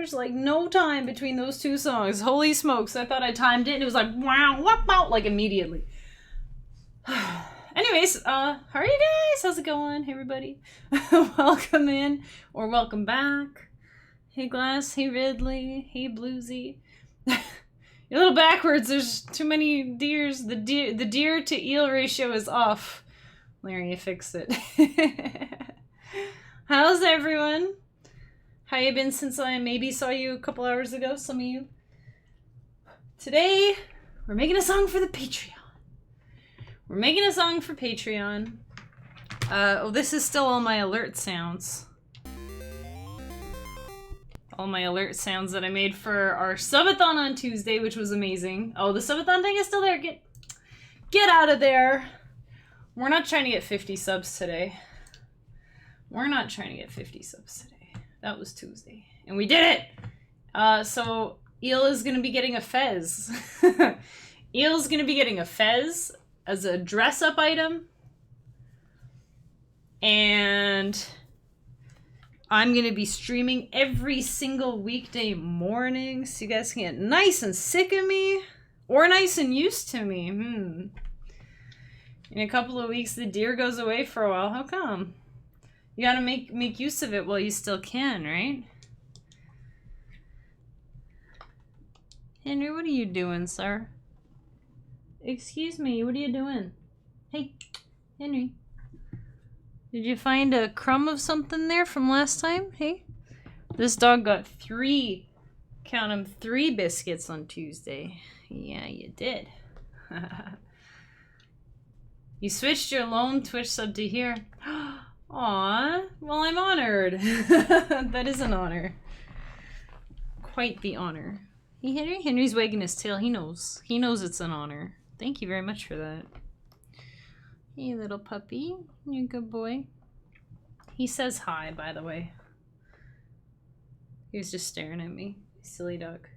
There's like no time between those two songs. Holy smokes, I thought I timed it and it was like, wow, whop, out, like immediately. Anyways, how are you guys? How's it going? Hey, everybody. Welcome in, or welcome back. Hey, Glass. Hey, Ridley. Hey, Bluesy. You're a little backwards. There's too many deers. The deer to eel ratio is off. Larry, you fixed it. How's everyone? How you been since I maybe saw you a couple hours ago, some of you? Today, we're making a song for the Patreon. We're making a song for Patreon. Oh, this is still all my alert sounds. All my alert sounds that I made for our subathon on Tuesday, which was amazing. Oh, the subathon thing is still there. Get out of there. We're not trying to get 50 subs today. We're not trying to get 50 subs today. That was Tuesday. And we did it! So, Eel is going to be getting a fez. Eel's going to be getting a fez as a dress-up item. And I'm going to be streaming every single weekday morning so you guys can get nice and sick of me. Or nice and used to me. In a couple of weeks, the deer goes away for a while. How come? You gotta make use of it while you still can, right? Henry, what are you doing, sir? Excuse me, what are you doing? Hey, Henry. Did you find a crumb of something there from last time? Hey? This dog got 3, count 'em, 3 biscuits on Tuesday. Yeah, you did. You switched your lone Twitch sub to here. Aw, well, I'm honored. That is an honor. Quite the honor. Hey, Henry? Henry's wagging his tail. He knows. He knows it's an honor. Thank you very much for that. Hey, little puppy. You're a good boy. He says hi, by the way. He was just staring at me. Silly dog.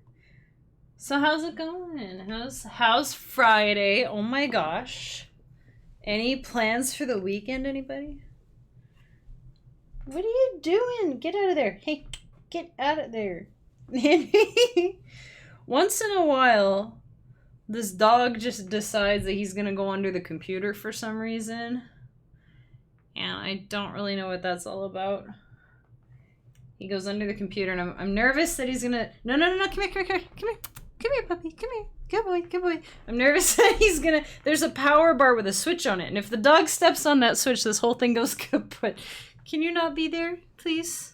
So how's it going? How's Friday? Oh my gosh. Any plans for the weekend, anybody? What are you doing? Get out of there. Hey, get out of there. Once in a while, this dog just decides that he's going to go under the computer for some reason. And I don't really know what that's all about. He goes under the computer and I'm nervous that he's going to... No, come here, puppy, come here. Good boy. I'm nervous that he's gonna... There's a power bar with a switch on it, and if the dog steps on that switch, this whole thing goes kaput. Can you not be there, please?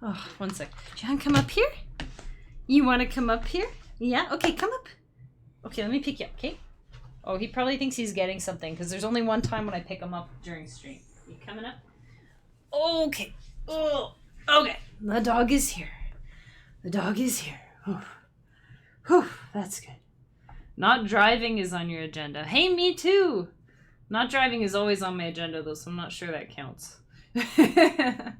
Oh, one sec. Do you want to come up here? You want to come up here? Yeah? Okay, come up. Okay, let me pick you up, okay? Oh, he probably thinks he's getting something, because there's only one time when I pick him up during stream. You coming up? Okay. Oh, okay. The dog is here. The dog is here. Oof. Whew, that's good. Not driving is on your agenda. Hey, me too! Not driving is always on my agenda, though, so I'm not sure that counts. I'm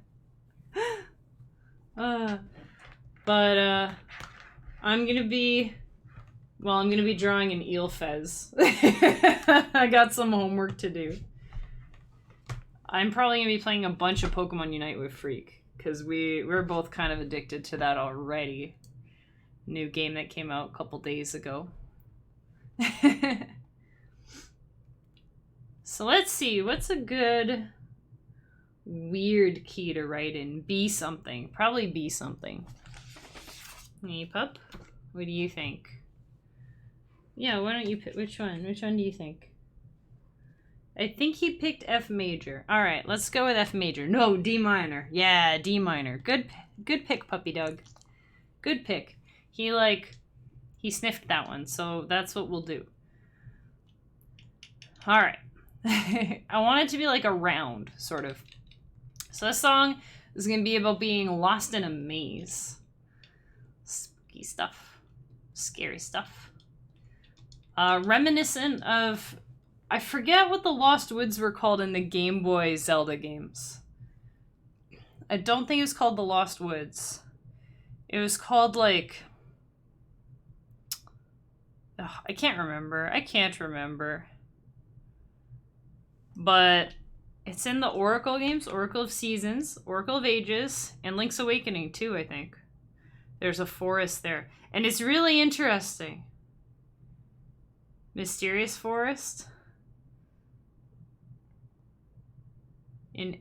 gonna be drawing an eel fez. I got some homework to do. I'm probably gonna be playing a bunch of Pokemon Unite with Freak, because we're both kind of addicted to that already. New game that came out a couple days ago. So let's see, what's a good weird key to write in? Be something. Probably be something. Hey, pup? What do you think? Yeah, why don't you pick, which one? Which one do you think? I think he picked F major. Alright, let's go with F major. No, D minor. Yeah, D minor. Good pick, puppy dog. Good pick. He sniffed that one, so that's what we'll do. Alright. I want it to be like a round, sort of. So this song is going to be about being lost in a maze. Spooky stuff. Scary stuff. Reminiscent of... I forget what the Lost Woods were called in the Game Boy Zelda games. I don't think it was called the Lost Woods. It was called, like... Ugh, I can't remember. But it's in the Oracle games, Oracle of Seasons, Oracle of Ages, and Link's Awakening too, I think. There's a forest there. And it's really interesting. Mysterious forest. In...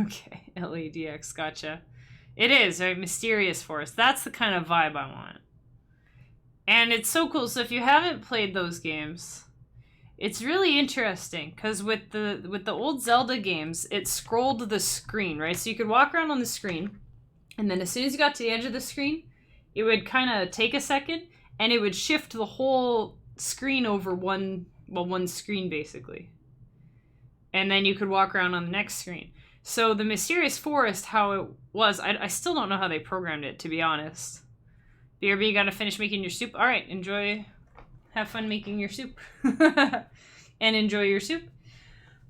Okay, LEDx, gotcha. It is, right? Mysterious forest. That's the kind of vibe I want. And it's so cool. So if you haven't played those games, it's really interesting because with the old Zelda games, it scrolled the screen, right? So you could walk around on the screen, and then as soon as you got to the edge of the screen, it would kind of take a second, and it would shift the whole screen over one screen basically. And then you could walk around on the next screen. So the Mysterious Forest, how it was, I still don't know how they programmed it, to be honest. BRB, you gotta finish making your soup. All right, enjoy. Have fun making your soup. And enjoy your soup.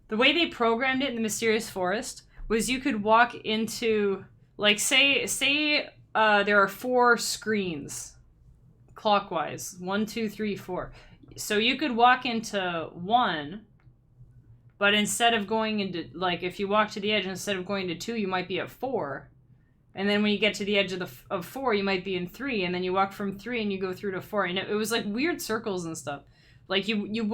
The way they programmed it in the Mysterious Forest was you could walk into, like, say there are 4 screens clockwise. 1, 2, 3, 4. So you could walk into one, but instead of going into, like, if you walk to the edge, instead of going to 2, you might be at 4. And then when you get to the edge of 4, you might be in 3. And then you walk from 3 and you go through to 4. And it was like weird circles and stuff. Like you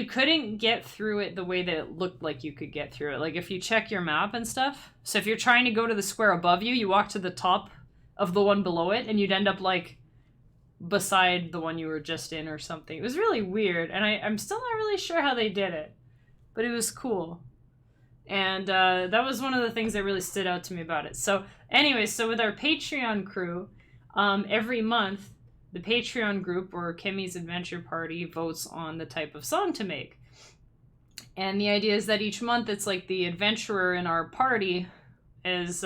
couldn't get through it the way that it looked like you could get through it. Like if you check your map and stuff. So if you're trying to go to the square above you, you walk to the top of the one below it. And you'd end up like beside the one you were just in or something. It was really weird, and I'm still not really sure how they did it, but it was cool. And that was one of the things that really stood out to me about it. So anyway, so with our Patreon crew, every month the Patreon group, or Kemi's Adventure Party, votes on the type of song to make. And the idea is that each month it's like the adventurer in our party is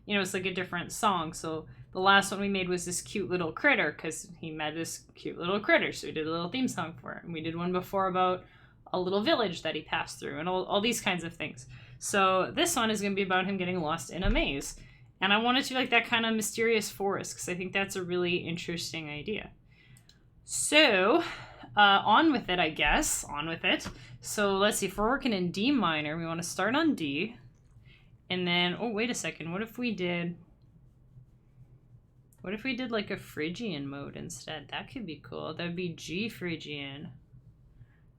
it's like a different song. So the last one we made was this cute little critter, because he met this cute little critter, so we did a little theme song for it. And we did one before about a little village that he passed through, and all these kinds of things. So this one is going to be about him getting lost in a maze. And I wanted to be like that kind of mysterious forest, because I think that's a really interesting idea. So, on with it, I guess. On with it. So let's see, if we're working in D minor, we want to start on D. And then, oh, wait a second, what if we did like a Phrygian mode instead? That could be cool. That would be G Phrygian.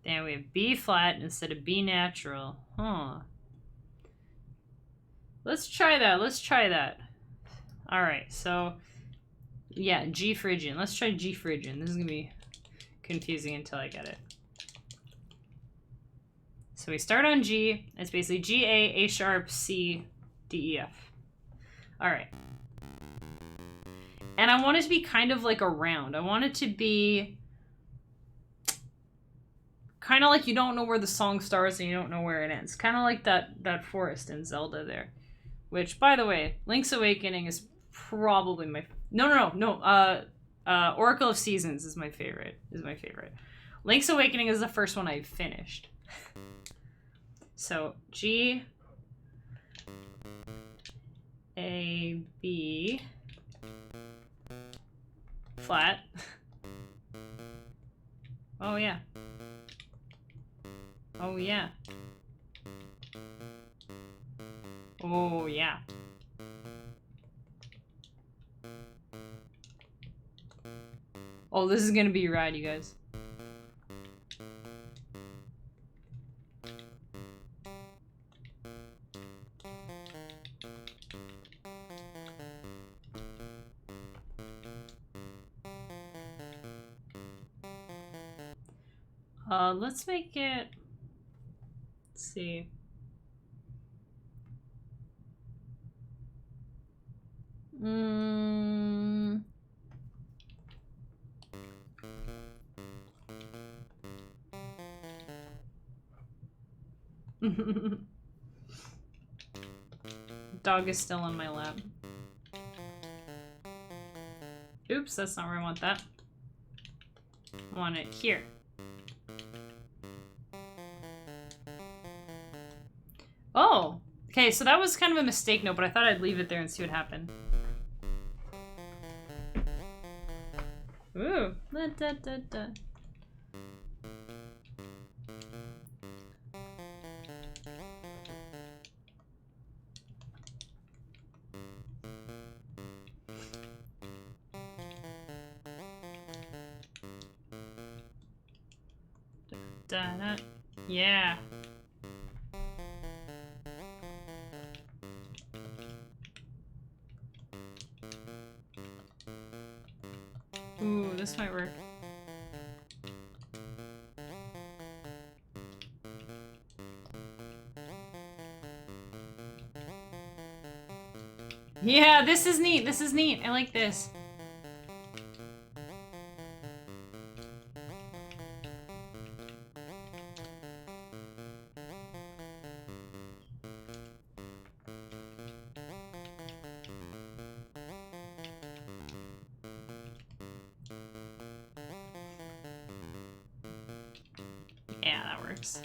Then we have B flat instead of B natural. Huh. Let's try that. Alright, so yeah, G Phrygian. Let's try G Phrygian. This is going to be confusing until I get it. So we start on G. It's basically G, A sharp, C, D, E, F. Alright. And I want it to be kind of like a round. I want it to be kind of like you don't know where the song starts and you don't know where it ends. Kind of like that forest in Zelda there. Which, by the way, Link's Awakening is probably my... No. Oracle of Seasons is my favorite. Link's Awakening is the first one I finished. So, G, A, B... flat. Oh yeah. Oh yeah. Oh yeah. Oh, this is gonna be rad, you guys. Let's make it... Let's see. Dog is still on my lap. Oops, that's not where I want that. I want it here. Oh! Okay, so that was kind of a mistake note, but I thought I'd leave it there and see what happened. Ooh. Da, da, da, da. Da-da. Yeah. Ooh, this might work. Yeah, this is neat. This is neat. I like this. Yeah, that works.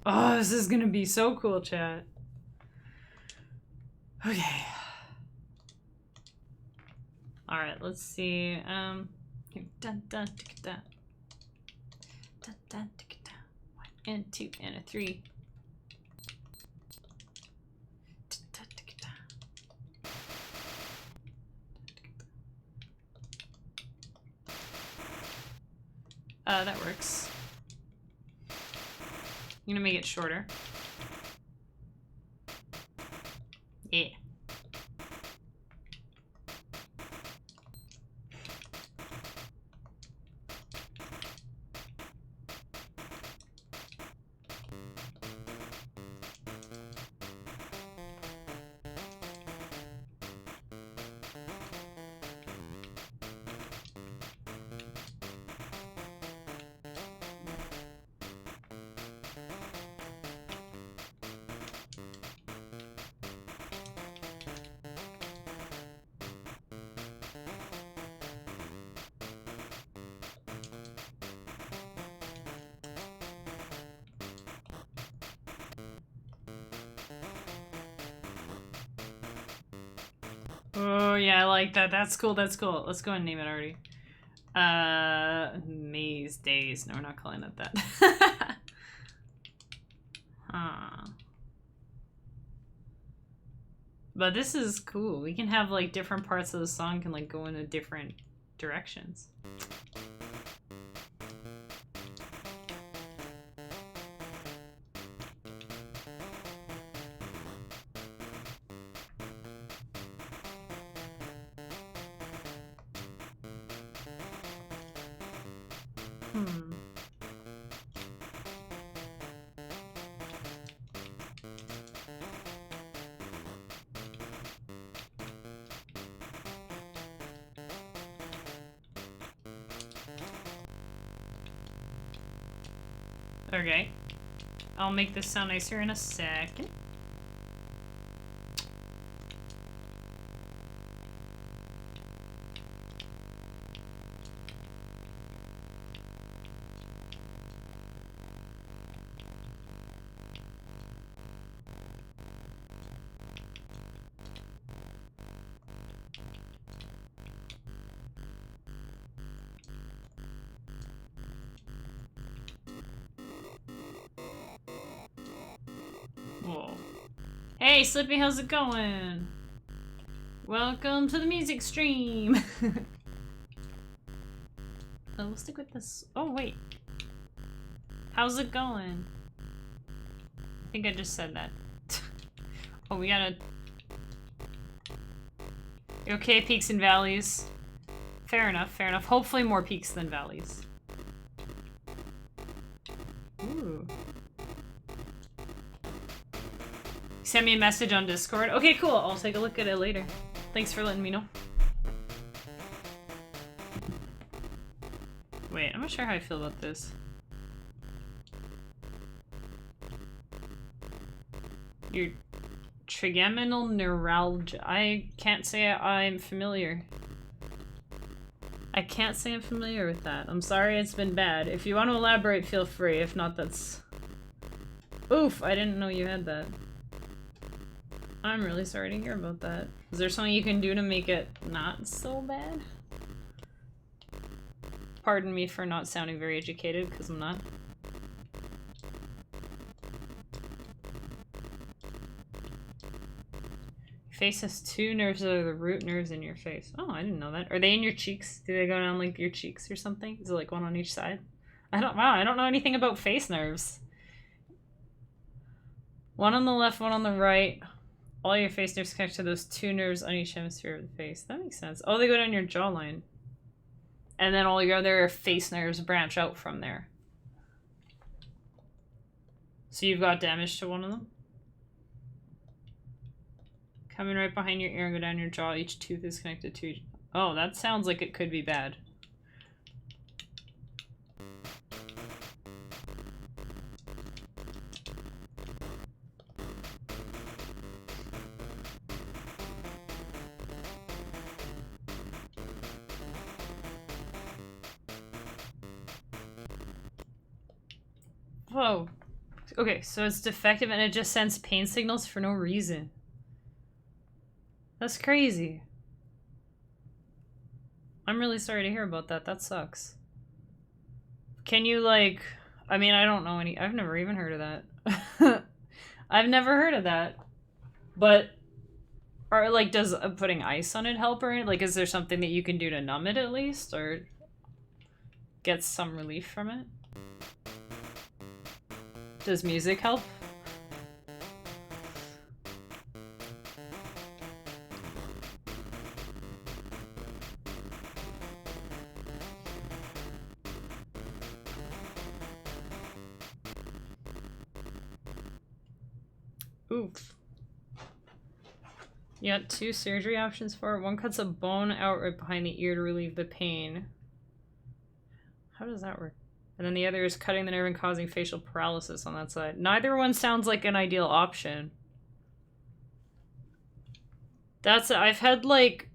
Oh, this is gonna be so cool, chat. Okay. Alright, let's see. Dun, dun, dun, dun. Dun, dun, dun. 1 and 2 and a 3. That works. I'm gonna make it shorter. Yeah. Oh, yeah, I like that. That's cool, that's cool. Let's go and name it already. Maze Days. No, we're not calling it that. Huh. But this is cool. We can have, like, different parts of the song can, like, go into different directions. Okay. I'll make this sound nicer in a second. Whoa. Hey, Slippy, how's it going? Welcome to the music stream! We'll stick with this. Oh, wait. How's it going? I think I just said that. Oh, we gotta... Okay, peaks and valleys. Fair enough, fair enough. Hopefully more peaks than valleys. Ooh. Send me a message on Discord. Okay, cool. I'll take a look at it later. Thanks for letting me know. Wait, I'm not sure how I feel about this. Your trigeminal neuralgia. I can't say I'm familiar. I can't say I'm familiar with that. I'm sorry it's been bad. If you want to elaborate, feel free. If not, that's... Oof, I didn't know you had that. I'm really sorry to hear about that. Is there something you can do to make it not so bad? Pardon me for not sounding very educated, because I'm not. Your face has 2 nerves that are the root nerves in your face. Oh, I didn't know that. Are they in your cheeks? Do they go down like your cheeks or something? Is it like one on each side? I don't know anything about face nerves. One on the left, one on the right. All your face nerves connect to those 2 nerves on each hemisphere of the face. That makes sense. Oh, they go down your jawline. And then all your other face nerves branch out from there. So you've got damage to one of them? Coming right behind your ear and go down your jaw. Each tooth is connected to each... Oh, that sounds like it could be bad. Whoa. Okay, so it's defective and it just sends pain signals for no reason. That's crazy. I'm really sorry to hear about that. That sucks. Can you, like... I mean, I don't know any... I've never even heard of that. I've never heard of that. But... Or, like, does putting ice on it help or anything? Like, is there something that you can do to numb it at least? Or get some relief from it? Does music help? Oof. You got 2 surgery options for it. One cuts a bone out right behind the ear to relieve the pain. How does that work? And then the other is cutting the nerve and causing facial paralysis on that side. Neither one sounds like an ideal option. I've had, like,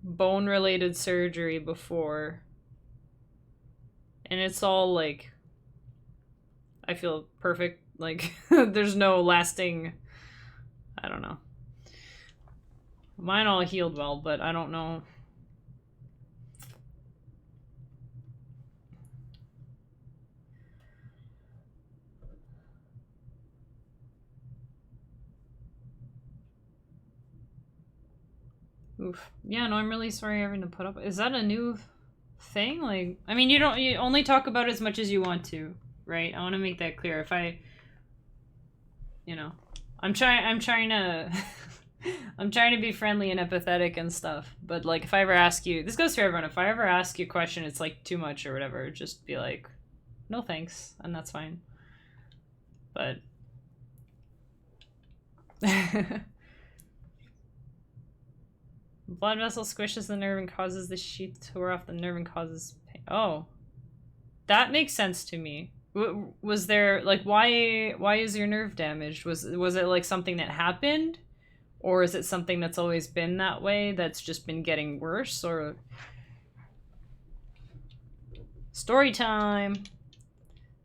bone-related surgery before. And it's all, like, I feel perfect. Like, there's no lasting, I don't know. Mine all healed well, but I don't know. Oof. Yeah, no, I'm really sorry having to put up. Is that a new thing? Like, I mean, you only talk about it as much as you want to, right? I want to make that clear. If I, you know, I'm trying to, I'm trying to be friendly and empathetic and stuff. But like, if I ever ask you, this goes for everyone. If I ever ask you a question, it's like too much or whatever, just be like, no thanks, and that's fine. But. Blood vessel squishes the nerve and causes the sheath to wear off the nerve and causes pain. Oh. That makes sense to me. Was there, like, why is your nerve damaged? Was it, like, something that happened? Or is it something that's always been that way that's just been getting worse? Or... Story time!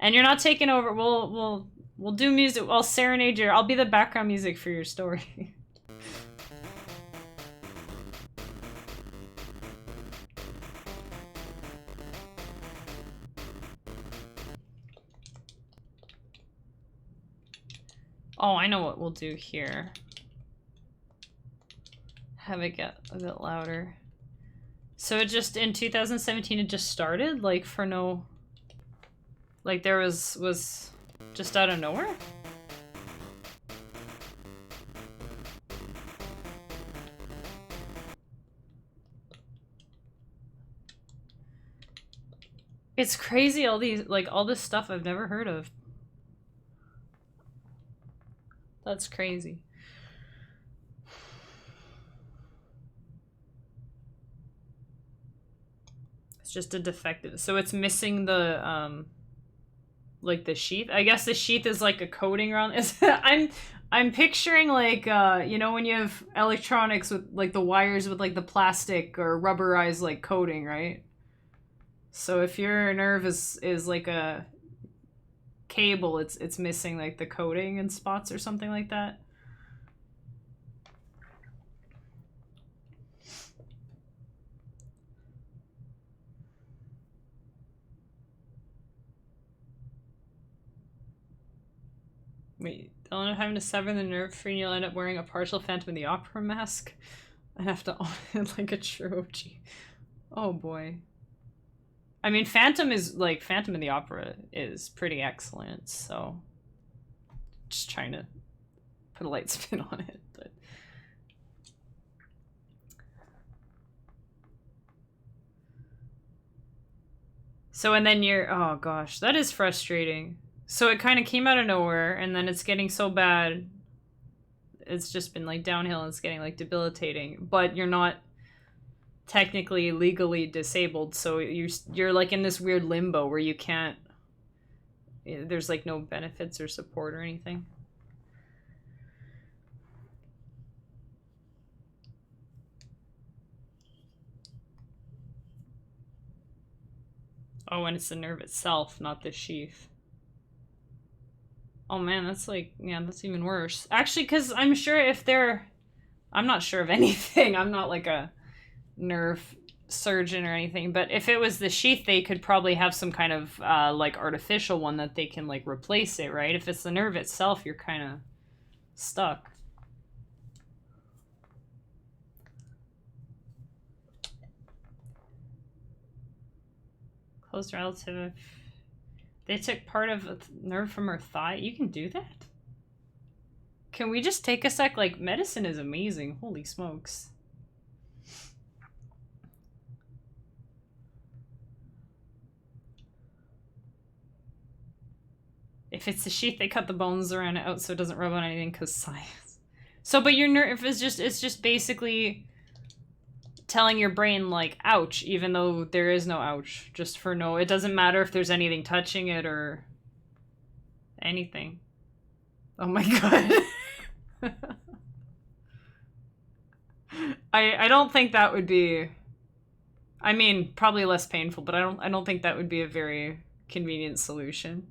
And you're not taking over. We'll do music. I'll serenade you. I'll be the background music for your story. Oh, I know what we'll do here. Have it get a bit louder. So it just, in 2017, it just started? Like, for no... Like, there was just out of nowhere? It's crazy, all these, like, all this stuff I've never heard of. That's crazy. It's just a defective. So it's missing the, like, the sheath? I guess the sheath is like a coating around it. I'm picturing, like, you know, when you have electronics with, like, the wires with, like, the plastic or rubberized, like, coating, right? So if your nerve is like a cable, it's missing, like, the coating in spots or something like that. Wait, they'll end up having to sever the nerve free and you'll end up wearing a partial Phantom of the Opera mask. I have to own it like a true OG. Oh boy. I mean, Phantom of the Opera is pretty excellent, so just trying to put a light spin on it, but so, and then you're, oh gosh, that is frustrating. So it kind of came out of nowhere, and then it's getting so bad. It's just been like downhill, and it's getting like debilitating. But you're not technically legally disabled, so you're like in this weird limbo where you can't. There's like no benefits or support or anything. Oh, and it's the nerve itself, not the sheath. Oh man, that's like, yeah, that's even worse. Actually, because I'm sure if they're... I'm not sure of anything. I'm not like a nerve surgeon or anything, but if it was the sheath, they could probably have some kind of like artificial one that they can like replace it, right? If it's the nerve itself, you're kind of stuck. Close relative. They took part of a nerve from her thigh. You can do that? Can we just take a sec? Like, medicine is amazing. Holy smokes. If it's the sheath, they cut the bones around it out so it doesn't rub on anything because science. So, but your nerve is just, it's just basically telling your brain, like, ouch, even though there is no ouch. Just for no, it doesn't matter if there's anything touching it or anything. Oh my god. I don't think that would be, I mean, probably less painful, but I don't think that would be a very convenient solution.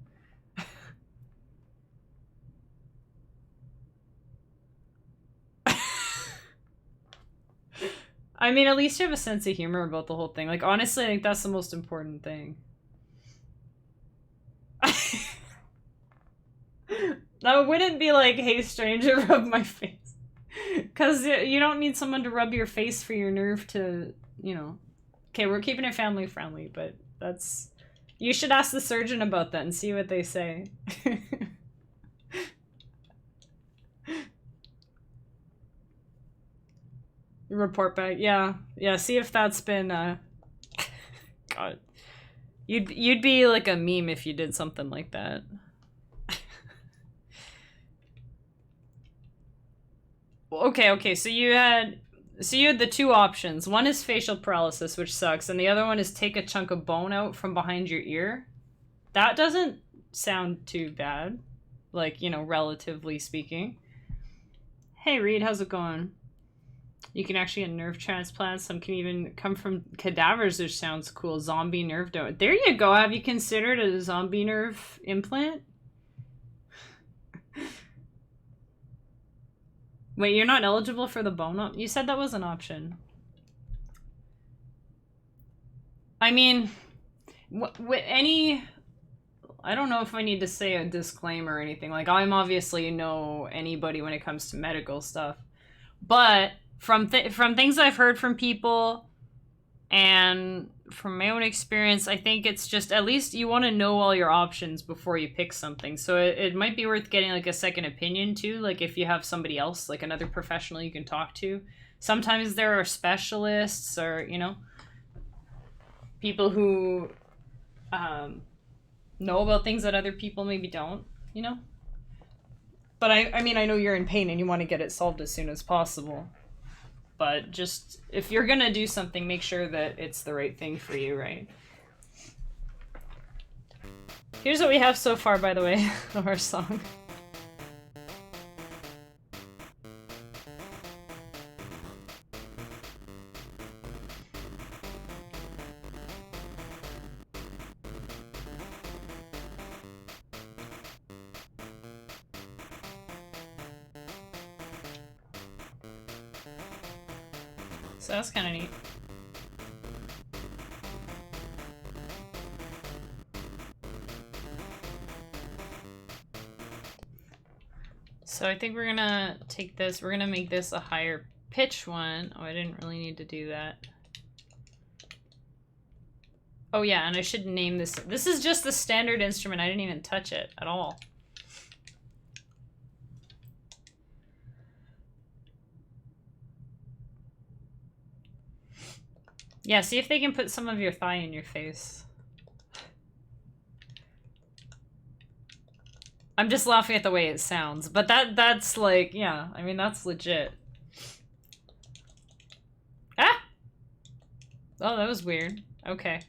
I mean, at least you have a sense of humor about the whole thing. Like, honestly, I think that's the most important thing. That wouldn't be like, hey, stranger, rub my face. Because you don't need someone to rub your face for your nerve to, you know. Okay, we're keeping it family friendly, but that's... You should ask the surgeon about that and see what they say. Report back, yeah. Yeah, see if that's been, God. You'd be like a meme if you did something like that. Okay, so you had the two options. One is facial paralysis, which sucks, and the other one is take a chunk of bone out from behind your ear. That doesn't sound too bad, like, you know, relatively speaking. Hey Reed, how's it going? You can actually get nerve transplants. Some can even come from cadavers, which sounds cool. Zombie nerve donor. There you go. Have you considered a zombie nerve implant? Wait, you're not eligible for the bone up? You said that was an option. I mean, I don't know if I need to say a disclaimer or anything. Like, I'm obviously no anybody when it comes to medical stuff. But from things I've heard from people and from my own experience, I think it's just, at least you want to know all your options before you pick something. So it might be worth getting like a second opinion too, like if you have somebody else, like another professional you can talk to. Sometimes there are specialists or, you know, people who know about things that other people maybe don't, you know? But I mean, I know you're in pain and you want to get it solved as soon as possible. But just, if you're gonna do something, make sure that it's the right thing for you, right? Here's what we have so far, by the way, of our song. So that's kind of neat. So I think we're gonna take this, we're gonna make this a higher pitch one. Oh, I didn't really need to do that. Oh yeah, and I should name this. This is just the standard instrument. I didn't even touch it at all. Yeah, see if they can put some of your thigh in your face. I'm just laughing at the way it sounds, but that's like, yeah, I mean, that's legit. Ah! Oh, that was weird. Okay.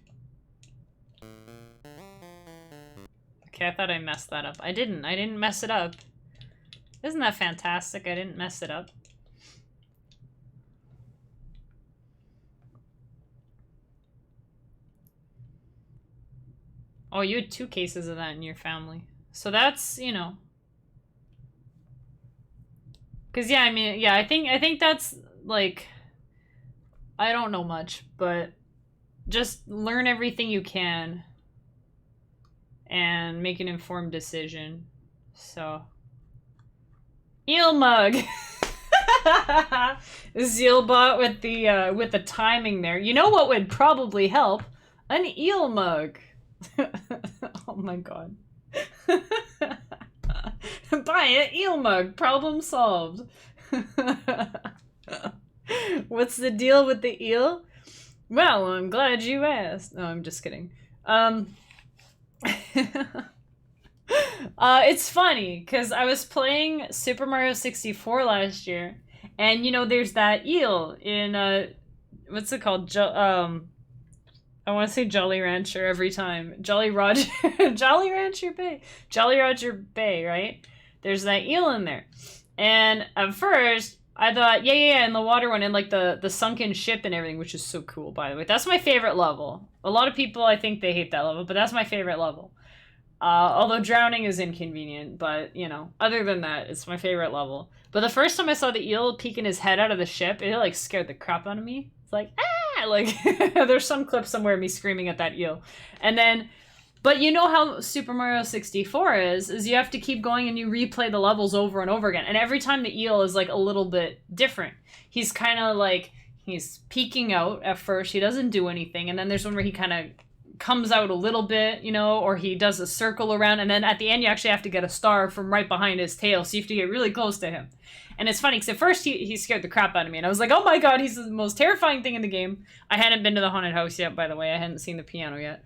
Okay, I thought I messed that up. I didn't mess it up. Isn't that fantastic? I didn't mess it up. Oh, you had 2 cases of that in your family. So that's, you know. Cause yeah, I mean, yeah, I think that's like, I don't know much, but just learn everything you can and make an informed decision. So, eel mug. Zealbot with the timing there. You know what would probably help? An eel mug. Oh my god. Buy an eel mug. Problem solved. What's the deal with the eel? Well, I'm glad you asked. No, I'm just kidding. It's funny because I was playing Super Mario 64 last year, and you know there's that eel in what's it called? I want to say Jolly Rancher every time. Jolly Roger, Jolly Rancher Bay, Jolly Roger Bay, right? There's that eel in there, and at first I thought, yeah, in the water one, and like the sunken ship and everything, which is so cool, by the way. That's my favorite level. A lot of people, I think they hate that level, but that's my favorite level. Although drowning is inconvenient, but, you know, other than that, it's my favorite level. But the first time I saw the eel peeking his head out of the ship, it, like, scared the crap out of me. It's like, ah! Like, there's some clip somewhere of me screaming at that eel. And then, but you know how Super Mario 64 is you have to keep going and you replay the levels over and over again. And every time the eel is, like, a little bit different. He's kind of, like, he's peeking out at first. He doesn't do anything. And then there's one where he kind of comes out a little bit, you know, or he does a circle around, and then at the end you actually have to get a star from right behind his tail, so you have to get really close to him. And it's funny, because at first he scared the crap out of me, and I was like, oh my god, he's the most terrifying thing in the game. I hadn't been to the haunted house yet, by the way. I hadn't seen the piano yet.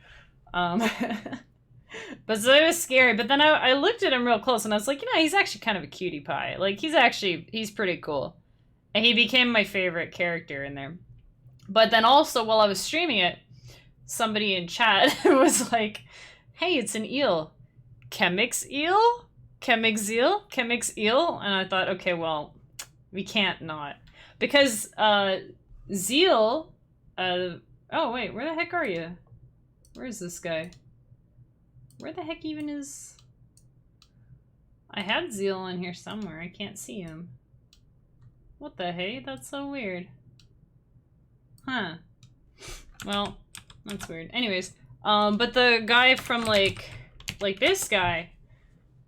But so it was scary, but then I looked at him real close, and I was like, you know, he's actually kind of a cutie pie. Like, he's pretty cool. And he became my favorite character in there. But then also, while I was streaming it, somebody in chat was like, hey, it's an eel. Chemix eel? Chemix eel? Chemix eel? And I thought, okay, well, we can't not. Because, Zeal, oh wait, where the heck are you? Where is this guy? Where the heck even is... I had Zeal in here somewhere, I can't see him. What the hey? That's so weird. Huh. Well... That's weird. Anyways, but the guy from like this guy,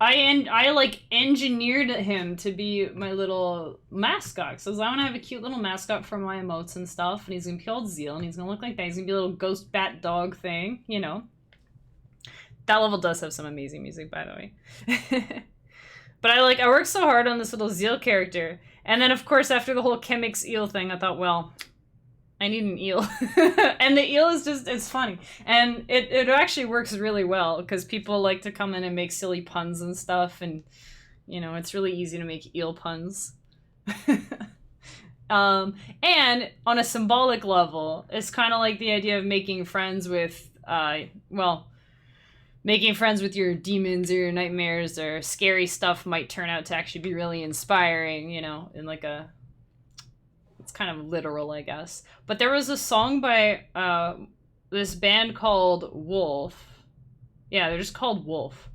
I like engineered him to be my little mascot. So I want to have a cute little mascot for my emotes and stuff, and he's gonna be called Zeal, and he's gonna look like that. He's gonna be a little ghost bat dog thing, you know. That level does have some amazing music, by the way. But I worked so hard on this little Zeal character, and then of course after the whole Chemix eel thing, I thought, well, I need an eel. And the eel is just, it's funny. And it actually works really well because people like to come in and make silly puns and stuff. And, you know, it's really easy to make eel puns. And on a symbolic level, it's kind of like the idea of making friends with, making friends with your demons or your nightmares or scary stuff might turn out to actually be really inspiring, you know, in like a... It's kind of literal, I guess. But there was a song by this band called Wolf. Yeah, they're just called Wolf.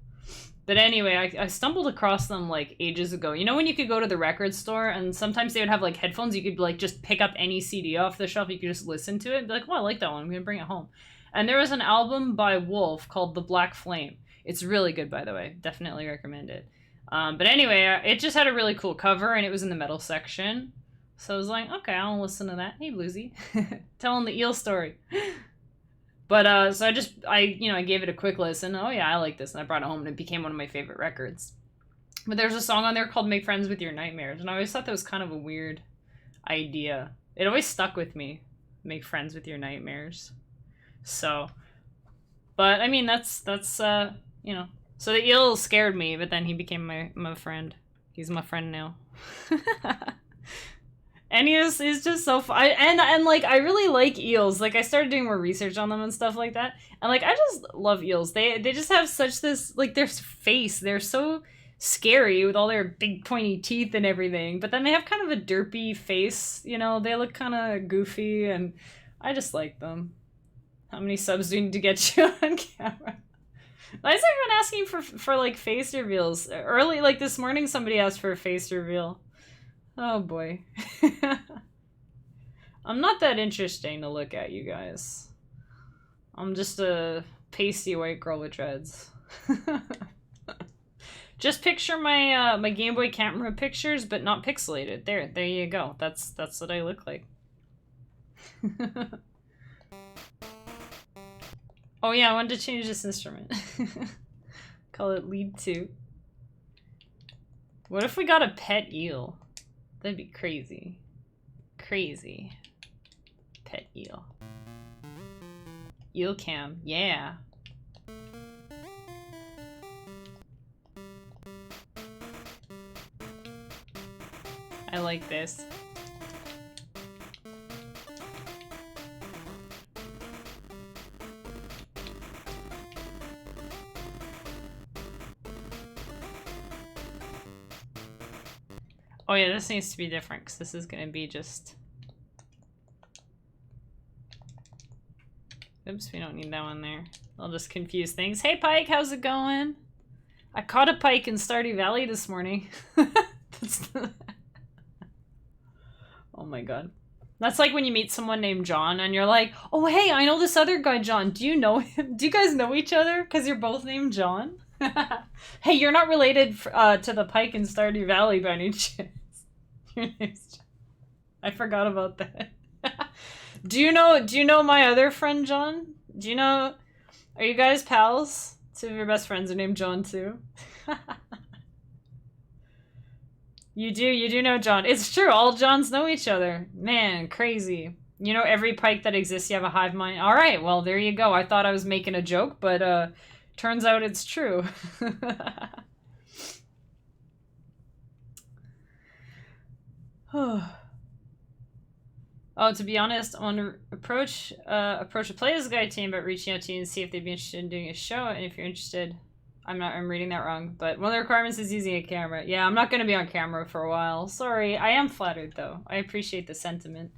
But anyway, I stumbled across them like ages ago. You know when you could go to the record store and sometimes they would have like headphones, you could like just pick up any CD off the shelf, you could just listen to it and be like, oh, I like that one, I'm gonna bring it home. And there was an album by Wolf called The Black Flame. It's really good, by the way. Definitely recommend it. But anyway, it just had a really cool cover, and it was in the metal section. So I was like, okay, I'll listen to that. Hey, Bluesy. Telling the eel story. But, so I gave it a quick listen. Oh, yeah, I like this. And I brought it home, and it became one of my favorite records. But there's a song on there called Make Friends with Your Nightmares. And I always thought that was kind of a weird idea. It always stuck with me. Make friends with your nightmares. So, but, I mean, that's you know. So the eel scared me, but then he became my friend. He's my friend now. And he's just so fun. And like, I really like eels. Like, I started doing more research on them and stuff like that. And like, I just love eels. They just have such this, like, their face. They're so scary with all their big pointy teeth and everything. But then they have kind of a derpy face. You know, they look kind of goofy, and I just like them. How many subs do you need to get you on camera? Why is everyone asking for like face reveals? Early, like this morning, somebody asked for a face reveal. Oh boy. I'm not that interesting to look at, you guys. I'm just a pasty white girl with dreads. Just picture my my Game Boy camera pictures, but not pixelated. There you go. That's what I look like. Oh yeah, I wanted to change this instrument. Call it lead 2. What if we got a pet eel? That'd be crazy. Crazy. Pet eel. Eel cam, yeah. I like this. Oh yeah, this needs to be different, because this is going to be just... Oops, we don't need that one there. I'll just confuse things. Hey Pike, how's it going? I caught a pike in Stardew Valley this morning. Oh my god. That's like when you meet someone named John and you're like, oh hey, I know this other guy John. Do you know him? Do you guys know each other? Because you're both named John? Hey, you're not related to the pike in Stardew Valley by any chance. Your name's John. I forgot about that. Do you know my other friend John? Do you know, are you guys pals? Two of your best friends are named John too. You do know John. It's true, all Johns know each other. Man, crazy. You know every pike that exists, you have a hive mind. Alright, well there you go. I thought I was making a joke, but turns out it's true. Oh, to be honest, I want to approach a Players Guide team about reaching out to you and see if they'd be interested in doing a show. And if you're interested, I'm reading that wrong, but one of the requirements is using a camera. Yeah, I'm not going to be on camera for a while. Sorry, I am flattered though. I appreciate the sentiment.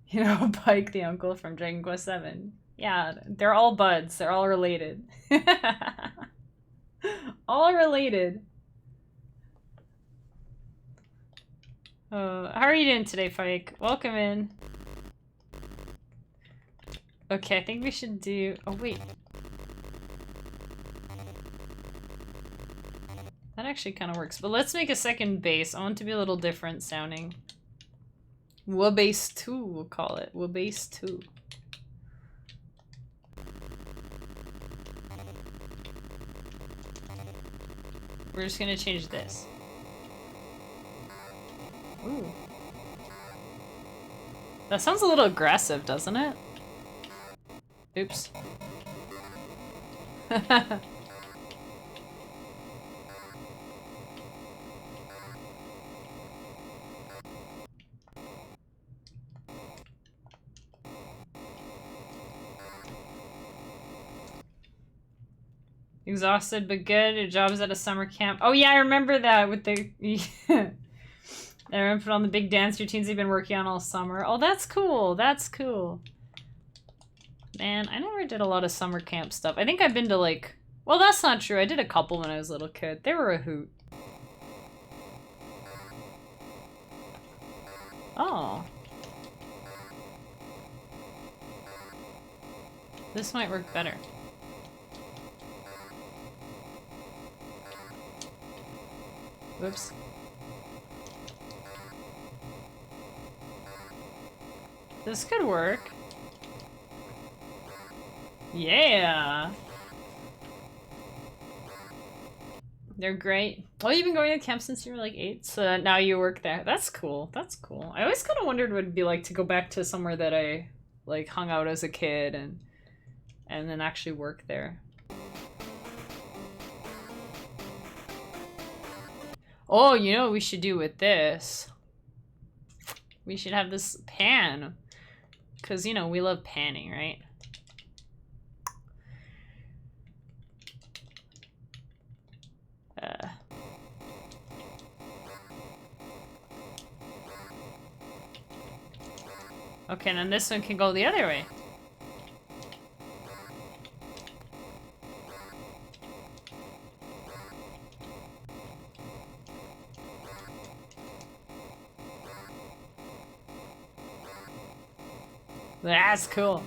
You know, Pike the uncle from Dragon Quest 7. Yeah, they're all buds. They're all related. All related. Oh, how are you doing today, Pike? Welcome in. Okay, I think we should do... Oh, wait. That actually kind of works. But let's make a second bass. I want it to be a little different sounding. Bass 2, we'll call it. Bass 2. We're just gonna change this. Ooh. That sounds a little aggressive, doesn't it? Oops. Exhausted but good. Your job is at a summer camp. Oh yeah, I remember that with the... I remember put on the big dance routines they've been working on all summer. Oh, that's cool. That's cool. Man, I never did a lot of summer camp stuff. I think I've been to like... Well, that's not true. I did a couple when I was a little kid. They were a hoot. Oh. This might work better. Whoops. This could work. Yeah! They're great. Oh, you've been going to camp since you were like 8, so now you work there. That's cool. That's cool. I always kind of wondered what it'd be like to go back to somewhere that I like hung out as a kid and then actually work there. Oh, you know what we should do with this? We should have this pan. Because, you know, we love panning, right? Okay, and then this one can go the other way. That's cool.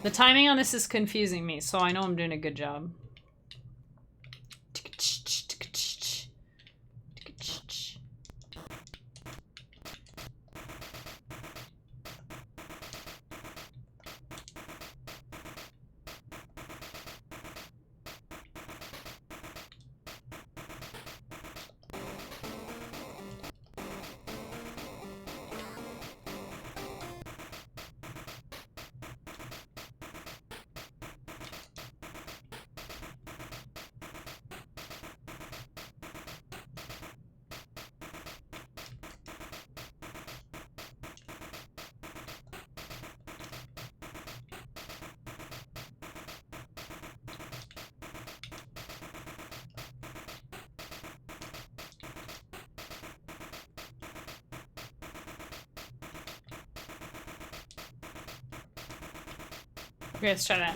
The timing on this is confusing me, so I know I'm doing a good job. Okay, let's try that.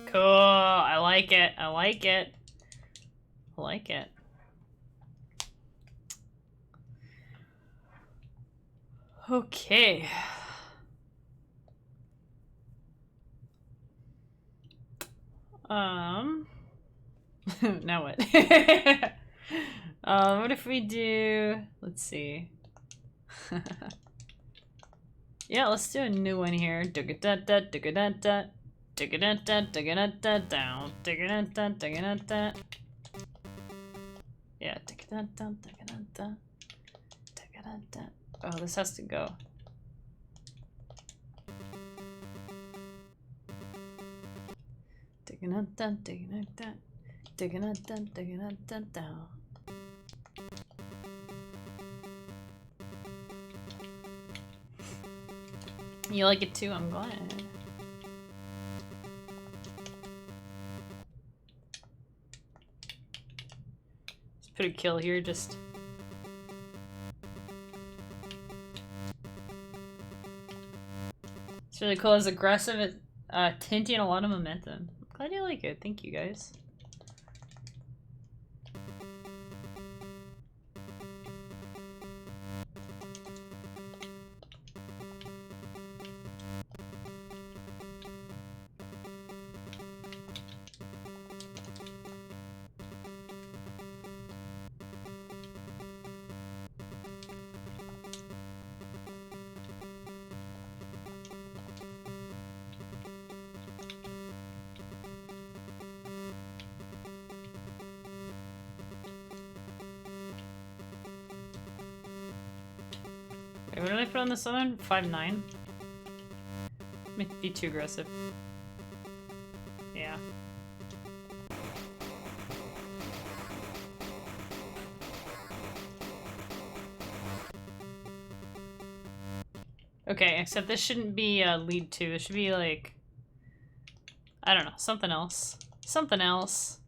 Cool. I like it. I like it. I like it. Okay. Now what? What if we do, let's see. Yeah, let's do a new one here. Yeah, oh, this has to go. You like it too? I'm glad. Let's put a kill here, just... It's really cool. It's aggressive, it's tinty, and a lot of momentum. I'm glad you like it. Thank you, guys. Wait, what did I put on this other one? 5'9"? Might be too aggressive. Yeah. Okay, except this shouldn't be lead 2. It should be like... I don't know, something else. Something else.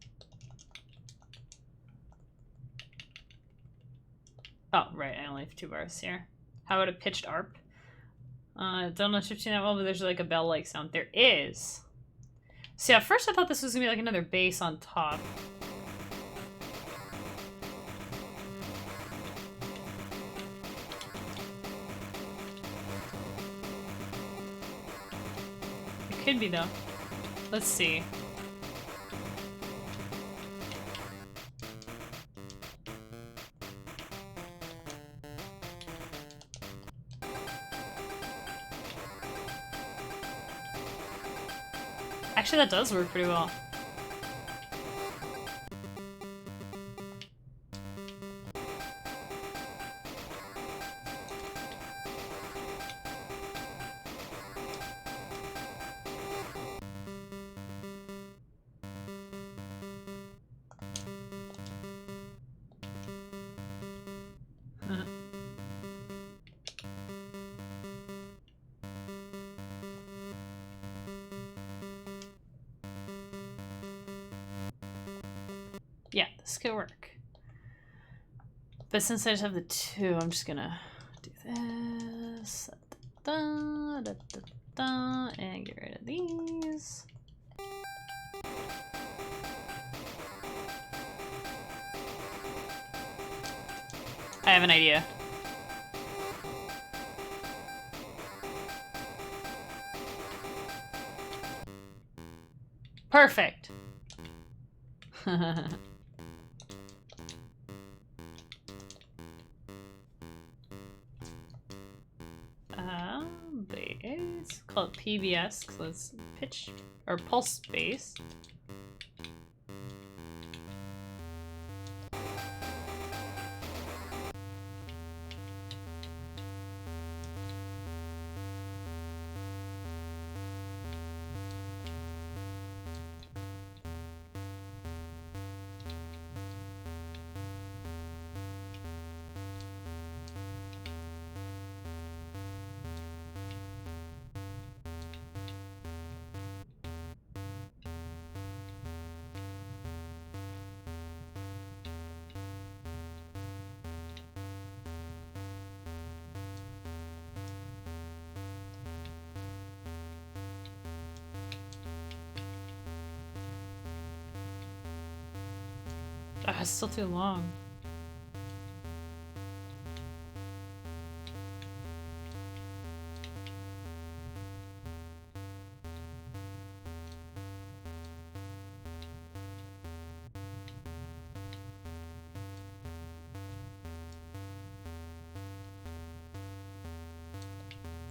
Oh, right, I only have 2 bars here. How about a pitched ARP? Don't know shifting that well, but there's like a bell-like sound. There is. See, at first I thought this was gonna be like another bass on top. It could be though. Let's see. Actually, that does work pretty well. Yeah, this could work. But since I just have the two, I'm just gonna do this. Da, da, da, da, and get rid of these. I have an idea. Perfect. Bass. Call it PBS because it's pitch or pulse bass. Ah, it's still too long.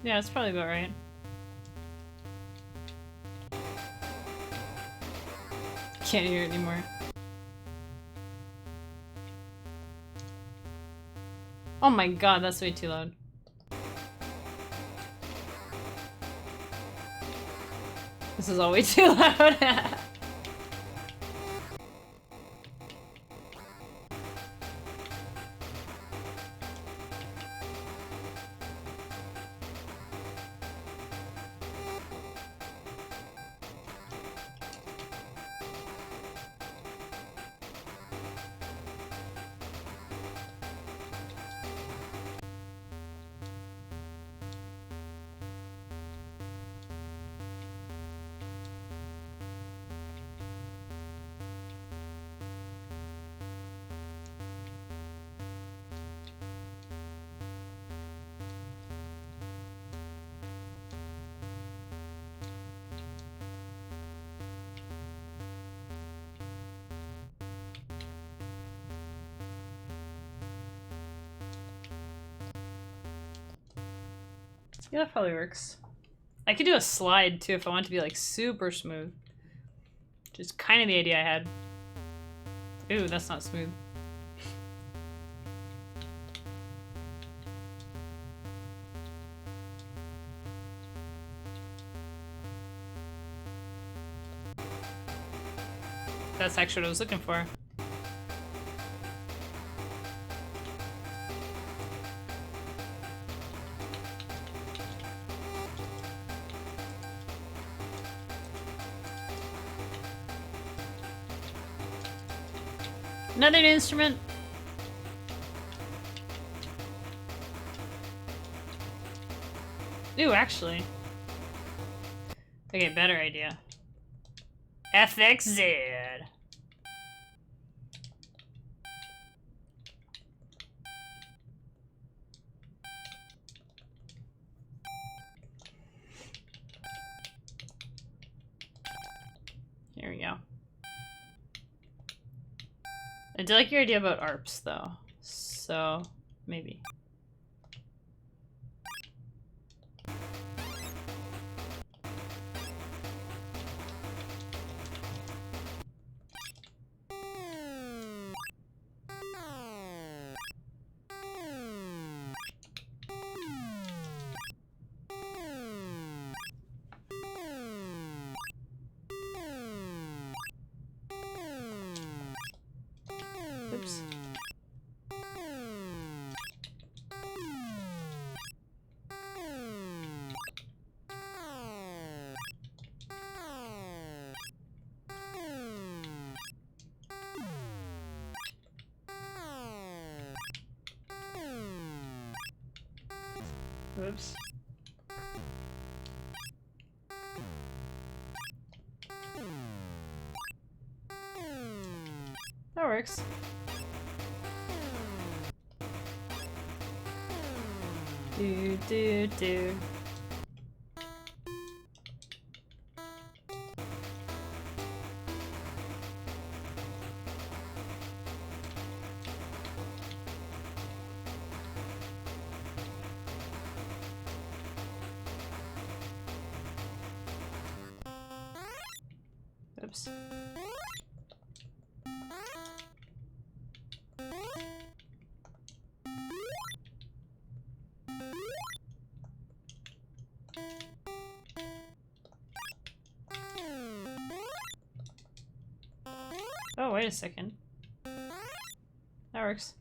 Yeah, that's probably about right. Can't hear it anymore. Oh my god, that's way too loud. This is all way too loud. Yeah, that probably works. I could do a slide too if I want it to be like super smooth. Which is kind of the idea I had. Ooh, that's not smooth. That's actually what I was looking for. Another instrument. Ooh, actually. Okay, better idea. FXZ. Here we go. I do like your idea about ARPs, though. So, maybe. Oops. Oops. That works. Do do do. Oops. Oh, wait a second. That works.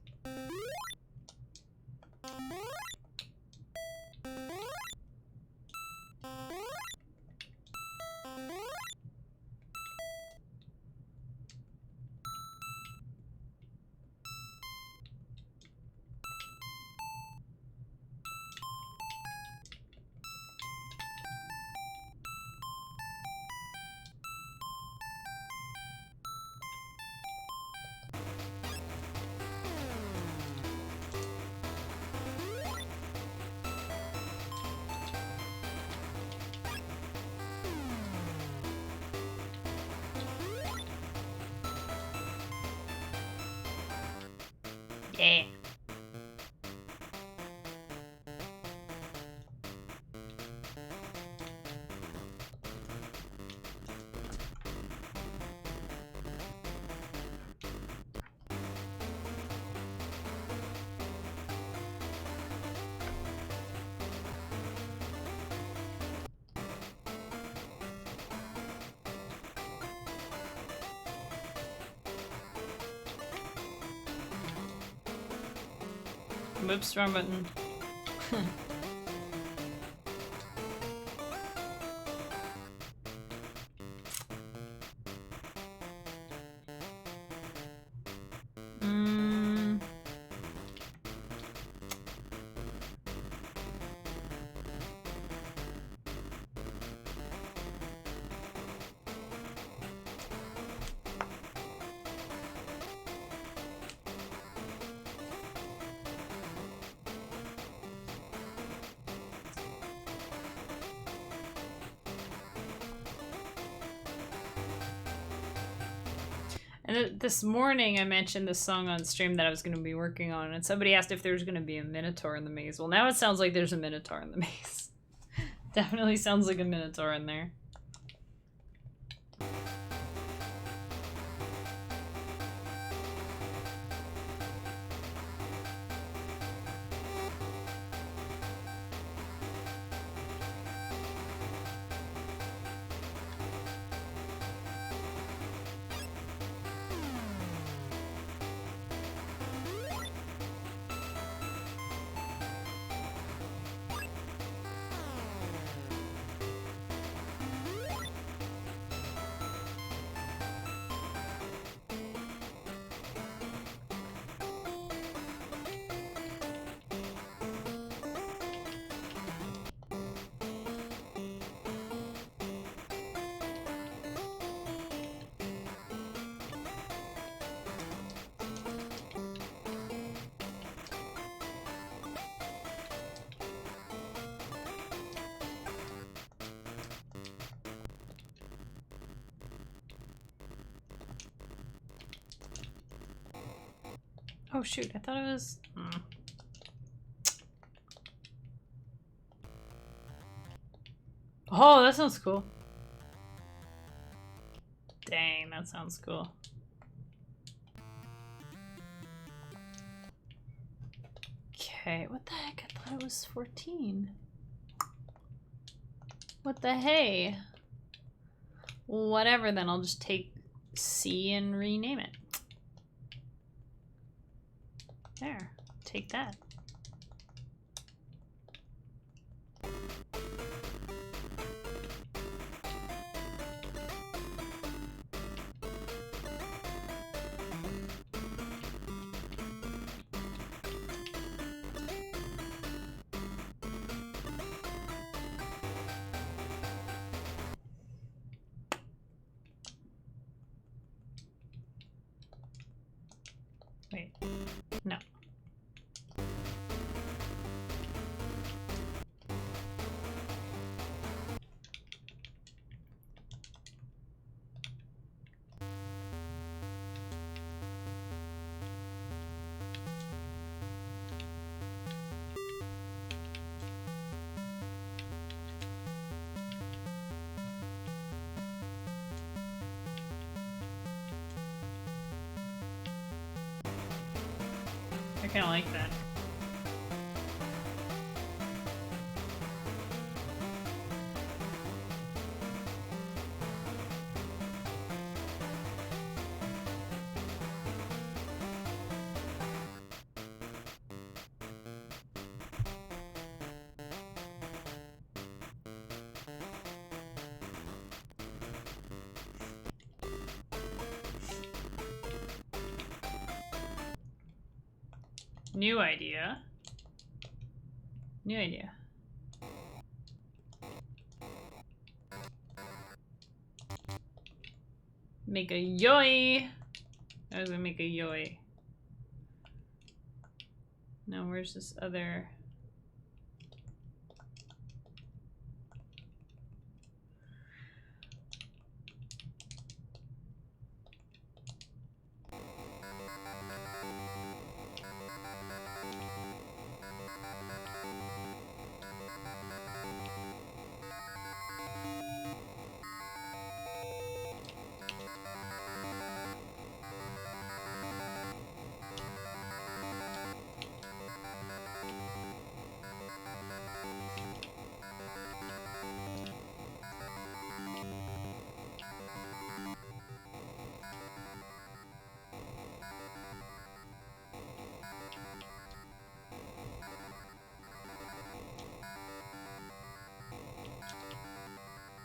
Yeah. Whoops, wrong button. And this morning I mentioned this song on stream that I was going to be working on, and somebody asked if there was going to be a Minotaur in the maze. Well, now it sounds like there's a Minotaur in the maze. Definitely sounds like a Minotaur in there. Oh shoot, I thought it was... Oh, that sounds cool. Dang, that sounds cool. Okay, what the heck? I thought it was 14. What the hey? Whatever, then I'll just take C and rename it. There, take that. Wait, no. I kind of like that. New idea. New idea. Make a yoi. I was gonna make a yoi. Now where's this other?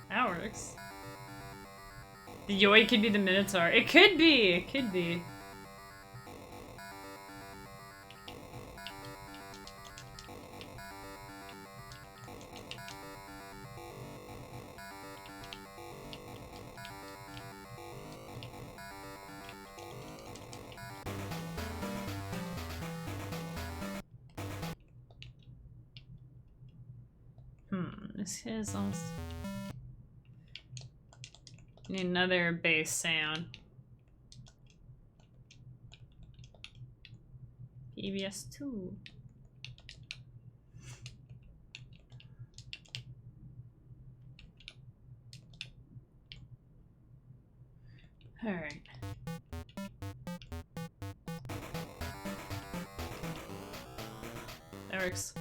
That works. The yoi could be the Minotaur. It could be! It could be. This is almost... Need another bass sound. PBS 2. Alright. That works.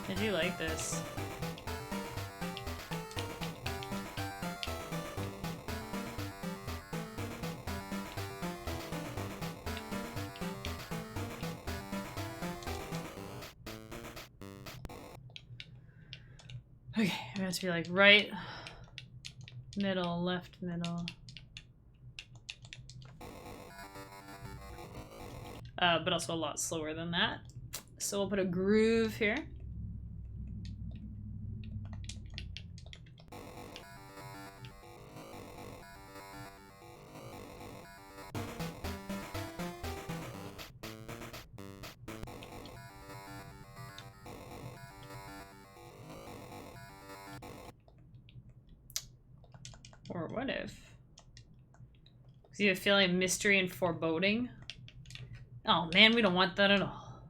I do like this. Okay, it has to be like right, middle, left, middle. But also a lot slower than that. So we'll put a groove here. Or what if? Because you have a feeling of mystery and foreboding. Oh man, we don't want that at all.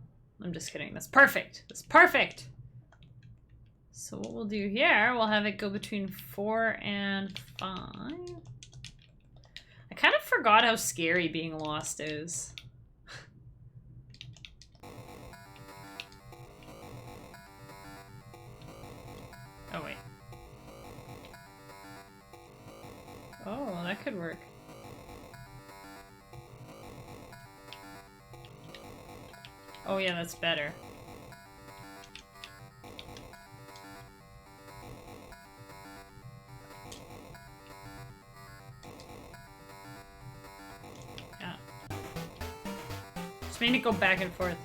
I'm just kidding. That's perfect. That's perfect. So what we'll do here, we'll have it go between 4 and 5. I kind of forgot how scary being lost is. Oh wait. Oh, that could work. Oh yeah, that's better. Yeah. Just made it go back and forth.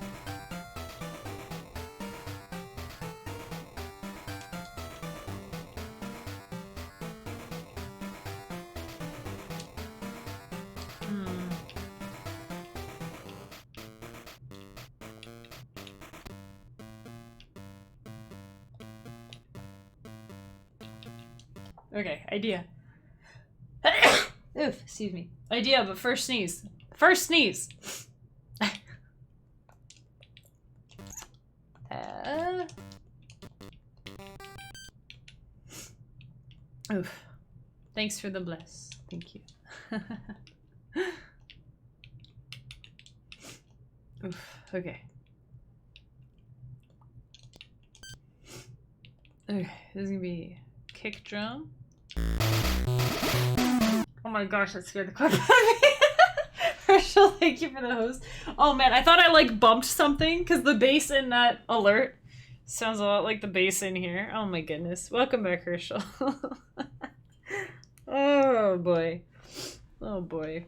Okay, idea. Oof, excuse me. Idea, but first sneeze. First sneeze! Oof. Thanks for the bless. Thank you. Oof, okay. Okay, this is gonna be kick drum. Oh my gosh, that scared the crap out of me. Herschel, thank you for the host. Oh man, I thought I like bumped something because the bass in that alert sounds a lot like the bass in here. Oh my goodness. Welcome back, Herschel. Oh boy. Oh boy.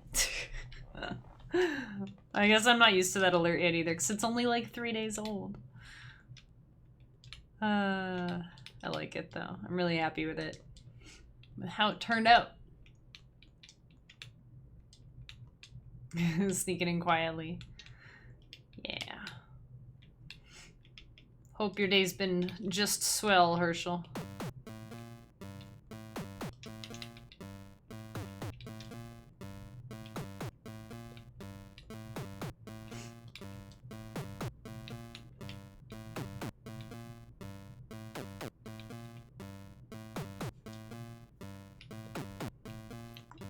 I guess I'm not used to that alert yet either because it's only like 3 days old. I like it though. I'm really happy with it. How it turned out. Sneaking in quietly. Yeah. Hope your day's been just swell, Herschel.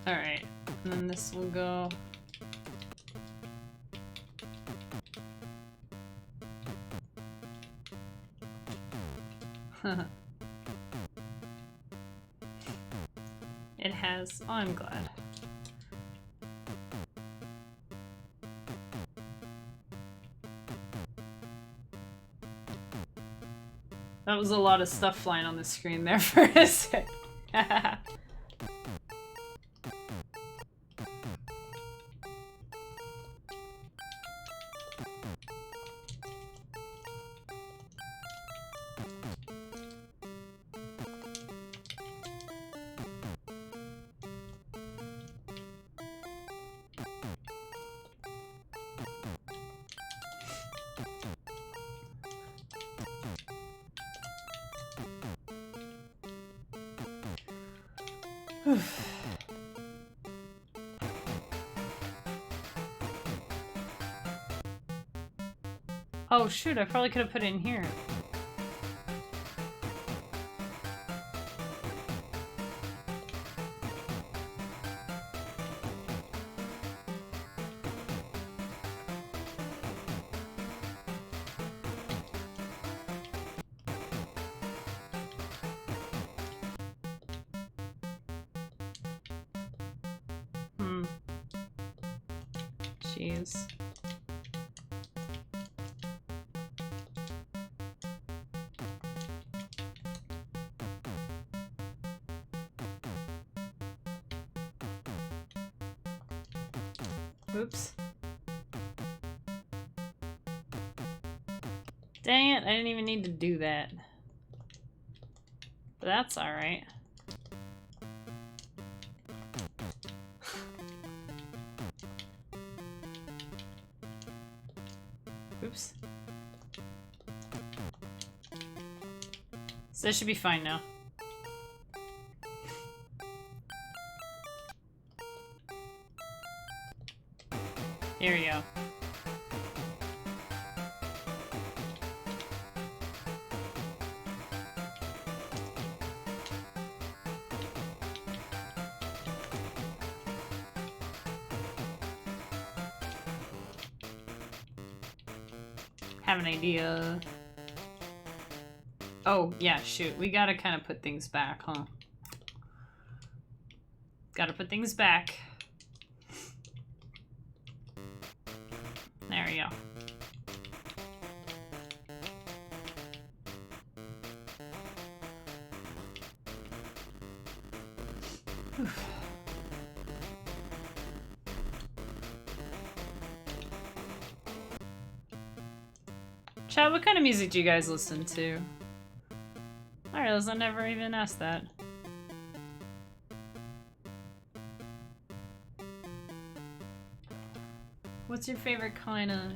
Alright, and then this will go... It has... Oh, I'm glad. That was a lot of stuff flying on the screen there for a sec. Oh shoot, I probably could have put it in here. Jeez. Oops. Dang it, I didn't even need to do that. But that's alright. Oops. So that should be fine now. Here we go. Have an idea. Oh, yeah, shoot. We gotta kind of put things back, huh? Gotta put things back. There we go. Oof. Chat, what kind of music do you guys listen to? I realize I never even asked that. What's your favorite kind of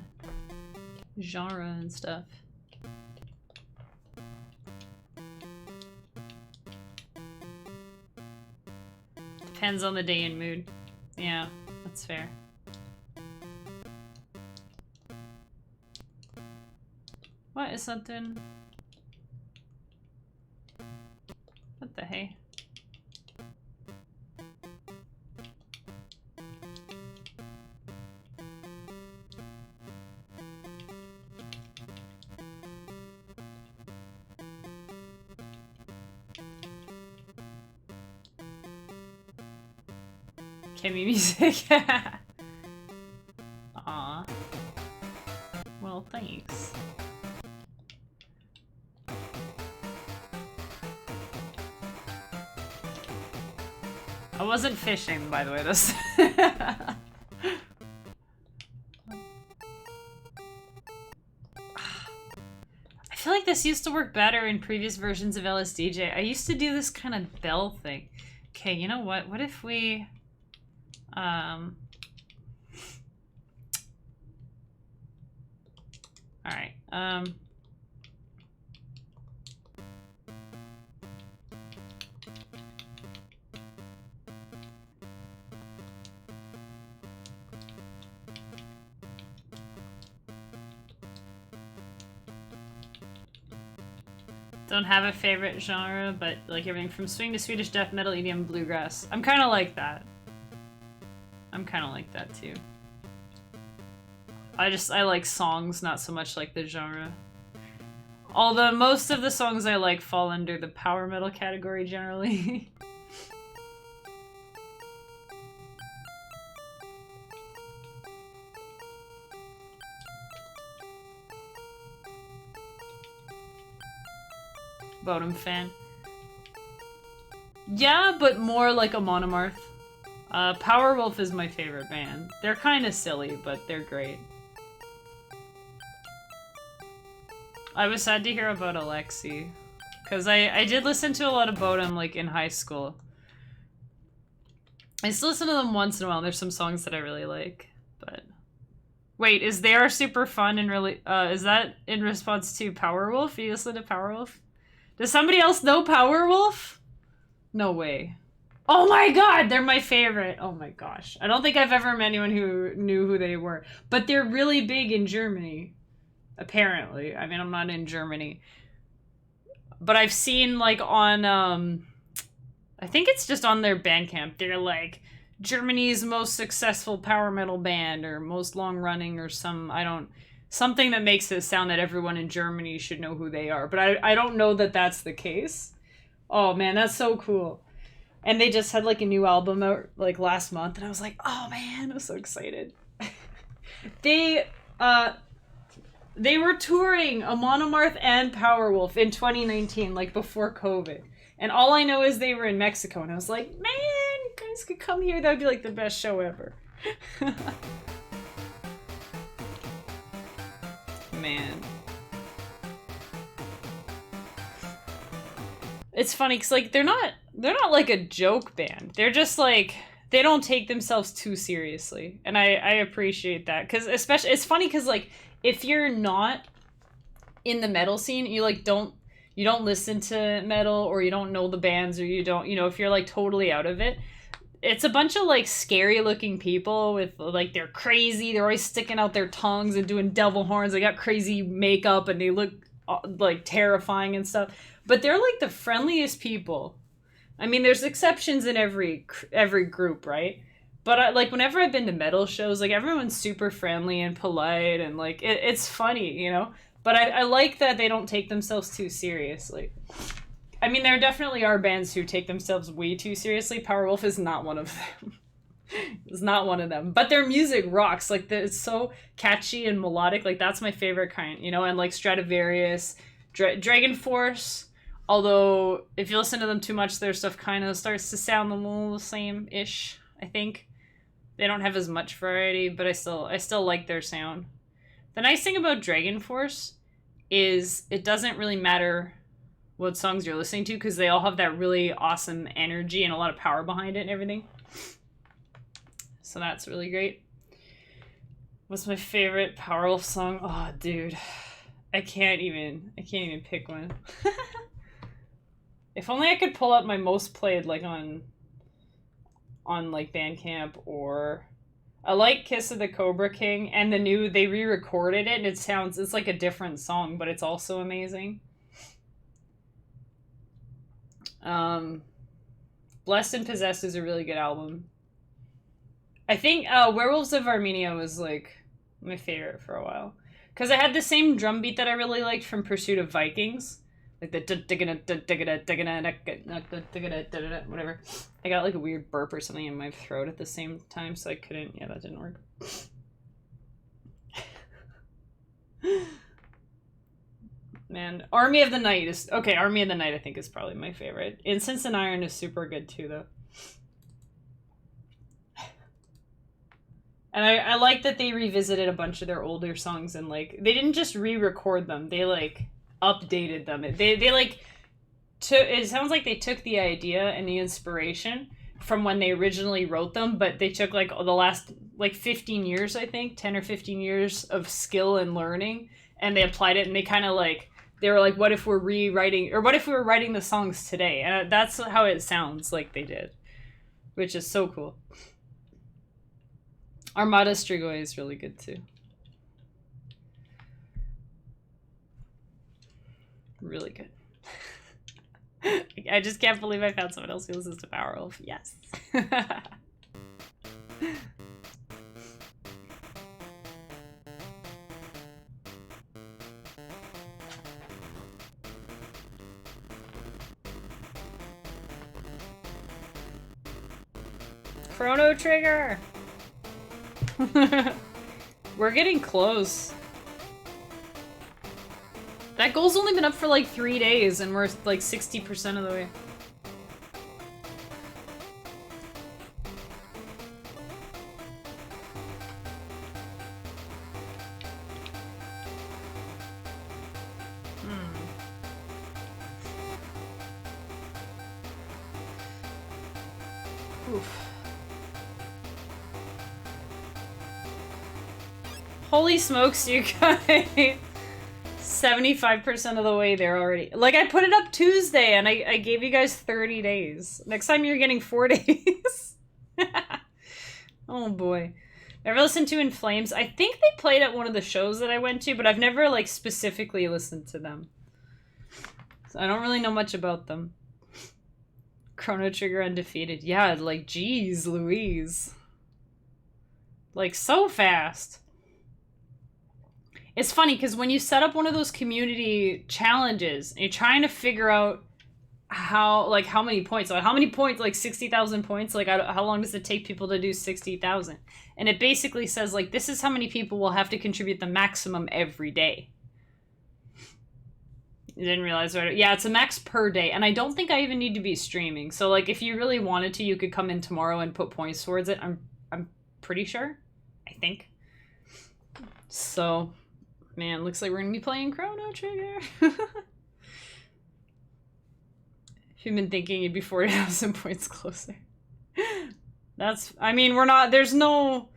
genre and stuff? Depends on the day and mood. Yeah, that's fair. What is something? What the hey? Kimmy music. Aw. Well, thanks. I wasn't fishing, by the way, this. I feel like this used to work better in previous versions of LSDj. I used to do this kind of bell thing. Okay, you know what? What if we... Alright, don't have a favorite genre, but like everything from swing to Swedish death metal, EDM, bluegrass. I'm kind of like that. I'm kind of like that too. I like songs, not so much like the genre. Although most of the songs I like fall under the power metal category generally. Bodum fan. Yeah, but more like a Monomarth. Powerwolf is my favorite band. They're kind of silly, but they're great. I was sad to hear about Alexi, because I did listen to a lot of Bodum, like, in high school. I still listen to them once in a while, and there's some songs that I really like, but... Wait, is They Are Super Fun and really... is that in response to Powerwolf? You listen to Powerwolf? Does somebody else know Powerwolf? No way. Oh my god, they're my favorite. Oh my gosh. I don't think I've ever met anyone who knew who they were. But they're really big in Germany. Apparently. I mean, I'm not in Germany. But I've seen, like, on, I think it's just on their Bandcamp. They're, like, Germany's most successful power metal band, or most long-running, or something that makes it sound that everyone in Germany should know who they are. But I don't know that that's the case. Oh, man, that's so cool. And they just had, like, a new album out, like, last month, and I was like, oh, man, I was so excited. They were touring a Monomarth and Powerwolf in 2019, like, before COVID. And all I know is they were in Mexico, and I was like, man, you guys could come here, that would be, like, the best show ever. Man. It's funny because like they're not like a joke band. They're just like they don't take themselves too seriously, and I appreciate that because especially it's funny because like if you're not in the metal scene, you like you don't listen to metal or you don't know the bands or you don't if you're like totally out of it, it's a bunch of like scary looking people with like they're crazy. They're always sticking out their tongues and doing devil horns. They got crazy makeup and they look like terrifying and stuff. But they're like the friendliest people. I mean, there's exceptions in every group, right? But like whenever I've been to metal shows, like everyone's super friendly and polite and like it's funny, But I like that they don't take themselves too seriously. I mean, there definitely are bands who take themselves way too seriously. Powerwolf is not one of them. It's not one of them. But their music rocks. Like, it's so catchy and melodic. Like, that's my favorite kind, And, like, Stratovarius, Dragon Force. Although, if you listen to them too much, their stuff kind of starts to sound a little the same-ish, I think. They don't have as much variety, but I still like their sound. The nice thing about Dragon Force is it doesn't really matter what songs you're listening to because they all have that really awesome energy and a lot of power behind it and everything. So that's really great. What's my favorite Powerwolf song? Oh, dude. I can't even pick one. If only I could pull up my most played like on like Bandcamp or I like Kiss of the Cobra King and they re-recorded it and it's like a different song, but it's also amazing. Blessed and Possessed is a really good album. I think Werewolves of Armenia was like my favorite for a while because I had the same drum beat that I really liked from Pursuit of Vikings, like the whatever. I got like a weird burp or something in my throat at the same time, so I couldn't. Yeah, that didn't work. Man, Army of the Night is okay. Army of the Night I think is probably my favorite. Incense and Iron is super good too, though. And I like that they revisited a bunch of their older songs and like they didn't just re-record them; they like updated them. They like it sounds like they took the idea and the inspiration from when they originally wrote them, but they took like the last like 15 years, I think, 10 or 15 years of skill and learning, and they applied it and they kind of like they were like, what if we're rewriting or what if we were writing the songs today? And that's how it sounds like they did, which is so cool. Armada Strigoi is really good too. Really good. I just can't believe I found someone else who listens to Powerwolf. Yes. Chrono Trigger! We're getting close. That goal's only been up for like 3 days and we're like 60% of the way. Oof. Holy smokes, you guys. 75% of the way there already. Like, I put it up Tuesday, and I gave you guys 30 days. Next time you're getting 4 days. Oh, boy. Ever listened to In Flames? I think they played at one of the shows that I went to, but I've never, like, specifically listened to them. So I don't really know much about them. Chrono Trigger Undefeated. Yeah, like, geez, Louise. Like, so fast. It's funny because when you set up one of those community challenges and you're trying to figure out how many points, like 60,000 points, like how long does it take people to do 60,000? And it basically says like, this is how many people will have to contribute the maximum every day. You didn't realize that? Yeah, it's a max per day. And I don't think I even need to be streaming. So like if you really wanted to, you could come in tomorrow and put points towards it. I'm pretty sure. I think. So, man, looks like we're gonna be playing Chrono Trigger. If you've been thinking you'd be 40,000 points closer. That's, I mean, we're not, there's no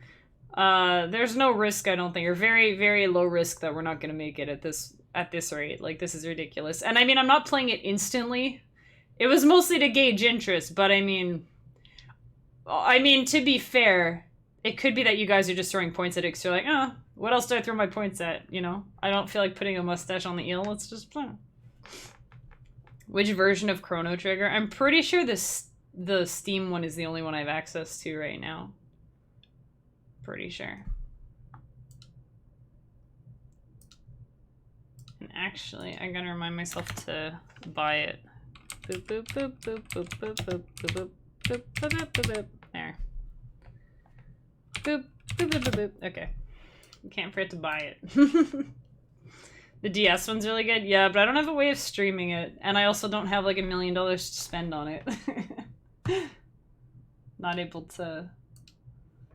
risk, I don't think, or very, very low risk that we're not gonna make it at this rate. Like, this is ridiculous. And I mean, I'm not playing it instantly. It was mostly to gauge interest, but I mean, to be fair, it could be that you guys are just throwing points at it because you're like, oh, what else do I throw my points at, you know? I don't feel like putting a mustache on the eel, let's just play. Which version of Chrono Trigger? I'm pretty sure the Steam one is the only one I have access to right now. Pretty sure. And actually, I gotta remind myself to buy it. Boop, boop, boop, boop, boop, boop, boop, boop, boop, boop, boop, boop, boop, boop. There. Boop, boop, boop, boop, boop. Okay. Can't forget to buy it. The DS one's really good. Yeah, but I don't have a way of streaming it. And I also don't have like $1 million to spend on it. Not able to...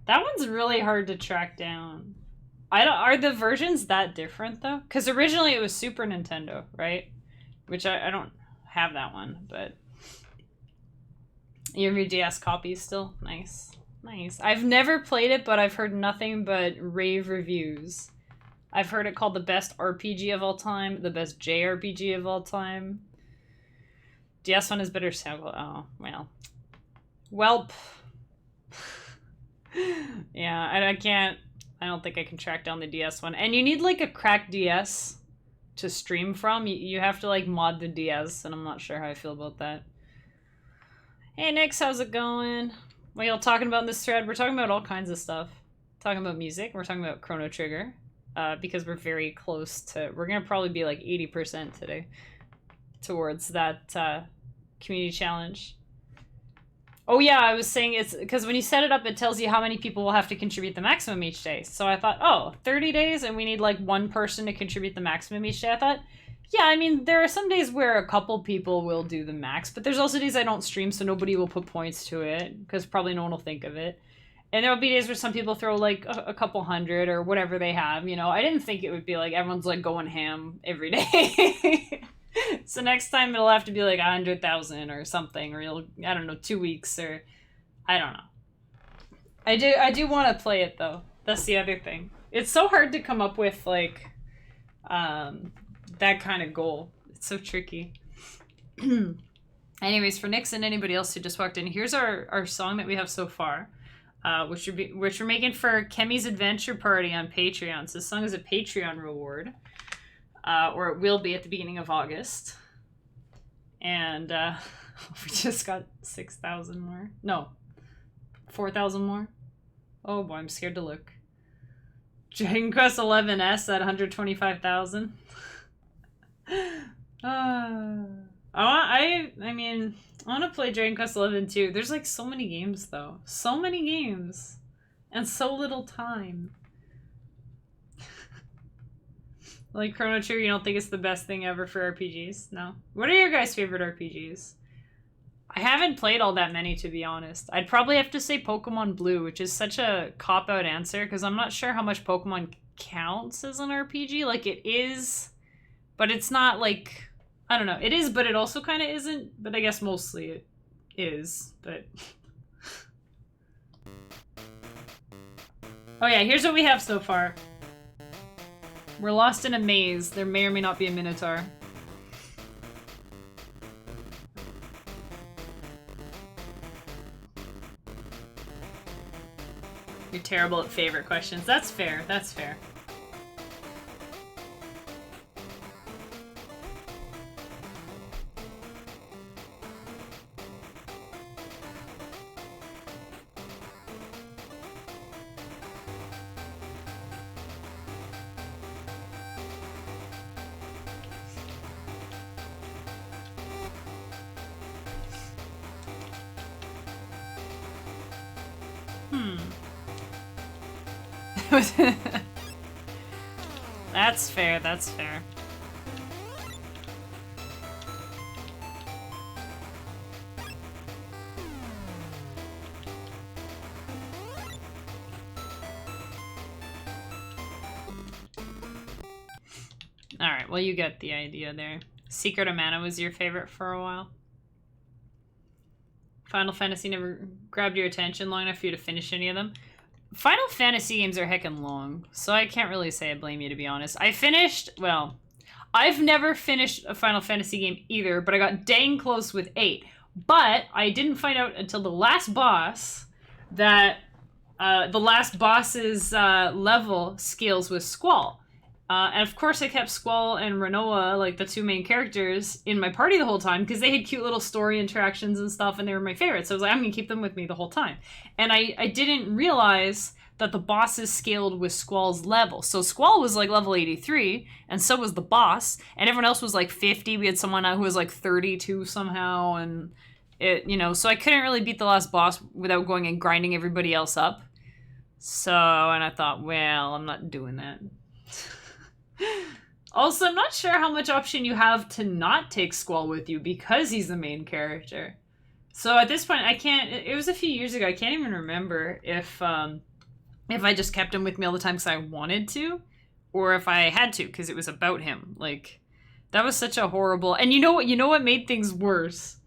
That one's really hard to track down. Are the versions that different though? Because originally it was Super Nintendo, right? Which I don't have that one, but... You have your DS copy still? Nice. Nice. I've never played it, but I've heard nothing but rave reviews. I've heard it called the best RPG of all time, the best JRPG of all time. DS one is better sound. Oh, well. Welp. Yeah, I don't think I can track down the DS one. And you need like a cracked DS to stream from. You have to like mod the DS, and I'm not sure how I feel about that. Hey Nix, how's it going? What y'all talking about in this thread? We're talking about all kinds of stuff. Talking about music. We're talking about Chrono Trigger. Because we're very close to... We're going to probably be like 80% today towards that community challenge. Oh yeah, I was saying it's... Because when you set it up, it tells you how many people will have to contribute the maximum each day. So I thought, oh, 30 days and we need like one person to contribute the maximum each day. I thought, yeah, I mean, there are some days where a couple people will do the max, but there's also days I don't stream, so nobody will put points to it, because probably no one will think of it. And there'll be days where some people throw like a couple hundred or whatever they have, you know. I didn't think it would be like everyone's like going ham every day. So next time it'll have to be like 100,000 or something, or you'll, I don't know, 2 weeks, or I don't know. I do want to play it though. That's the other thing. It's so hard to come up with like that kind of goal. It's so tricky. Anyways, for Nix and anybody else who just walked in, here's our song that we have so far. Which we're making for Kemi's Adventure Party on Patreon. So this song is a Patreon reward, or it will be at the beginning of August. And we just got 6,000 more. No, 4,000 more. Oh boy, I'm scared to look. Dragon Quest 11S at 125,000. I mean, I want to play Dragon Quest 11 too. There's like so many games though. So many games. And so little time. Like Chrono Trigger, you don't think it's the best thing ever for RPGs? No? What are your guys' favorite RPGs? I haven't played all that many, to be honest. I'd probably have to say Pokemon Blue, which is such a cop-out answer, because I'm not sure how much Pokemon counts as an RPG. Like, it is, but it's not like... I don't know. It is, but it also kind of isn't. But I guess mostly it is. But oh yeah, here's what we have so far. We're lost in a maze. There may or may not be a Minotaur. You're terrible at favorite questions. That's fair. That's fair. That's fair, that's fair. well, you get the idea there. Secret of Mana was your favorite for a while. Final Fantasy never grabbed your attention long enough for you to finish any of them. Final Fantasy games are heckin' long, so I can't really say I blame you, to be honest. Well, I've never finished a Final Fantasy game either, but I got dang close with 8. But I didn't find out until the last boss that the last boss's level scales with Squall. And of course I kept Squall and Renoa, like the two main characters, in my party the whole time because they had cute little story interactions and stuff and they were my favorites. So I was like, I'm going to keep them with me the whole time. And I didn't realize that the bosses scaled with Squall's level. So Squall was like level 83 and so was the boss. And everyone else was like 50. We had someone who was like 32 somehow. And it, you know, so I couldn't really beat the last boss without going and grinding everybody else up. So, and I thought, well, I'm not doing that. Also, I'm not sure how much option you have to not take Squall with you because he's the main character. So at this point, I can't. It was a few years ago. I can't even remember if I just kept him with me all the time because I wanted to, or if I had to because it was about him. Like, that was such a horrible. And you know what? You know what made things worse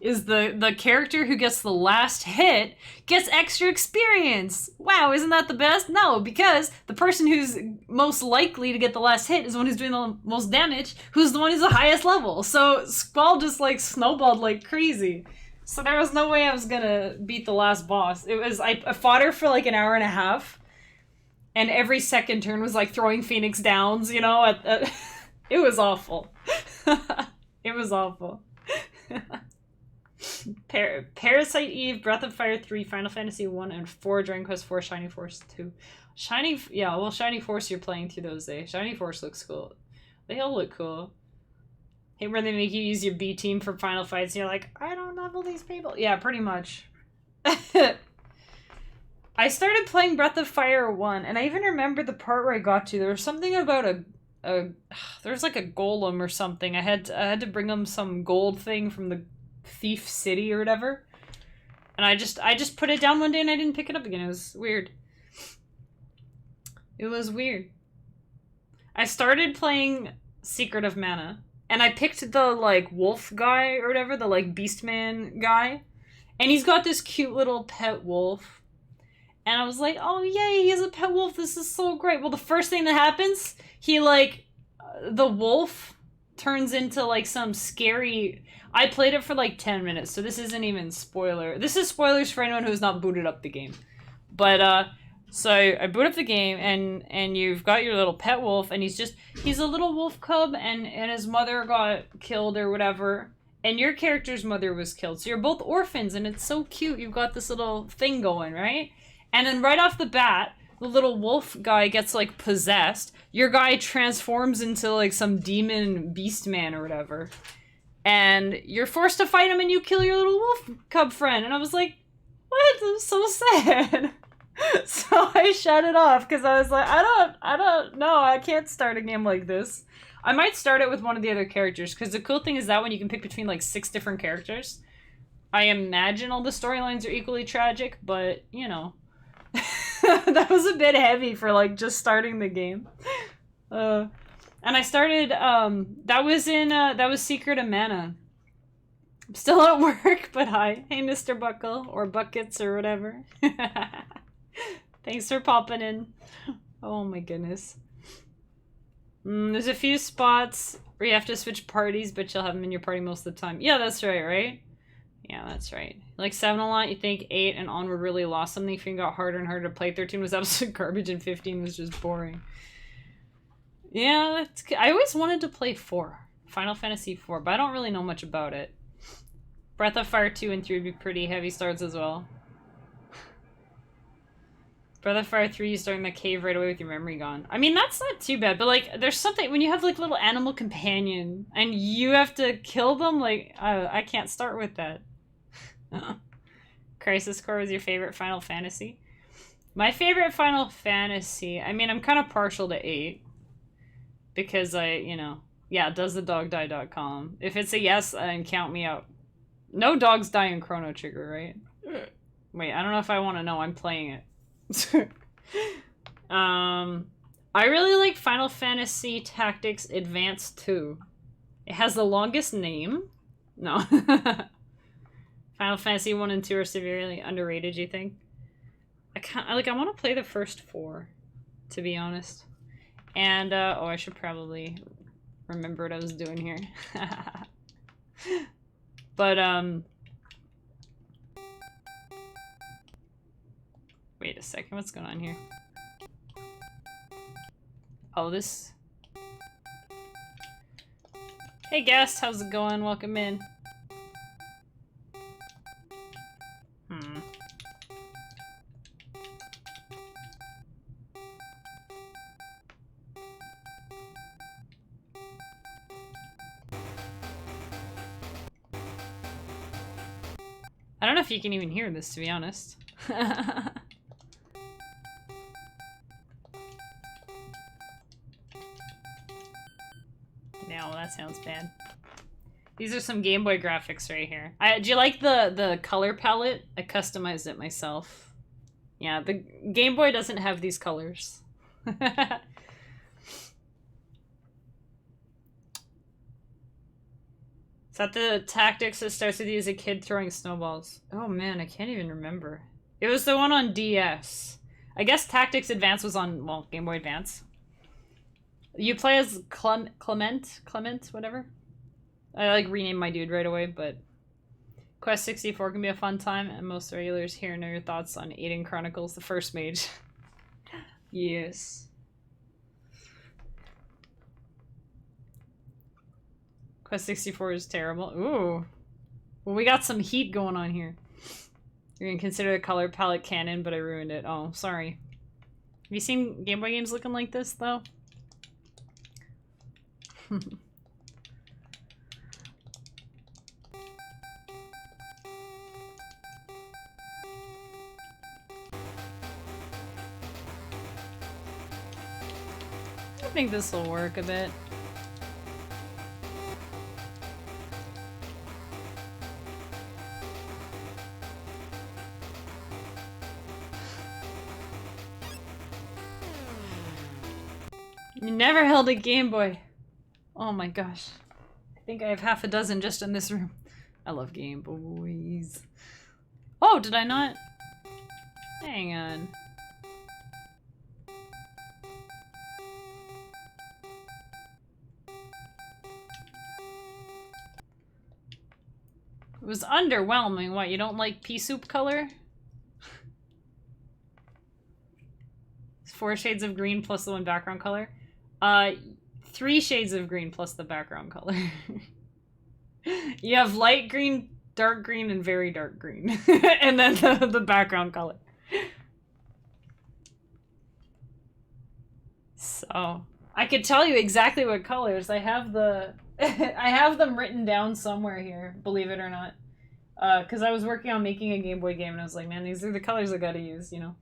is the character who gets the last hit gets extra experience. Wow, isn't that the best? No, because the person who's most likely to get the last hit is the one who's doing the most damage, who's the one who's the highest level. So Squall just like snowballed like crazy. So there was no way I was gonna beat the last boss. It was I fought her for like an hour and a half, and every second turn was like throwing Phoenix Downs, you know. It was awful. It was awful. Parasite Eve, Breath of Fire 3, Final Fantasy 1 and 4, Dragon Quest 4, Shining Force 2. Shining Force you're playing through those days. Shining Force looks cool. They all look cool. Hey, where they make you use your B team for final fights and you're like, I don't level these people. Yeah, pretty much. I started playing Breath of Fire 1 and I even remember the part where I got to. There was something about there's like a golem or something. I had to bring him some gold thing from the Thief City or whatever. And I just put it down one day and I didn't pick it up again. It was weird. It was weird. I started playing Secret of Mana and I picked the like wolf guy or whatever, the like Beastman guy. And he's got this cute little pet wolf. And I was like, oh yay, he has a pet wolf. This is so great. Well, the first thing that happens, he like, the wolf turns into like some scary... I played it for like 10 minutes, so this isn't even spoiler. This is spoilers for anyone who's not booted up the game. But, so I boot up the game, and you've got your little pet wolf, and he's a little wolf cub, and his mother got killed or whatever, and your character's mother was killed. So you're both orphans, and it's so cute. You've got this little thing going, right? And then right off the bat, the little wolf guy gets, like, possessed. Your guy transforms into, like, some demon beast man or whatever. And you're forced to fight him and you kill your little wolf cub friend. And I was like, what? I'm so sad. So I shut it off because I was like, I don't know. I can't start a game like this. I might start it with one of the other characters because the cool thing is that when you can pick between like 6 different characters, I imagine all the storylines are equally tragic, but you know, that was a bit heavy for like just starting the game. And I started, that was Secret of Mana. I'm still at work, but hi. Hey, Mr. Buckle, or Buckets, or whatever. Thanks for popping in. Oh my goodness. There's a few spots where you have to switch parties, but you'll have them in your party most of the time. Yeah, that's right? Yeah, that's right. Like 7 a lot, you think 8 and onward really lost something. 15 got harder and harder to play. 13 was absolute garbage, and 15 was just boring. Yeah, I always wanted to play 4. Final Fantasy 4, but I don't really know much about it. Breath of Fire 2 and 3 would be pretty heavy starts as well. Breath of Fire 3, you start in the cave right away with your memory gone. I mean, that's not too bad, but like, there's something, when you have like little animal companion, and you have to kill them, like, I can't start with that. Crisis Core was your favorite Final Fantasy? My favorite Final Fantasy, I mean, I'm kind of partial to 8. Because yeah, doesthedogdie.com. If it's a yes, then count me out. No dogs die in Chrono Trigger, right? Wait, I don't know if I want to know. I'm playing it. I really like Final Fantasy Tactics Advance 2. It has the longest name. No. Final Fantasy 1 and 2 are severely underrated, you think? I want to play the first 4, to be honest. And, oh, I should probably remember what I was doing here. But, wait a second, what's going on here? Oh, this... Hey guest, how's it going? Welcome in. I don't know if you can even hear this, to be honest. No, that sounds bad. These are some Game Boy graphics right here. Do you like the color palette? I customized it myself. Yeah, the Game Boy doesn't have these colors. Is that the tactics that starts with you as a kid throwing snowballs? Oh man, I can't even remember. It was the one on DS. I guess Tactics Advance was on, well, Game Boy Advance. You play as Clement, whatever. I like renamed my dude right away, but Quest 64 can be a fun time, and most regulars here know your thoughts on Aiden Chronicles, the first mage. Yes. Quest 64 is terrible. Ooh. Well, we got some heat going on here. You're gonna consider the color palette canon, but I ruined it. Oh, sorry. Have you seen Game Boy games looking like this, though? I think this will work a bit. You never held a Game Boy. Oh my gosh. I think I have half a dozen just in this room. I love Game Boys. Oh, did I not? Hang on. It was underwhelming. What, you don't like pea soup color? It's 4 shades of green plus the 1 background color. 3 shades of green plus the background color. You have light green, dark green, and very dark green. And then the background color. So, I could tell you exactly what colors. I have the... I have them written down somewhere here, believe it or not. Because I was working on making a Game Boy game, and I was like, man, these are the colors I gotta use, you know?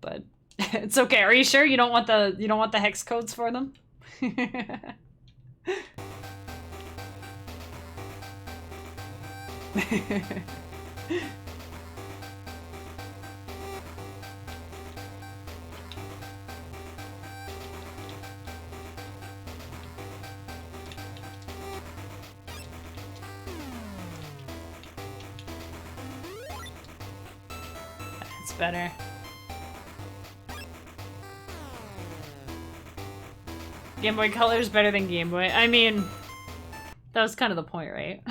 But... It's okay. Are you sure you don't want the hex codes for them? That's better. Game Boy Color is better than Game Boy. I mean, that was kind of the point, right?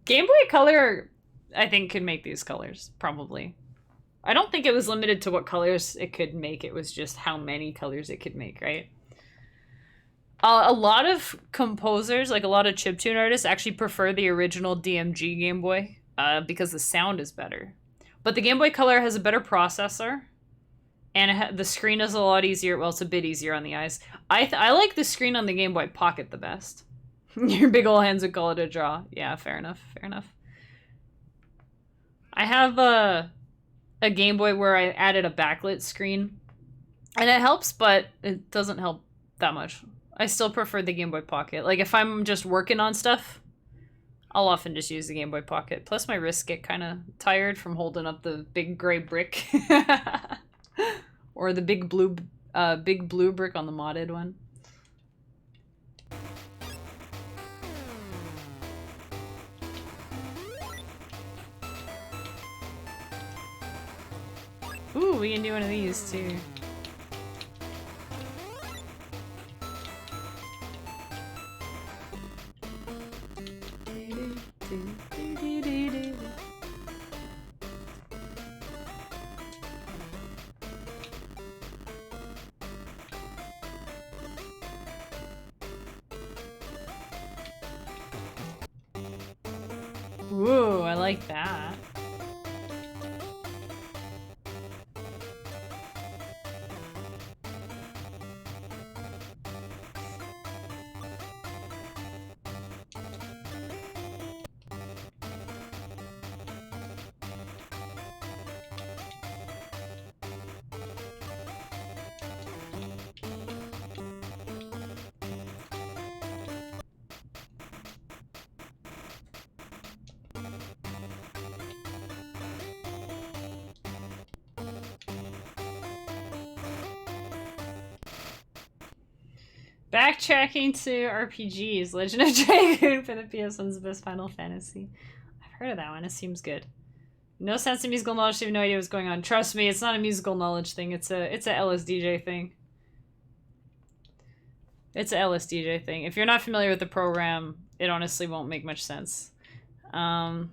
Game Boy Color, I think, could make these colors, probably. I don't think it was limited to what colors it could make. It was just how many colors it could make, right? A lot of composers, like a lot of chiptune artists, actually prefer the original DMG Game Boy because the sound is better. But the Game Boy Color has a better processor. And the screen is a lot easier. Well, it's a bit easier on the eyes. I like the screen on the Game Boy Pocket the best. Your big ol' hands would call it a draw. Yeah, fair enough. Fair enough. I have a Game Boy where I added a backlit screen. And it helps, but it doesn't help that much. I still prefer the Game Boy Pocket. Like, if I'm just working on stuff, I'll often just use the Game Boy Pocket. Plus, my wrists get kind of tired from holding up the big gray brick. Or the big blue brick on the modded one. Ooh, we can do one of these too. Ooh, I like that. Backtracking to RPGs, Legend of Dragoon for the PS1's best Final Fantasy. I've heard of that one, it seems good. No sense of musical knowledge, so you have no idea what's going on. Trust me, it's not a musical knowledge thing, it's a LSDj thing. It's a LSDj thing. If you're not familiar with the program, it honestly won't make much sense. And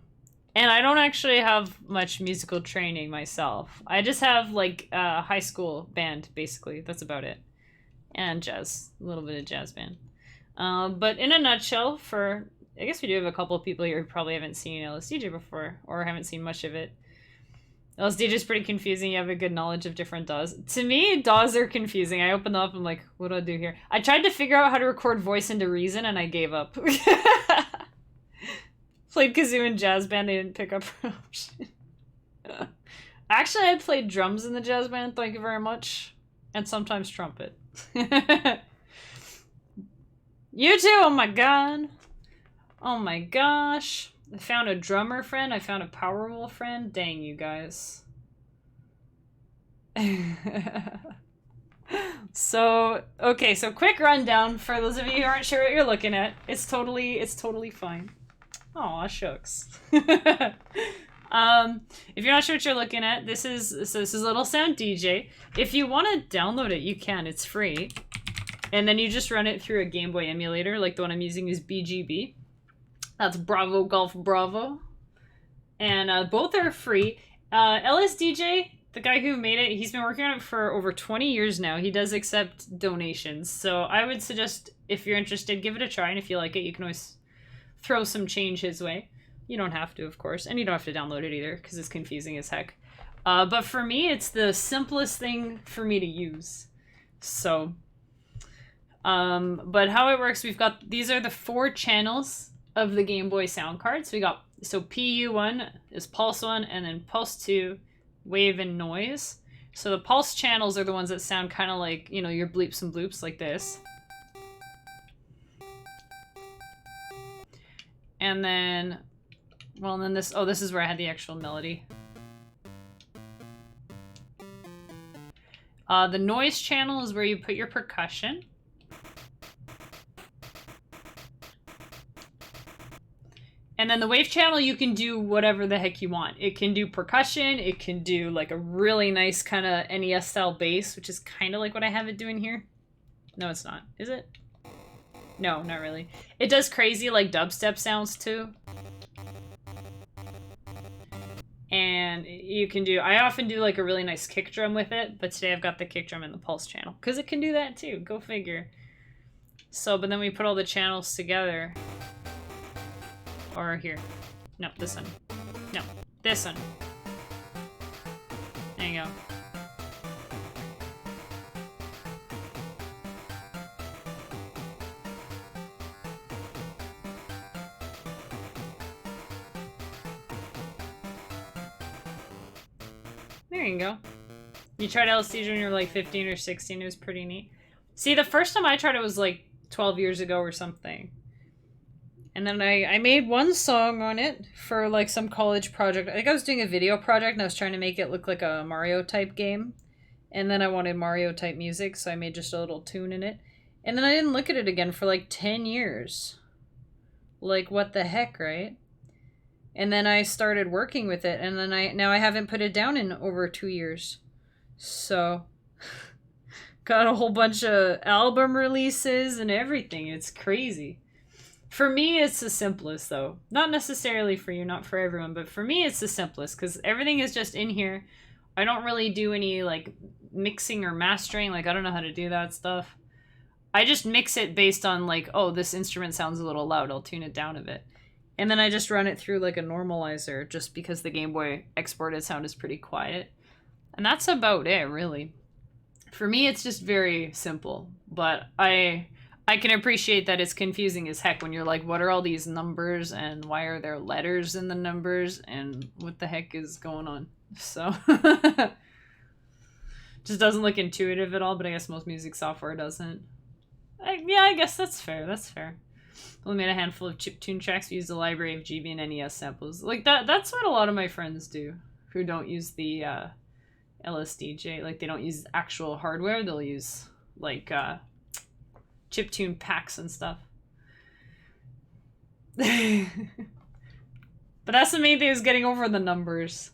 I don't actually have much musical training myself. I just have like a high school band, basically. That's about it. And jazz, a little bit of jazz band. But in a nutshell, I guess we do have a couple of people here who probably haven't seen LSDj before, or haven't seen much of it. LSDj is pretty confusing. You have a good knowledge of different DAWs. To me, DAWs are confusing. I open them up, I'm like, what do I do here? I tried to figure out how to record voice into Reason, and I gave up. Played kazoo and jazz band, they didn't pick up. Actually, I played drums in the jazz band, thank you very much. And sometimes trumpet. You too, oh my god. Oh my gosh. I found a drummer friend, I found a Powerwolf friend. Dang, you guys. So, okay, so quick rundown for those of you who aren't sure what you're looking at. It's totally fine. Aw, shucks. If you're not sure what you're looking at, this is Little Sound DJ. If you want to download it, you can. It's free. And then you just run it through a Game Boy emulator, like the one I'm using is BGB. That's Bravo Golf Bravo. And both are free. LSDj, the guy who made it, he's been working on it for over 20 years now. He does accept donations. So I would suggest, if you're interested, give it a try. And if you like it, you can always throw some change his way. You don't have to, of course. And you don't have to download it either, because it's confusing as heck. But for me, it's the simplest thing for me to use. So, but how it works, these are the 4 channels of the Game Boy sound card. So PU1 is Pulse 1, and then Pulse 2, Wave, and Noise. So the Pulse channels are the ones that sound kind of like, you know, your bleeps and bloops like this. And then, well, and then this is where I had the actual melody. The Noise channel is where you put your percussion. And then the Wave channel, you can do whatever the heck you want. It can do percussion, it can do like a really nice kind of NES style bass, which is kind of like what I have it doing here. No, it's not. Is it? No, not really. It does crazy like dubstep sounds too. And you can do, I often do like a really nice kick drum with it, but today I've got the kick drum in the Pulse channel, because it can do that too, go figure. So, but then we put all the channels together. Or here. No, this one. No, this one. There you go. There you go. You tried LSDj when you were like 15 or 16. It was pretty neat. See, the first time I tried it was like 12 years ago or something. And then I made one song on it for like some college project. I think I was doing a video project and I was trying to make it look like a Mario type game. And then I wanted Mario type music, so I made just a little tune in it. And then I didn't look at it again for like 10 years. Like, what the heck, right? And then I started working with it, and then now I haven't put it down in over 2 years. So, got a whole bunch of album releases and everything. It's crazy. For me, it's the simplest, though. Not necessarily for you, not for everyone, but for me, it's the simplest, because everything is just in here. I don't really do any, like, mixing or mastering. Like, I don't know how to do that stuff. I just mix it based on, like, oh, this instrument sounds a little loud. I'll tune it down a bit. And then I just run it through, like, a normalizer, just because the Game Boy exported sound is pretty quiet. And that's about it, really. For me, it's just very simple. But I can appreciate that it's confusing as heck when you're like, what are all these numbers, and why are there letters in the numbers, and what the heck is going on? So, just doesn't look intuitive at all, but I guess most music software doesn't. Yeah, I guess that's fair. That's fair. Only made a handful of chiptune tracks. We used a library of GB and NES samples. Like, that's what a lot of my friends do, who don't use the LSDj. Like, they don't use actual hardware. They'll use, like, chiptune packs and stuff. But that's the main thing, is getting over the numbers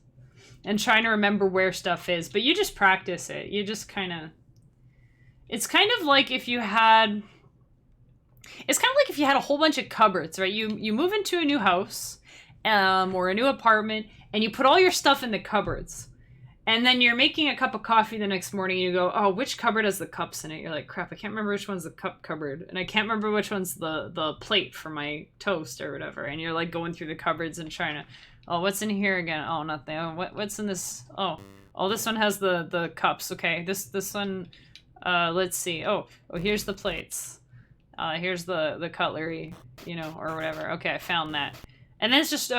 and trying to remember where stuff is. But you just practice it. You just kind of... It's kind of like if you had... It's kind of like if you had a whole bunch of cupboards, right? You move into a new house or a new apartment, and you put all your stuff in the cupboards. And then you're making a cup of coffee the next morning, and you go, oh, which cupboard has the cups in it? You're like, crap, I can't remember which one's the cup cupboard. And I can't remember which one's the plate for my toast or whatever. And you're like going through the cupboards and trying to, oh, what's in here again? Oh, nothing. Oh, what's in this? Oh, this one has the cups. Okay, this one, let's see. Oh, here's the plates. Here's the cutlery, you know, or whatever. Okay, I found that. And then it's just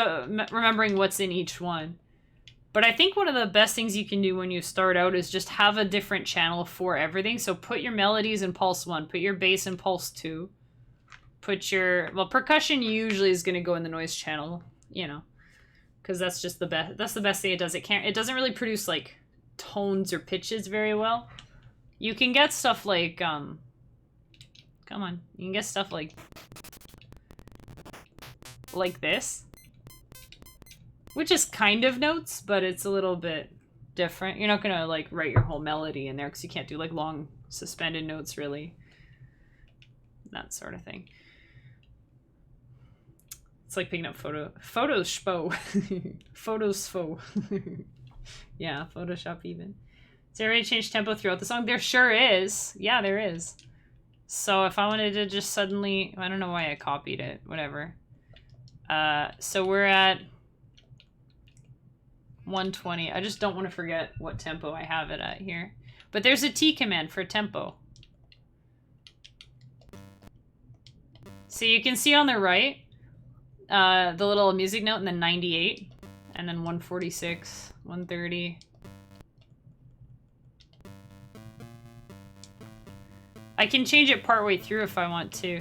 remembering what's in each one. But I think one of the best things you can do when you start out is just have a different channel for everything. So put your melodies in pulse 1, put your bass in pulse 2, put your... Well, percussion usually is going to go in the noise channel, you know, because that's just the best. That's the best thing it does. It doesn't really produce, like, tones or pitches very well. You can get stuff like, come on, you can get stuff like this. Which is kind of notes, but it's a little bit different. You're not gonna, like, write your whole melody in there because you can't do, like, long suspended notes, really. That sort of thing. It's like picking up photos spo. Photos fo. Yeah, Photoshop even. Is there a way to change tempo throughout the song? There sure is. Yeah, there is. So if I wanted to just suddenly... I don't know why I copied it. Whatever. So we're at 120. I just don't want to forget what tempo I have it at here. But there's a T command for tempo. So you can see on the right, the little music note, and then 98, and then 146, 130. I can change it partway through if I want to.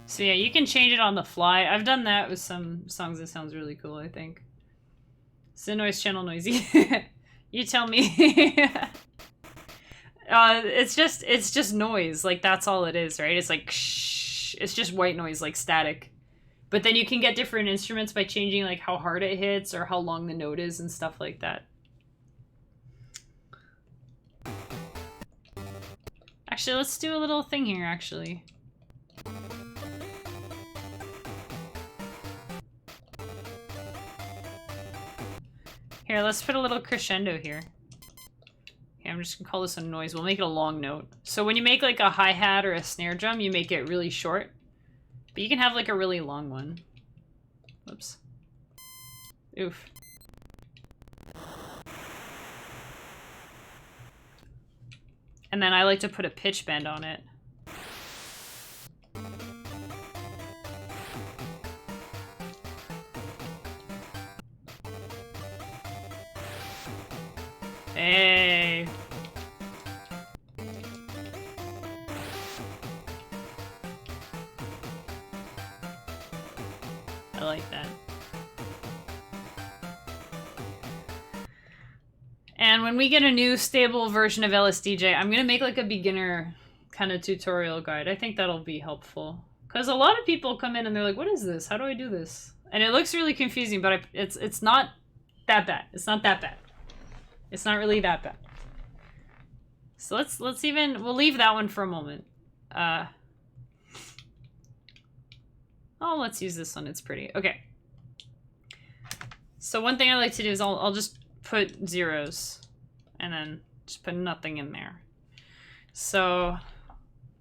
So yeah, you can change it on the fly. I've done that with some songs. It sounds really cool, I think. Is the noise channel noisy? You tell me. It's just noise. Like, that's all it is, right? It's like shh. It's just white noise, like static. But then you can get different instruments by changing, like, how hard it hits or how long the note is and stuff like that. Actually, let's do a little thing here, actually. Here, let's put a little crescendo here. Okay, I'm just gonna call this a noise. We'll make it a long note. So when you make, like, a hi-hat or a snare drum, you make it really short. But you can have, like, a really long one. Whoops. Oof. And then I like to put a pitch bend on it. Hey. like that. And when we get a new stable version of LSDj, I'm going to make like a beginner kind of tutorial guide. I think that'll be helpful. Because a lot of people come in and they're like, what is this? How do I do this? And it looks really confusing, but it's not that bad. It's not that bad. It's not really that bad. So let's even, we'll leave that one for a moment. Oh, let's use this one. It's pretty. Okay. So one thing I like to do is I'll just put zeros and then just put nothing in there. So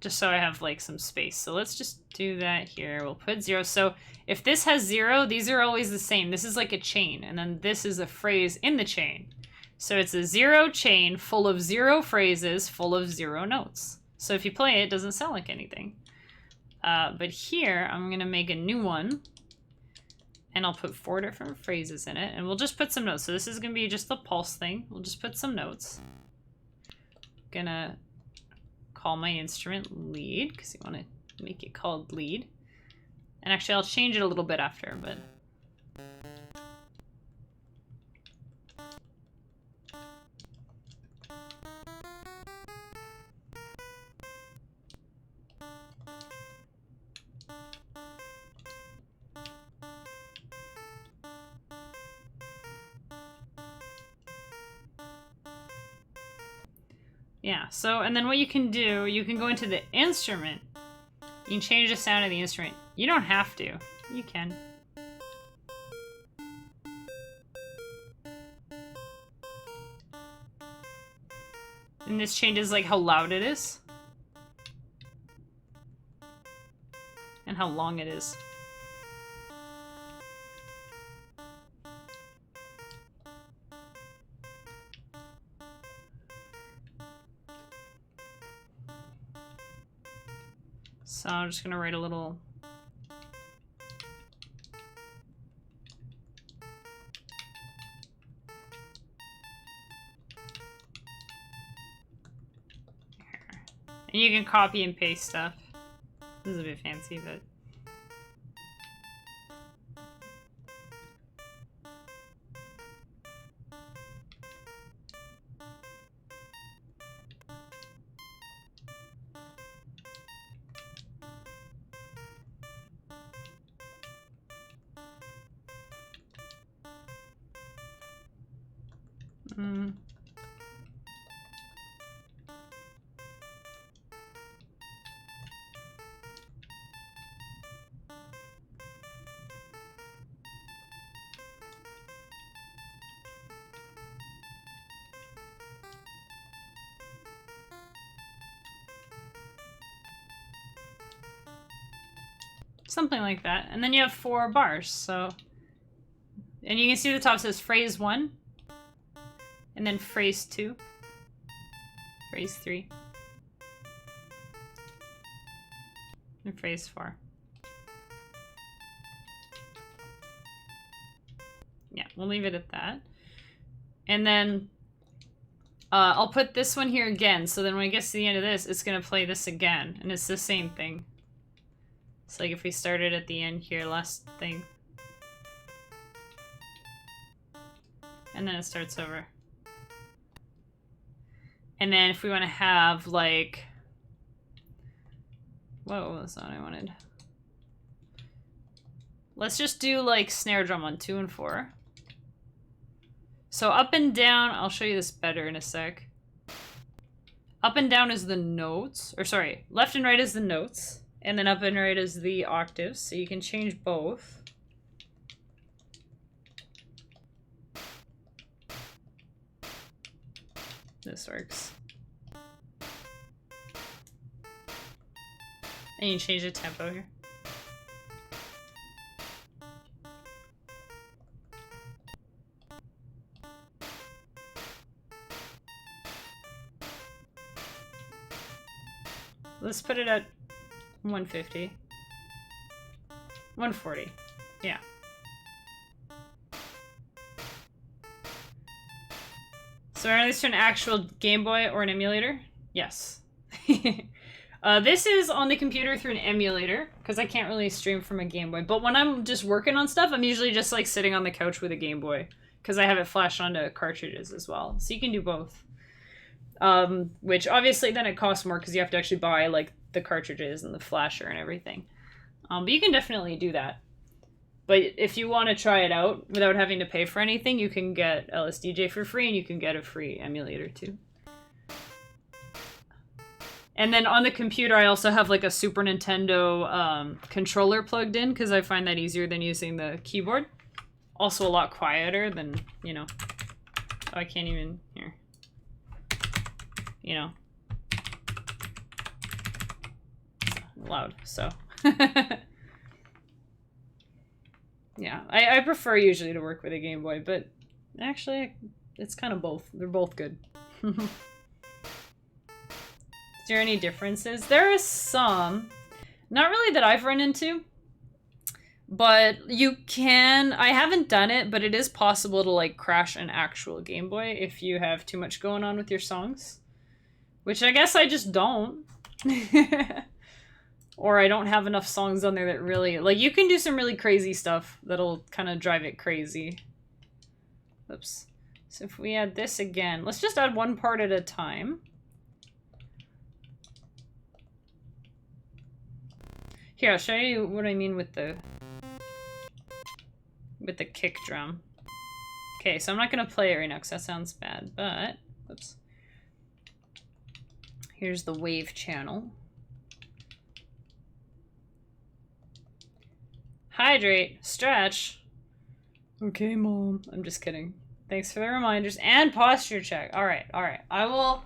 just so I have like some space. So let's just do that here. We'll put 0. So if this has 0, these are always the same. This is like a chain, and then this is a phrase in the chain. So it's a 0 chain full of 0 phrases, full of 0 notes. So if you play it, it doesn't sound like anything. But here, I'm gonna make a new one, and I'll put 4 different phrases in it, and we'll just put some notes. So this is gonna be just the pulse thing. We'll just put some notes. Gonna call my instrument lead, because you want to make it called lead. And actually, I'll change it a little bit after, but... yeah, so, and then what you can do, you can go into the instrument. You can change the sound of the instrument. You don't have to. You can. And this changes like how loud it is. And how long it is. So I'm just gonna write a little... And you can copy and paste stuff. This is a bit fancy, but... something like that. And then you have 4 bars, so... And you can see at the top says phrase 1. And then phrase 2. Phrase 3. And phrase 4. Yeah, we'll leave it at that. And then I'll put this one here again, so then when it gets to the end of this, it's going to play this again. And it's the same thing. It's like if we started at the end here, last thing. And then it starts over. And then if we want to have like... Whoa, that's not what I wanted. Let's just do like snare drum on 2 and 4. So up and down, I'll show you this better in a sec. Up and down is the notes, or sorry, left and right is the notes. And then up and right is the octaves, so you can change both. This works. And you change the tempo here. Let's put it at 150. 140. Yeah. So are these to an actual Game Boy or an emulator? Yes. This is on the computer through an emulator, because I can't really stream from a Game Boy. But when I'm just working on stuff, I'm usually just like sitting on the couch with a Game Boy, because I have it flashed onto cartridges as well. So you can do both. Which obviously then it costs more because you have to actually buy like the cartridges and the flasher and everything. But you can definitely do that. But if you want to try it out without having to pay for anything, you can get LSDj for free, and you can get a free emulator too. And then on the computer, I also have like a Super Nintendo controller plugged in, because I find that easier than using the keyboard. Also a lot quieter than, you know... Oh, I can't even... Here. You know. Loud, so... Yeah, I prefer usually to work with a Game Boy, but actually, it's kind of both. They're both good. Is there any differences? There is some. Not really that I've run into. But you can... I haven't done it, but it is possible to, like, crash an actual Game Boy if you have too much going on with your songs. Which I guess I just don't. Or I don't have enough songs on there that really... Like, you can do some really crazy stuff that'll kind of drive it crazy. Oops. So if we add this again... Let's just add one part at a time. Here, I'll show you what I mean with the kick drum. Okay, so I'm not going to play it right now because that sounds bad, but... Oops. Here's the wave channel. Hydrate. Stretch. Okay, Mom. I'm just kidding. Thanks for the reminders. And posture check. Alright, alright. I will...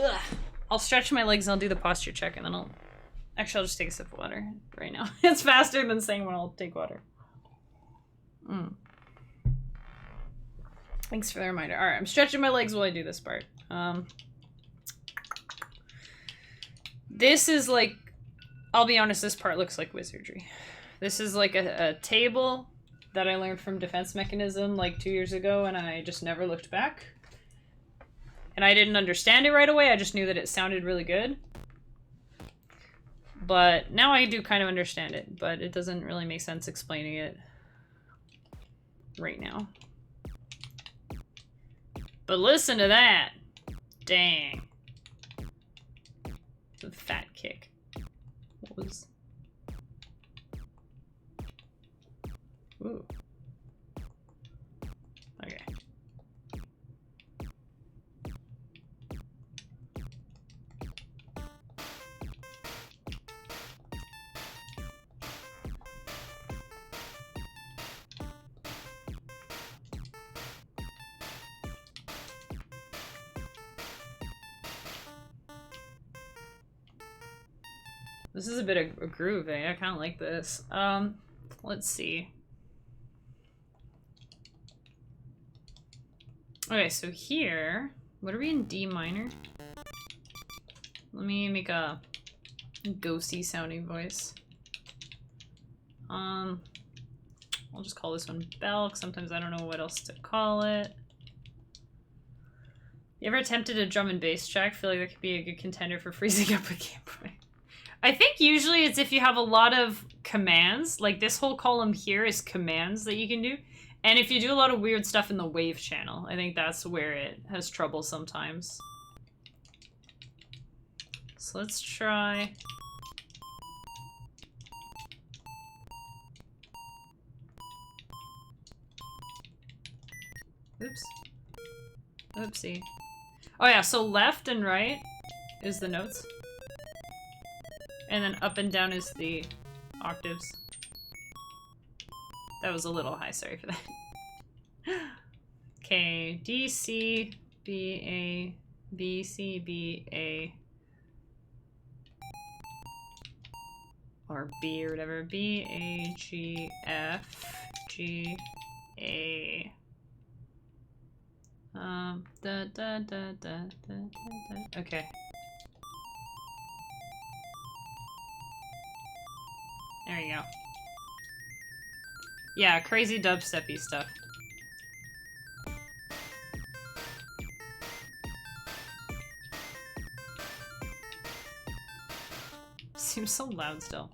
Ugh. I'll stretch my legs and I'll do the posture check, and then I'll... Actually, I'll just take a sip of water right now. It's faster than saying when I'll take water. Thanks for the reminder. Alright, I'm stretching my legs while I do this part. This is like... I'll be honest, this part looks like wizardry. This is like a table that I learned from Defense Mechanism like 2 years ago, and I just never looked back. And I didn't understand it right away, I just knew that it sounded really good. But now I do kind of understand it, but it doesn't really make sense explaining it right now. But listen to that! Dang. The fat kick. What was... Ooh. Okay. This is a bit of a groove, eh? I kind of like this. Let's see. Okay, so here, what are we in D minor? Let me make a ghosty sounding voice. I'll just call this one Bell, because sometimes I don't know what else to call it. You ever attempted a drum and bass track? Feel like that could be a good contender for freezing up a Game Boy. I think usually it's if you have a lot of commands, like this whole column here is commands that you can do. And if you do a lot of weird stuff in the wave channel, I think that's where it has trouble sometimes. So let's try... Oops. Oopsie. Oh yeah, so left and right is the notes. And then up and down is the octaves. That was a little high, sorry for that. Okay, D, C, B, A, B, C, B, A. Or B or whatever. B, A, G, F, G, A. Da, da, da, da, da, da. Okay. There you go. Yeah, crazy dubstep-y stuff. seems so loud still.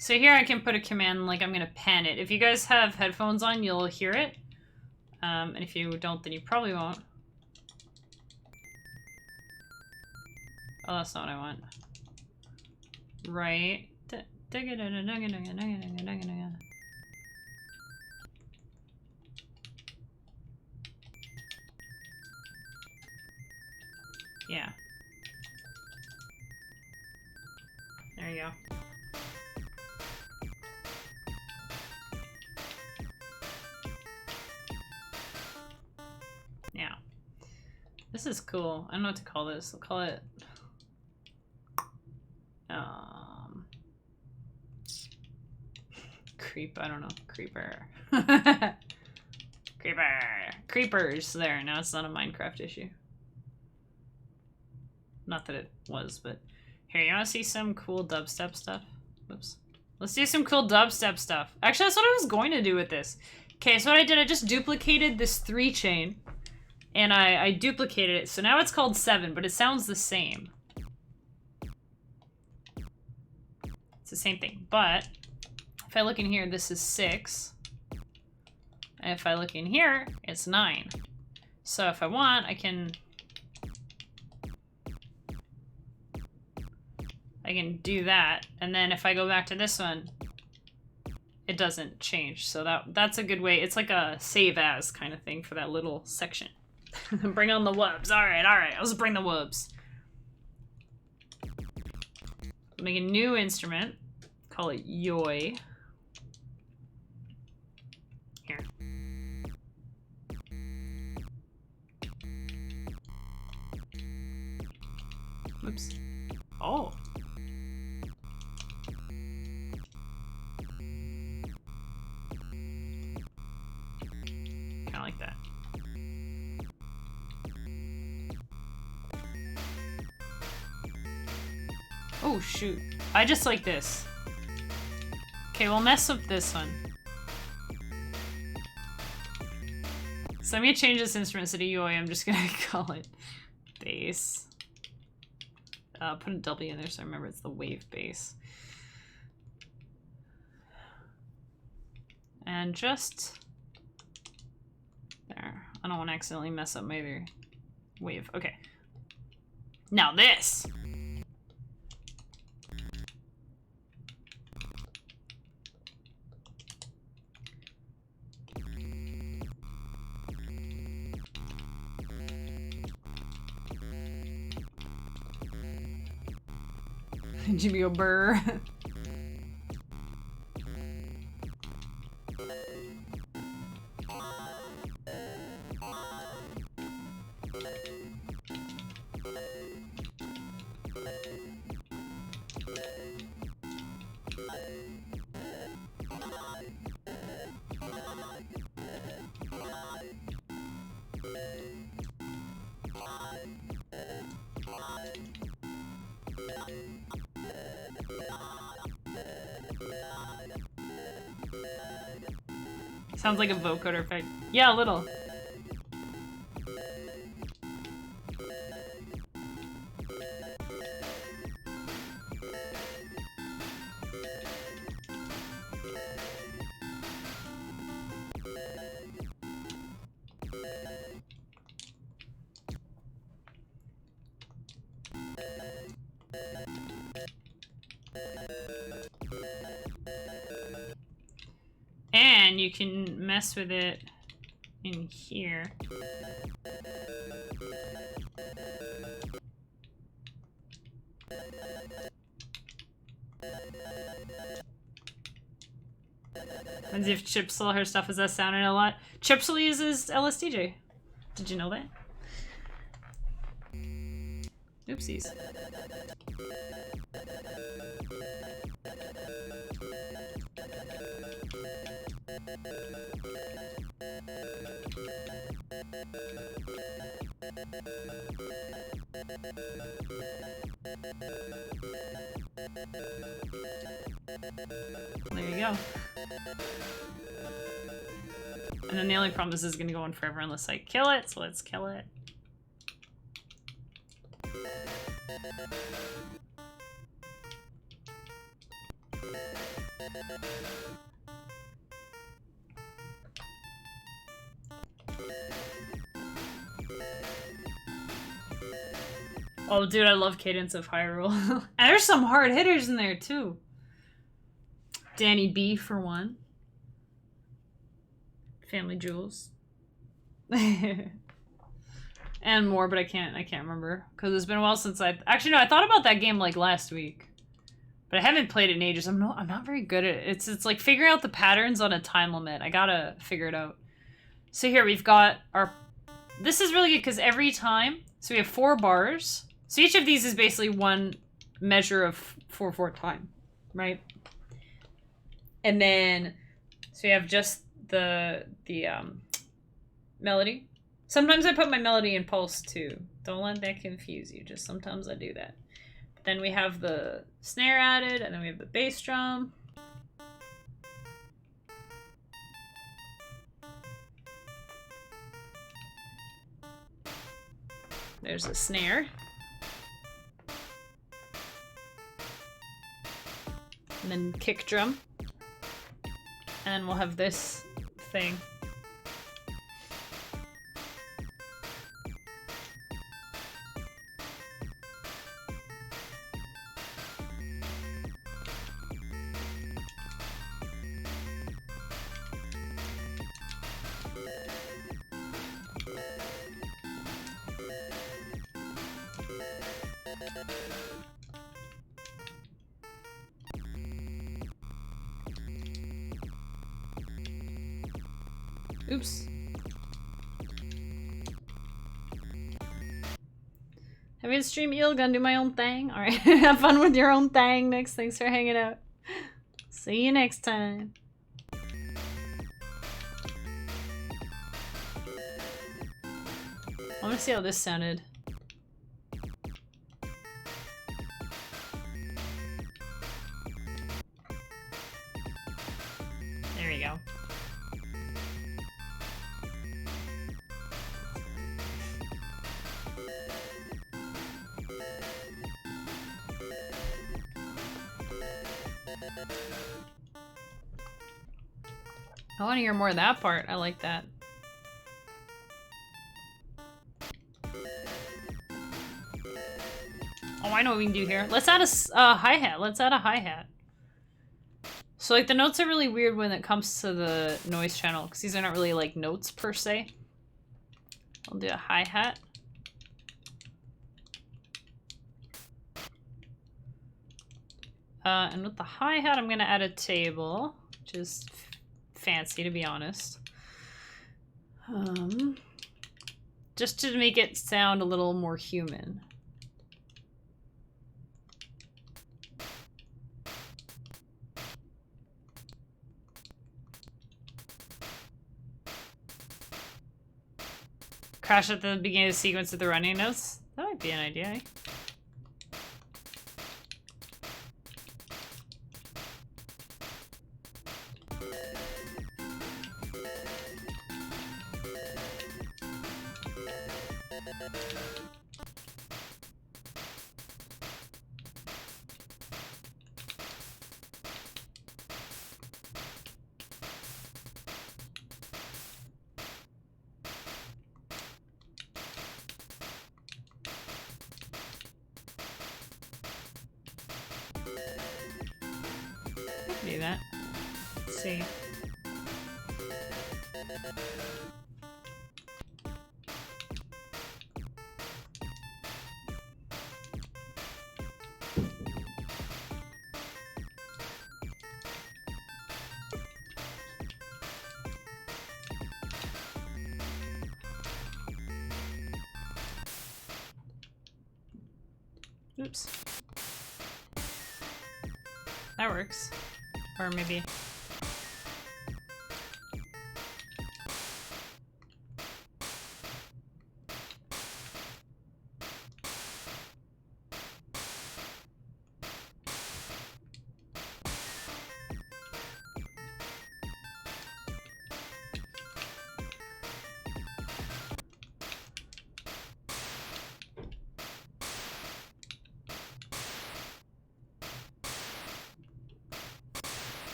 So here I can put a command like I'm gonna pan it. If you guys have headphones on, you'll hear it. And if you don't, then you probably won't. Oh, that's not what I want. Right. Yeah. There you go. Yeah. This is cool. I don't know what to call this. I'll call it... Creep, I don't know. Creeper. Creeper. Creepers. There, now it's not a Minecraft issue. Not that it was, but... Here, you wanna see some cool dubstep stuff? Oops. Let's do some cool dubstep stuff. Actually, that's what I was going to do with this. Okay, so what I did, I just duplicated this 3 chain. And I duplicated it, so now it's called 7, but it sounds the same. It's the same thing, but... If I look in here, this is 6. And if I look in here, it's 9. So if I want, I can do that. And then if I go back to this one, it doesn't change. So that's a good way. It's like a save as kind of thing for that little section. Bring on the wubs. Alright, alright. Let's bring the wubs. Make a new instrument. Call it Yoi. Here. Oops. Oh. Kinda like that. Oh shoot. I just like this. Okay, we'll mess with this one. So I'm gonna change this instrument to Yoi. I'm just gonna call it bass. Put a W in there so I remember it's the wave bass. And just there. I don't want to accidentally mess up my other wave. Okay. Now this. Jimmy go burr. Sounds like a vocoder effect. Yeah, a little. And you can mess with it in here. And if Chipsel, her stuff is that sounding a lot. Chipsel uses LSDj. Did you know that? Oopsies. There you go. And then the only problem is this is gonna go on forever unless I kill it, so let's kill it. Oh, dude, I love Cadence of Hyrule. And there's some hard hitters in there, too. Danny B, for one. Family Jewels. And more, but I can't remember. Because it's been a while since Actually, no, I thought about that game, like, last week. But I haven't played it in ages. I'm not very good at it. It's like figuring out the patterns on a time limit. I gotta figure it out. So here, we've got our... This is really good, because every time... So we have 4 bars... So each of these is basically one measure of 4/4 time, right? And then, so you have just the melody. Sometimes I put my melody in pulse too. Don't let that confuse you. Just sometimes I do that. But then we have the snare added, and then we have the bass drum. There's the snare. And then kick drum. And we'll have this thing. Oops. Have you stream eel? Gonna do my own thing? Alright. Have fun with your own thing, Nix. Thanks for hanging out. See you next time. I want to see how this sounded. There we go. I want to hear more of that part. I like that. Oh, I know what we can do here. Let's add a hi-hat. Let's add a hi-hat. So, like, the notes are really weird when it comes to the noise channel, because these are not really, like, notes per se. I'll do a hi-hat. And with the hi-hat, I'm gonna add a table, which is fancy, to be honest. Just to make it sound a little more human. Crash at the beginning of the sequence with the running notes? That might be an idea, eh? Do that. Let's see. Oops. That works. Or maybe...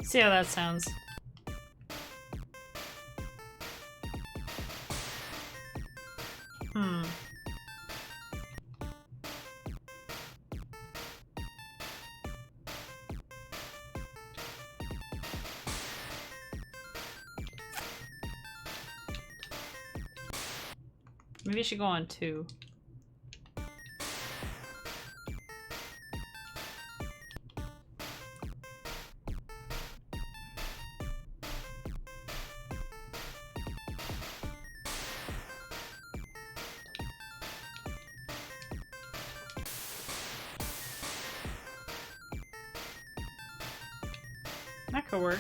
See how that sounds. Maybe I should go on 2. That could work.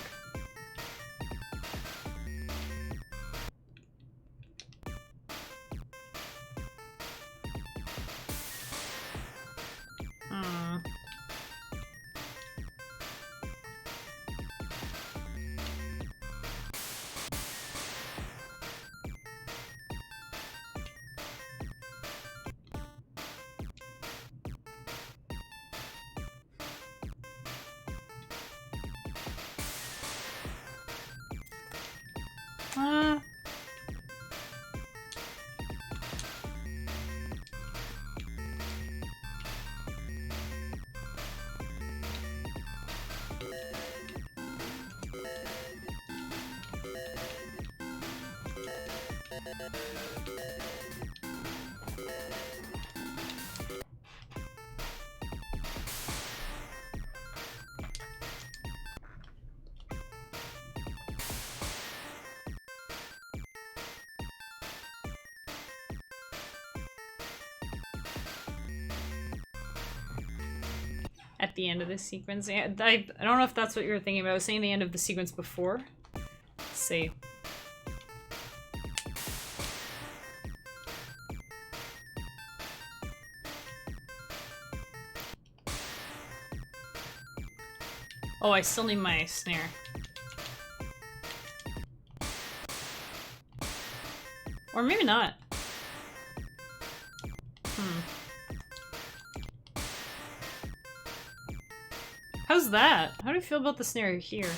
At the end of this sequence. I don't know if that's what you were thinking about. I was saying the end of the sequence before. Let's see. Oh, I still need my snare. Or maybe not. How's that? How do you feel about the snare here?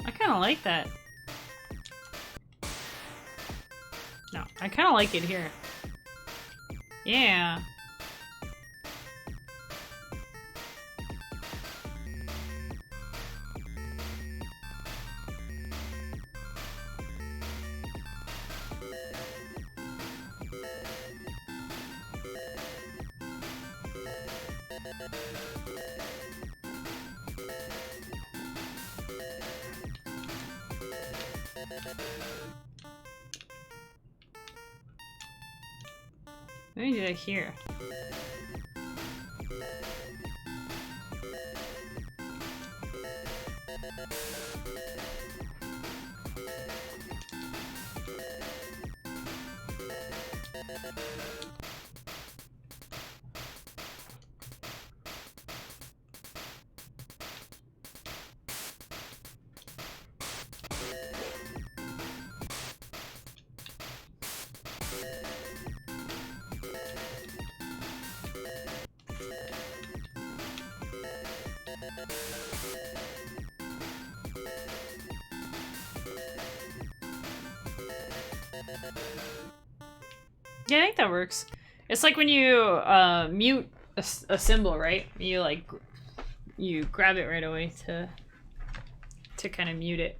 I kind of like that. No, I kind of like it here. Yeah. Let me do that here. Yeah, I think that works. It's like when you mute a symbol, right? You like you grab it right away to kind of mute it.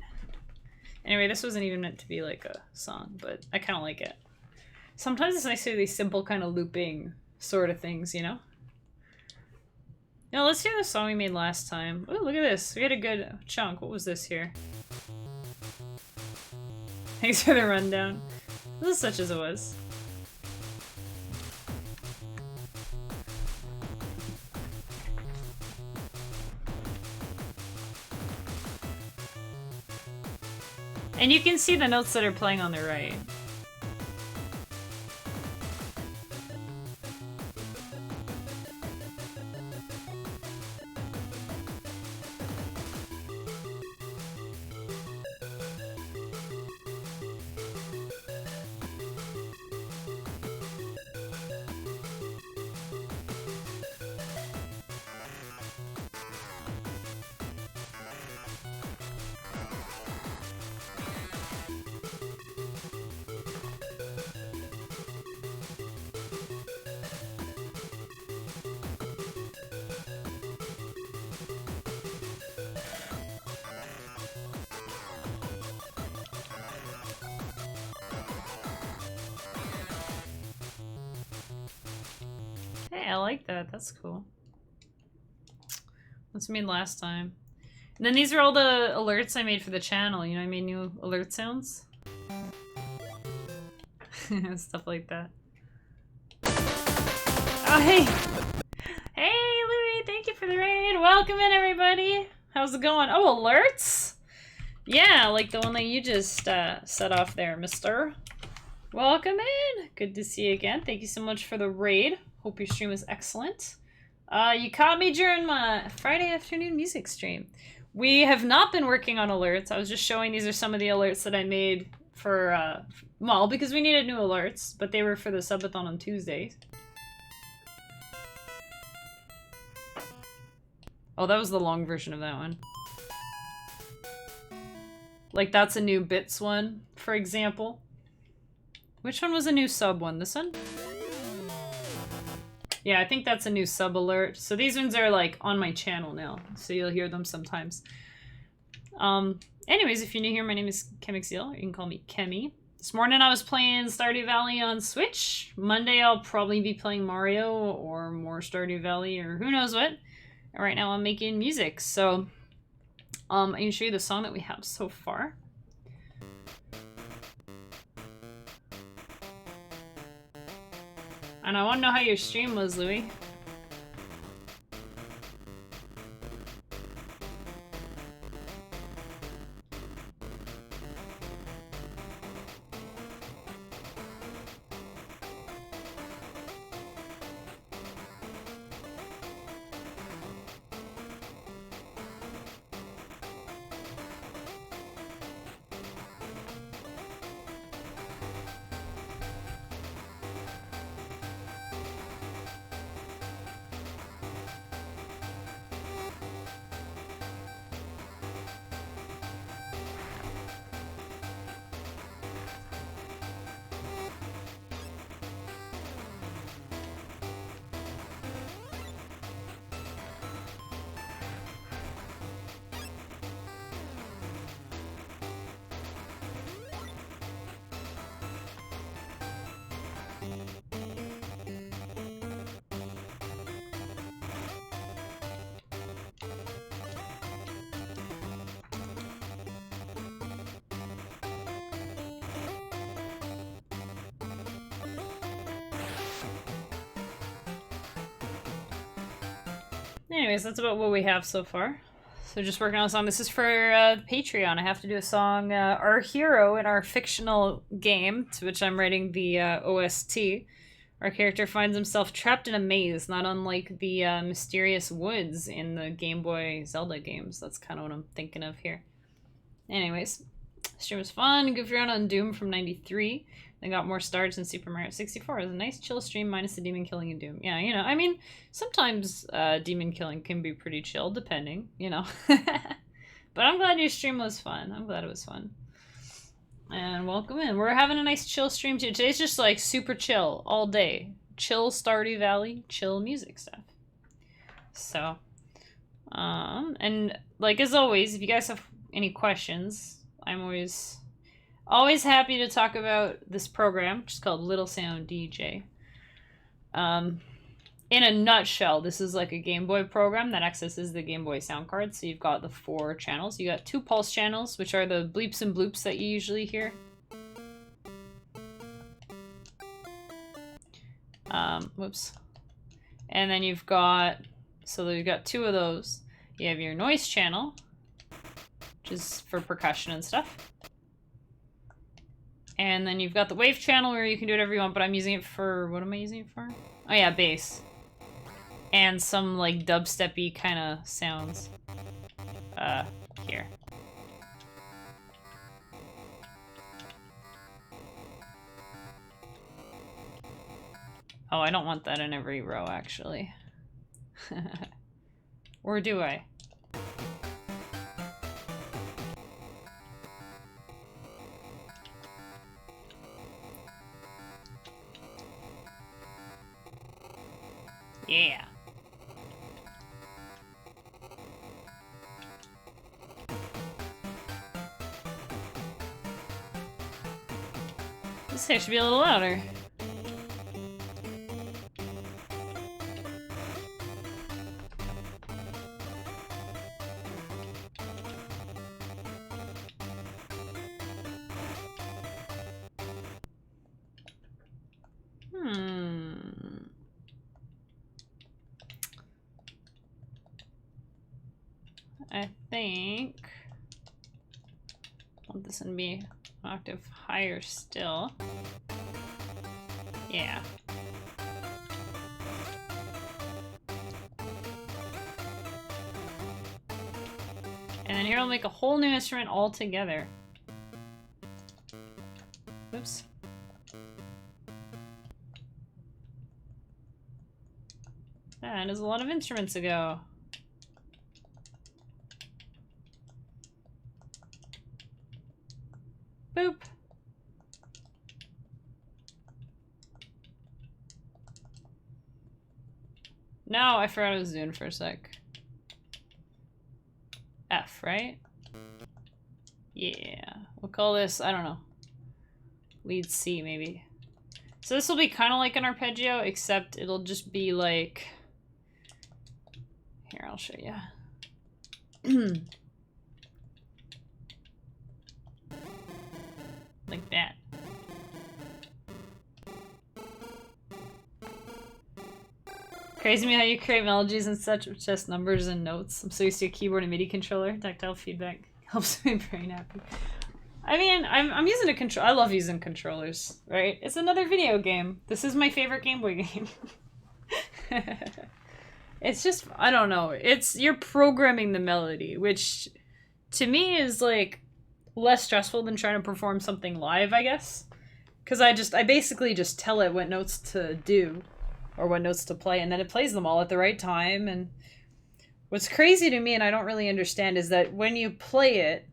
Anyway, this wasn't even meant to be like a song, but I kind of like it. Sometimes it's nice to do these simple kind of looping sort of things, you know? Now let's hear the song we made last time. Ooh, look at this. We had a good chunk. What was this here? Thanks for the rundown. This is such as it was. And you can see the notes that are playing on the right. I like that. That's cool. That's made last time. And then these are all the alerts I made for the channel. You know, I made new alert sounds. Stuff like that. Oh, hey! Hey, Louie! Thank you for the raid! Welcome in, everybody! How's it going? Oh, alerts? Yeah, like the one that you just set off there, mister. Welcome in! Good to see you again. Thank you so much for the raid. Hope your stream was excellent. You caught me during my Friday afternoon music stream. We have not been working on alerts. I was just showing these are some of the alerts that I made for, well, because we needed new alerts, but they were for the subathon on Tuesdays. Oh, that was the long version of that one. Like, that's a new bits one, for example. Which one was a new sub one? This one? Yeah, I think that's a new sub alert. So these ones are, like, on my channel now, so you'll hear them sometimes. Anyways, if you're new here, my name is Chemixil. You can call me Kemi. This morning I was playing Stardew Valley on Switch. Monday I'll probably be playing Mario or more Stardew Valley or who knows what. And right now I'm making music, so I can show you the song that we have so far. And I want to know how your stream was, Louie. Anyways, that's about what we have so far. So just working on a song. This is for Patreon. I have to do a song. Our hero in our fictional game, to which I'm writing the OST, our character finds himself trapped in a maze, not unlike the mysterious woods in the Game Boy Zelda games. That's kind of what I'm thinking of here. Anyways, stream was fun. Goofy around on Doom from 93. Then got more stars in Super Mario 64. It was a nice chill stream minus the demon killing in Doom. Yeah, you know, I mean, sometimes demon killing can be pretty chill, depending, you know. But I'm glad your stream was fun. I'm glad it was fun. And welcome in. We're having a nice chill stream too. Today's just like super chill all day. Chill Stardew Valley, chill music stuff. So, and like as always, if you guys have any questions, I'm always happy to talk about this program, which is called Little Sound DJ. In a nutshell, this is like a Game Boy program that accesses the Game Boy sound card. So you've got the 4 channels. You got 2 pulse channels, which are the bleeps and bloops that you usually hear. Whoops. And then you've got 2 of those. You have your noise channel, which is for percussion and stuff. And then you've got the wave channel where you can do whatever you want, but I'm using it for, what am I using it for? Oh yeah, bass. And some like dubstep-y kind of sounds. Here. Oh, I don't want that in every row, actually. Or do I? Yeah. This thing should be a little louder. I think I want this one to be an octave higher still. Yeah. And then here I'll make a whole new instrument altogether. Oops. That is a lot of instruments to go. Boop. No, I forgot what I was doing for a sec. F, right? Yeah. We'll call this, I don't know. Lead C, maybe. So this will be kind of like an arpeggio, except it'll just be like... Here, I'll show you. Like that. Crazy me how you create melodies and such with just numbers and notes. I'm so used to a keyboard and MIDI controller. Tactile feedback helps me brain happy. I mean, I'm using a control. I love using controllers, right? It's another video game. This is my favorite Game Boy game. It's just, I don't know. You're programming the melody, which to me is like less stressful than trying to perform something live, I guess. Because I basically just tell it what notes to do or what notes to play, and then it plays them all at the right time. And what's crazy to me, and I don't really understand, is that when you play it,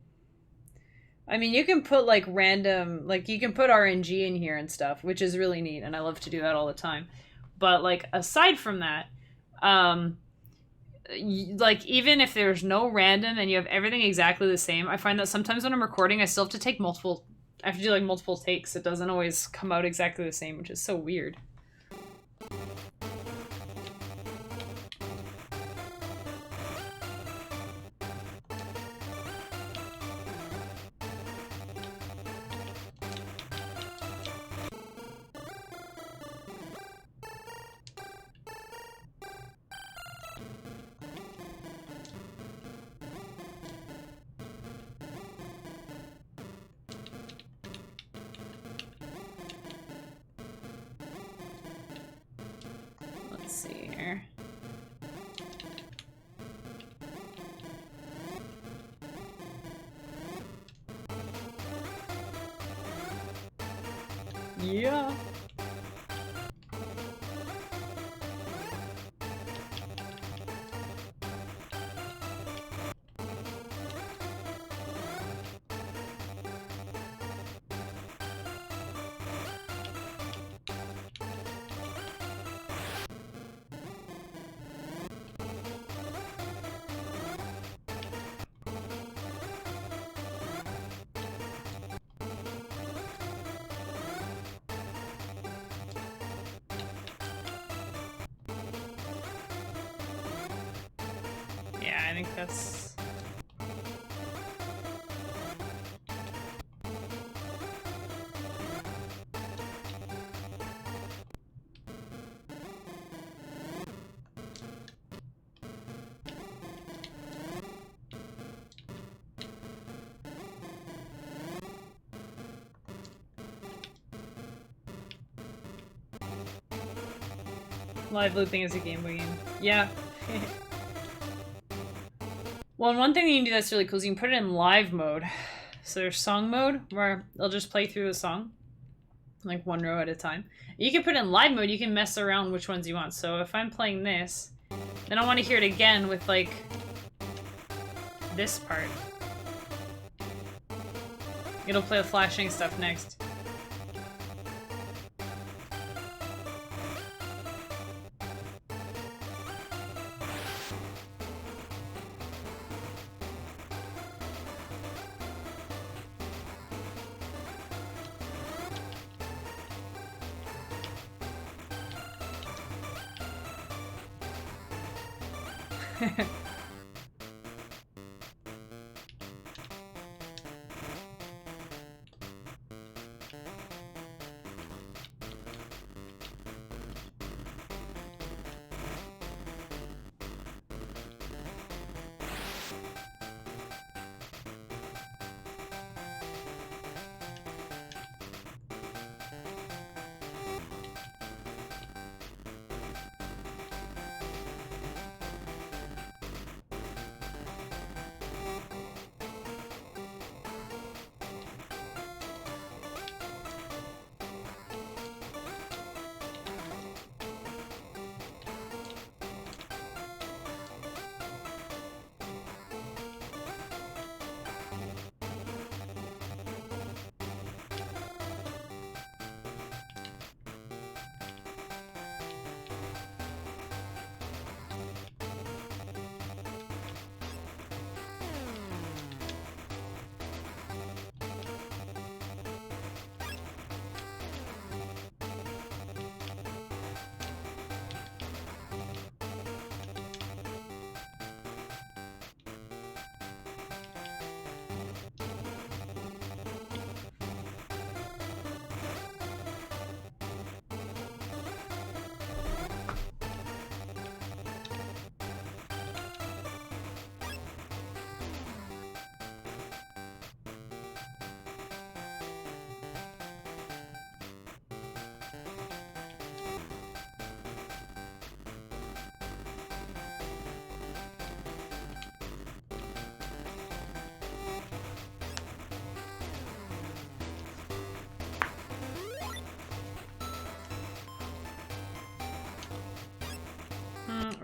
I mean, you can put like random, like you can put RNG in here and stuff, which is really neat, and I love to do that all the time. But like aside from that, like even if there's no random and you have everything exactly the same, I find that sometimes when I'm recording, I still have to take I have to do like multiple takes. It doesn't always come out exactly the same, which is so weird. Let's see here. Yeah. Yeah, I think that's... Live looping is a Game Boy game. Yeah. Well, and one thing that you can do that's really cool is you can put it in live mode. So there's song mode, where they'll just play through the song, like one row at a time. You can put it in live mode, you can mess around which ones you want. So if I'm playing this, then I want to hear it again with, like, this part. It'll play the flashing stuff next.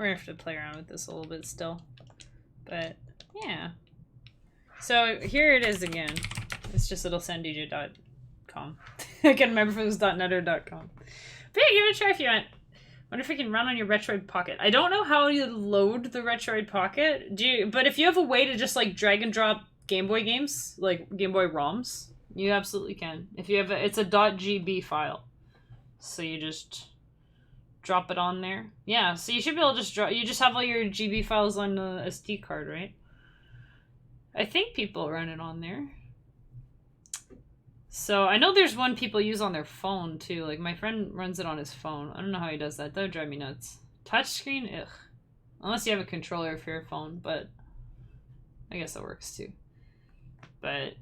gonna have to play around with this a little bit still. But, yeah. So, here it is again. It's just LSDj.com. I can't remember if it was .net or .com. But yeah, give it a try if you want. Wonder if it can run on your Retroid Pocket. I don't know how you load the Retroid Pocket. But if you have a way to just like drag and drop Game Boy games, like Game Boy ROMs, you absolutely can. If you have it's a .gb file. So you just drop it on there. Yeah, so you should be able to just drop, you just have all your GB files on the SD card, right? I think people run it on there. So, I know there's one people use on their phone, too. Like, my friend runs it on his phone. I don't know how he does that. That would drive me nuts. Touchscreen? Ugh. Unless you have a controller for your phone, but I guess that works, too. But,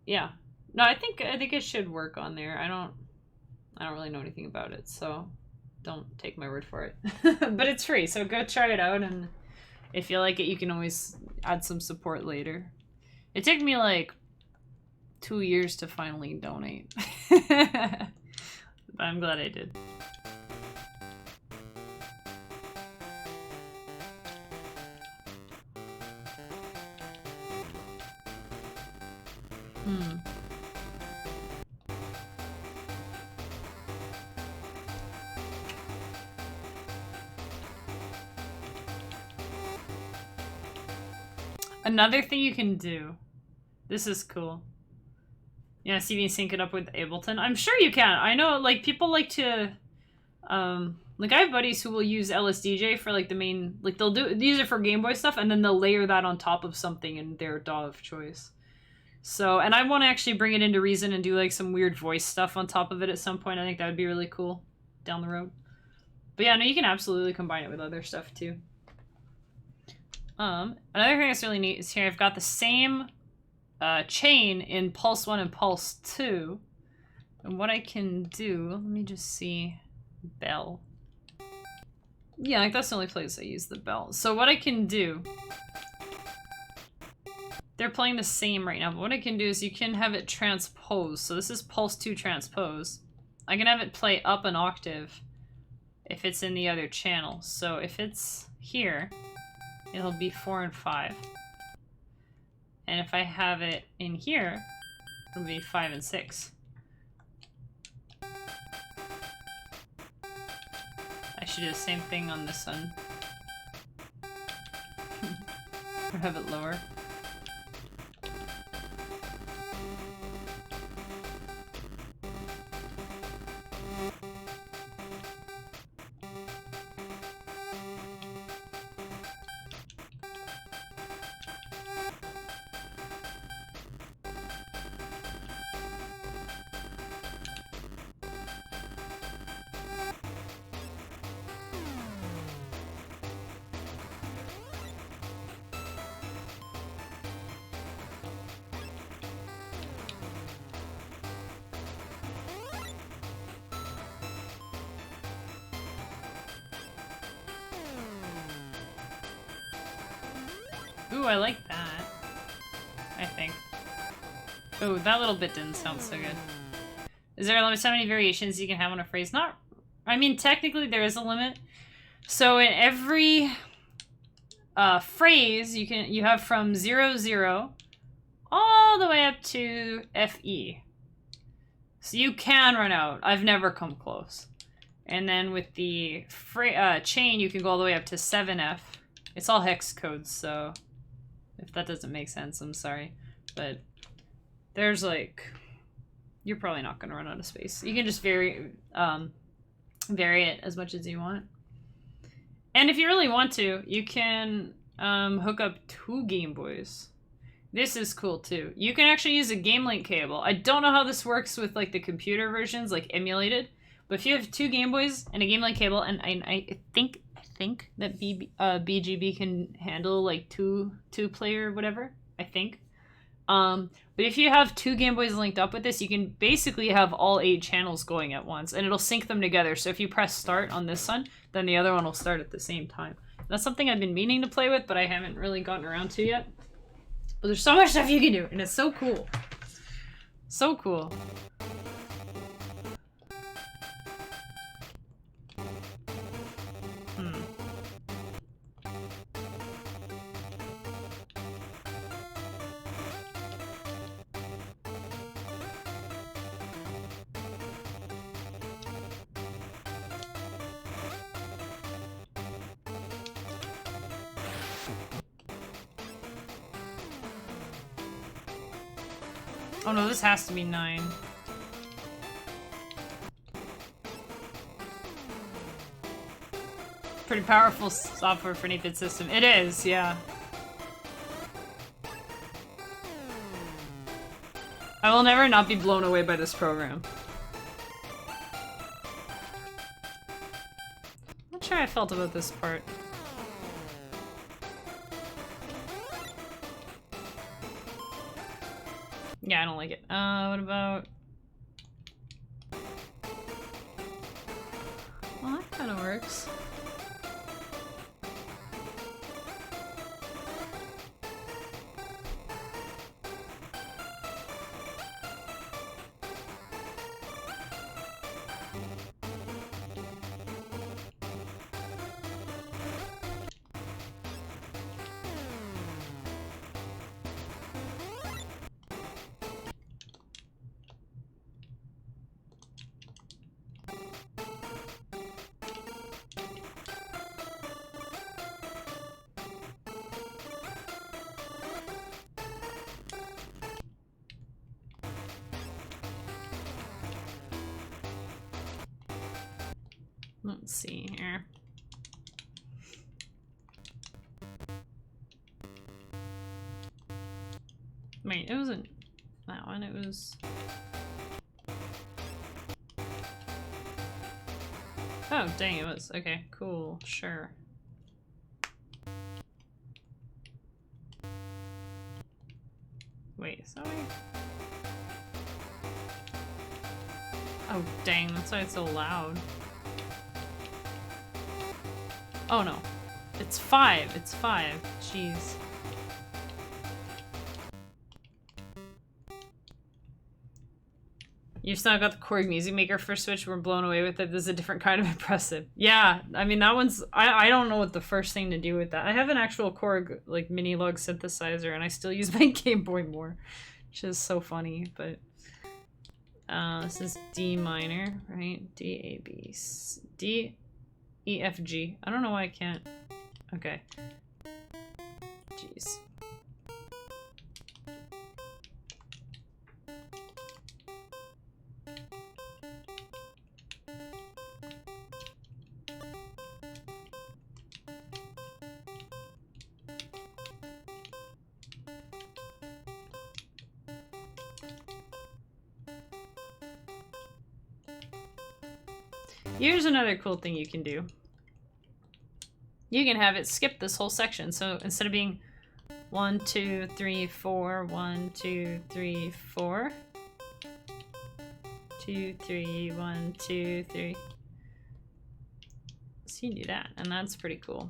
yeah. No, I think it should work on there. I don't really know anything about it, so don't take my word for it. But it's free, so go try it out, and if you like it, you can always add some support later. It took me, like, 2 years to finally donate. But I'm glad I did. Another thing you can do. This is cool. Yeah, see me sync it up with Ableton. I'm sure you can. I know, like, people like to, like, I have buddies who will use LSDj for, like, the main, like, they'll use it for Game Boy stuff, and then they'll layer that on top of something in their DAW of choice. So, and I want to actually bring it into Reason and do, like, some weird voice stuff on top of it at some point. I think that would be really cool down the road. But yeah, no, you can absolutely combine it with other stuff, too. Another thing that's really neat is here I've got the same chain in Pulse 1 and Pulse 2. And what I can do, let me just see, bell. Yeah, like that's the only place I use the bell. So what I can do, they're playing the same right now, but what I can do is you can have it transpose. So this is Pulse 2 transpose. I can have it play up an octave if it's in the other channel. So if it's here, it'll be 4 and 5. And if I have it in here, it'll be 5 and 6. I should do the same thing on this one. Or have it lower. Ooh, I like that. I think. Ooh, that little bit didn't sound so good. Is there a limit to how many variations you can have on a phrase? Not... I mean, technically there is a limit. So in every phrase, you have from 0, 0 all the way up to FE. So you can run out. I've never come close. And then with the chain, you can go all the way up to 7F. It's all hex codes, so if that doesn't make sense, I'm sorry. But there's like, you're probably not going to run out of space. You can just vary it as much as you want. And if you really want to, you can hook up 2 Game Boys. This is cool too. You can actually use a Game Link cable. I don't know how this works with like the computer versions, like emulated. But if you have 2 Game Boys and a Game Link cable, and I think that BGB can handle like two player whatever. I think. But if you have 2 Game Boys linked up with this, you can basically have all 8 channels going at once, and it'll sync them together. So if you press start on this one, then the other one will start at the same time. That's something I've been meaning to play with, but I haven't really gotten around to yet. But there's so much stuff you can do, and it's so cool. So cool. Oh no, this has to be 9. Pretty powerful software for an 8-bit system. It is, yeah. I will never not be blown away by this program. I'm not sure how I felt about this part. Yeah, I don't like it. What about... Well, that kind of works. Let's see here. Wait, it wasn't that one, it was... Oh, dang, it was. Okay, cool, sure. Wait, sorry. Oh, dang, that's why it's so loud. Oh no. It's 5. It's 5. Jeez. You've still got the Korg Music Maker for Switch. We're blown away with it. This is a different kind of impressive. Yeah, I mean, that one's... I don't know what the first thing to do with that. I have an actual Korg, like, mini-lug synthesizer, and I still use my Game Boy more. Which is so funny, but... this is D minor, right? D, A, B, C, D... E, F, G. I don't know why I can't. Okay. Jeez. Here's another cool thing you can do. You can have it skip this whole section. So instead of being 1, 2, 3, 4, 1, 2, 3, 4, 2, 3, 1, 2, 3. So you can do that, and that's pretty cool.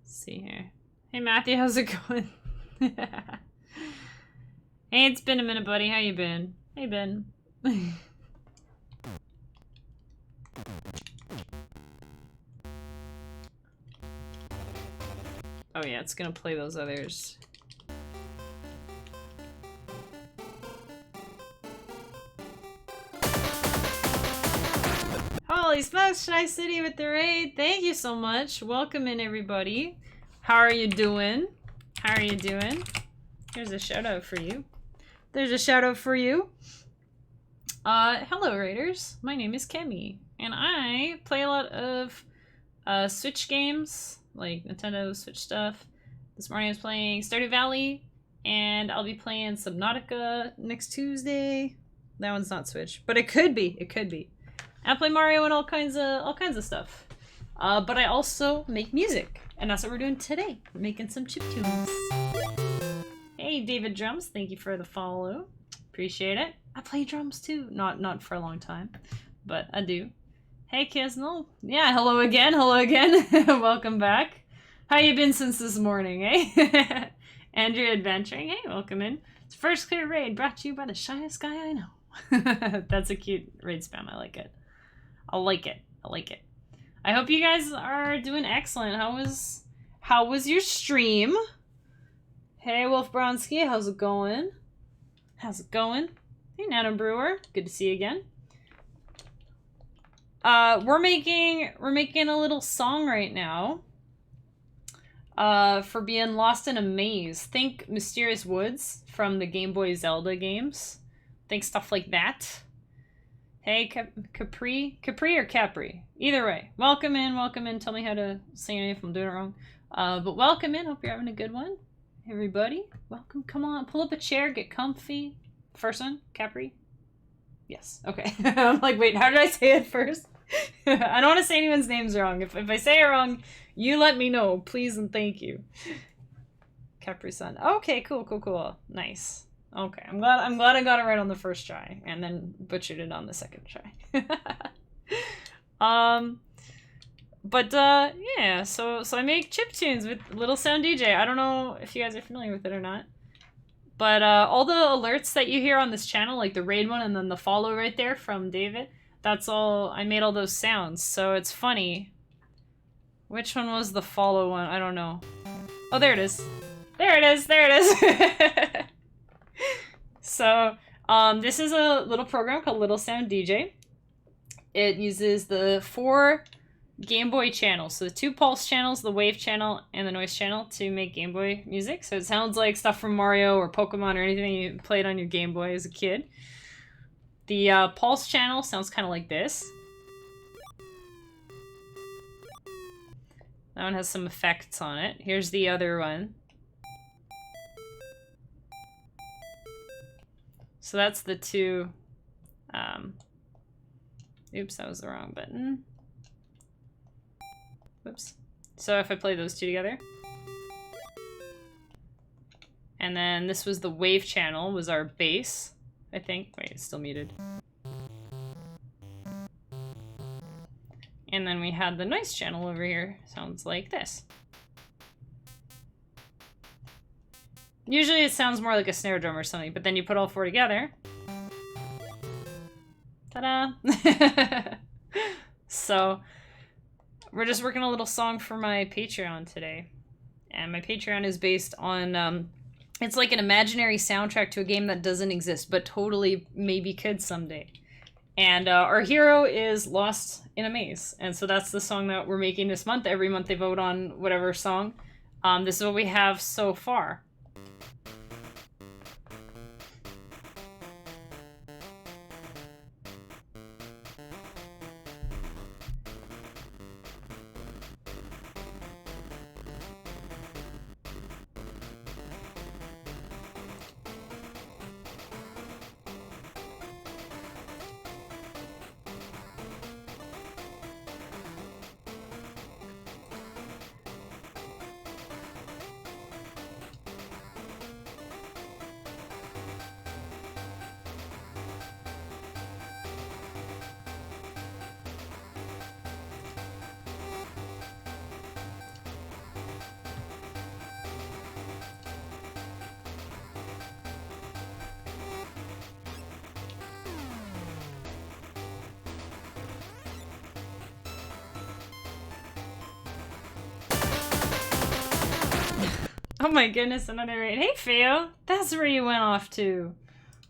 See here. Hey Matthew, how's it going? Hey, it's been a minute, buddy. How you been? Hey, Ben. Oh yeah, it's gonna play those others. Holy smokes, Shy City with the raid. Thank you so much. Welcome in, everybody. How are you doing? How are you doing? Here's a shout out for you. There's a shout out for you. Hello, Raiders. My name is Kemi, and I play a lot of Switch games, like Nintendo Switch stuff. This morning I was playing Stardew Valley, and I'll be playing Subnautica next Tuesday. That one's not Switch, but it could be. It could be. I play Mario and all kinds of stuff. But I also make music, and that's what we're doing today. We're making some chiptunes. Hey, David Drums, thank you for the follow. Appreciate it. I play drums too. Not for a long time, but I do. Hey, Kisnell. Yeah, hello again. Hello again. Welcome back. How you been since this morning, eh? Andrew Adventuring. Hey, welcome in. It's first clear raid brought to you by the shyest guy I know. That's a cute raid spam. I like it. I like it. I like it. I hope you guys are doing excellent. How was your stream? Hey, Wolf Bronsky, how's it going? How's it going? Hey, Nana Brewer, good to see you again. We're making a little song right now. For being lost in a maze. Think Mysterious Woods from the Game Boy Zelda games. Think stuff like that. Hey, Capri or Capri? Either way. Welcome in. Tell me how to say your name if I'm doing it wrong. But welcome in. Hope you're having a good one. Everybody, welcome. Come on, pull up a chair, get comfy. First one, Capri? Yes. Okay. I'm like, wait, how did I say it first? I don't want to say anyone's names wrong. If I say it wrong, you let me know, please and thank you. Capri-san. Okay, cool. Nice. Okay, I'm glad I got it right on the first try, and then butchered it on the second try. Yeah, so I make chiptunes with LSDj. I don't know if you guys are familiar with it or not. But all the alerts that you hear on this channel, like the raid one and then the follow right there from David, that's all, I made all those sounds, so it's funny. Which one was the follow one? I don't know. Oh, there it is. There it is! So, this is a little program called LSDj. It uses the 4 Game Boy channels. So the 2 pulse channels, the wave channel, and the noise channel to make Game Boy music. So it sounds like stuff from Mario or Pokemon or anything you played on your Game Boy as a kid. The pulse channel sounds kind of like this. That one has some effects on it. Here's the other one. So that's the 2. Oops, that was the wrong button. Whoops. So if I play those 2 together. And then this was the wave channel, was our bass, I think. Wait, it's still muted. And then we had the noise channel over here. Sounds like this. Usually it sounds more like a snare drum or something, but then you put all 4 together. Ta-da! So, we're just working a little song for my Patreon today. And my Patreon is based on, it's like an imaginary soundtrack to a game that doesn't exist, but totally maybe could someday. And our hero is lost in a maze. And so that's the song that we're making this month. Every month they vote on whatever song. This is what we have so far. Oh my goodness, another raid. Hey, Theo! That's where you went off to.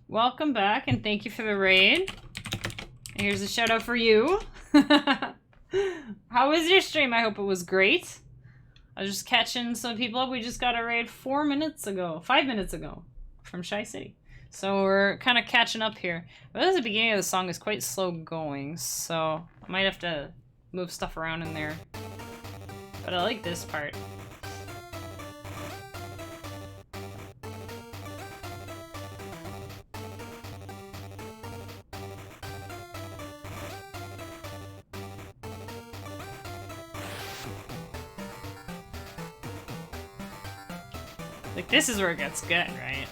Welcome back, and thank you for the raid. And here's a shout out for you. How was your stream? I hope it was great. I was just catching some people up. We just got a raid 5 minutes ago, from Shy City. So we're kind of catching up here. But the beginning of the song is quite slow going, so I might have to move stuff around in there. But I like this part. Like, this is where it gets good, right?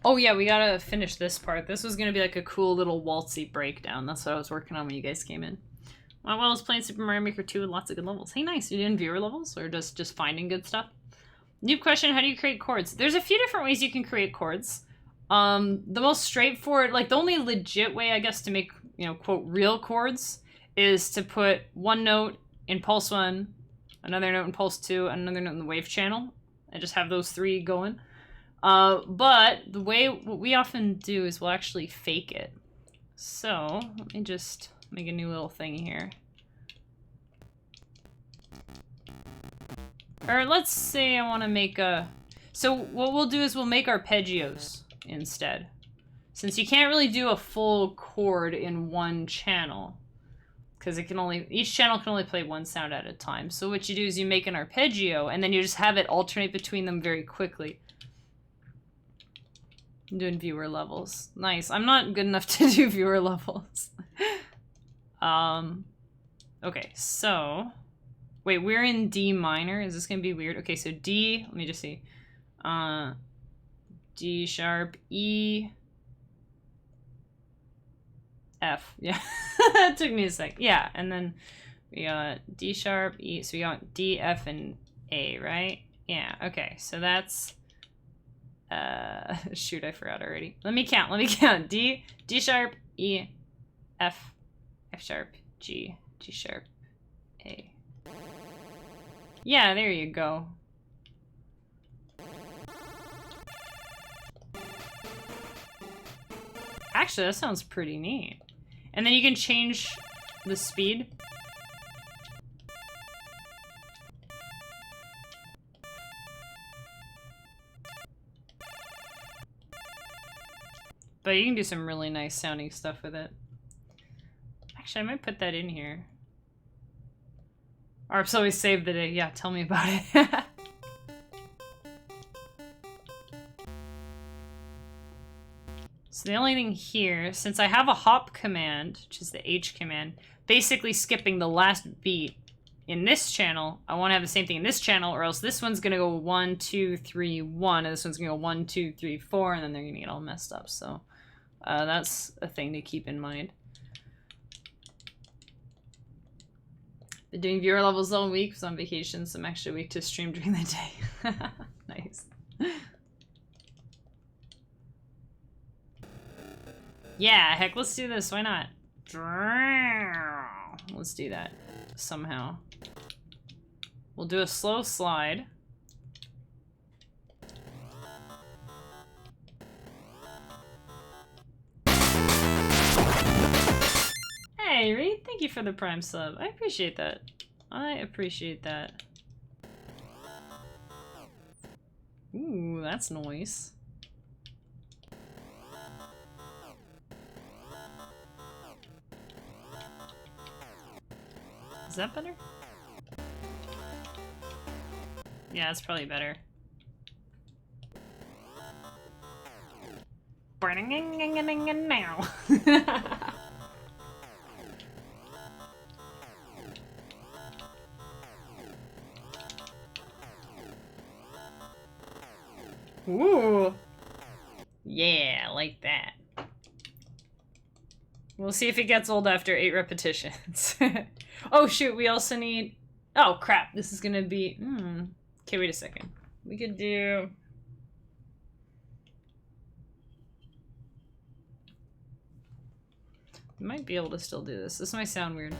Oh yeah, we gotta finish this part. This was gonna be like a cool little waltzy breakdown. That's what I was working on when you guys came in. Well, I was playing Super Mario Maker 2 with lots of good levels. Hey, nice. You doing viewer levels or just finding good stuff? New question, how do you create chords? There's a few different ways you can create chords. The most straightforward, like the only legit way, I guess, to make, you know, quote, real chords is to put one note in pulse 1, another note in pulse 2, and another note in the wave channel, and just have those 3 going. But the way, what we often do is we'll actually fake it. So, let me just make a new little thing here. Or let's say I want to make a... So what we'll do is we'll make arpeggios instead. Since you can't really do a full chord in one channel. Because it can only... Each channel can only play one sound at a time. So what you do is you make an arpeggio, and then you just have it alternate between them very quickly. I'm doing viewer levels. Nice. I'm not good enough to do viewer levels. Okay, so... Wait, we're in D minor. Is this gonna be weird? Okay, so D, let me just see. D sharp, E, F. Yeah, that took me a sec. Yeah, and then we got D sharp, E, so we got D, F, and A, right? Yeah, okay, so that's, shoot, I forgot already. Let me count. D sharp, E, F, F sharp, G, G sharp, A. Yeah, there you go. Actually, that sounds pretty neat. And then you can change the speed. But you can do some really nice sounding stuff with it. Actually, I might put that in here. Arps always save the day. Yeah, tell me about it. So the only thing here, since I have a hop command, which is the H command, basically skipping the last beat in this channel, I want to have the same thing in this channel, or else this one's going to go 1, 2, 3, 1, and this one's going to go 1, 2, 3, 4, and then they're going to get all messed up. So that's a thing to keep in mind. Been doing viewer levels all week, was on vacation, some extra week to stream during the day. Nice. Yeah, heck, let's do this, why not? Let's do that, somehow. We'll do a slow slide. Hey, Reed, thank you for the Prime sub. I appreciate that. I appreciate that. Ooh, that's nice. Is that better? Yeah, it's probably better. Now. Ooh. Yeah, I like that. We'll see if it gets old after 8 repetitions. Oh shoot, we also need... Oh crap, this is gonna be... Okay, wait a second. We could do... We might be able to still do this. This might sound weird.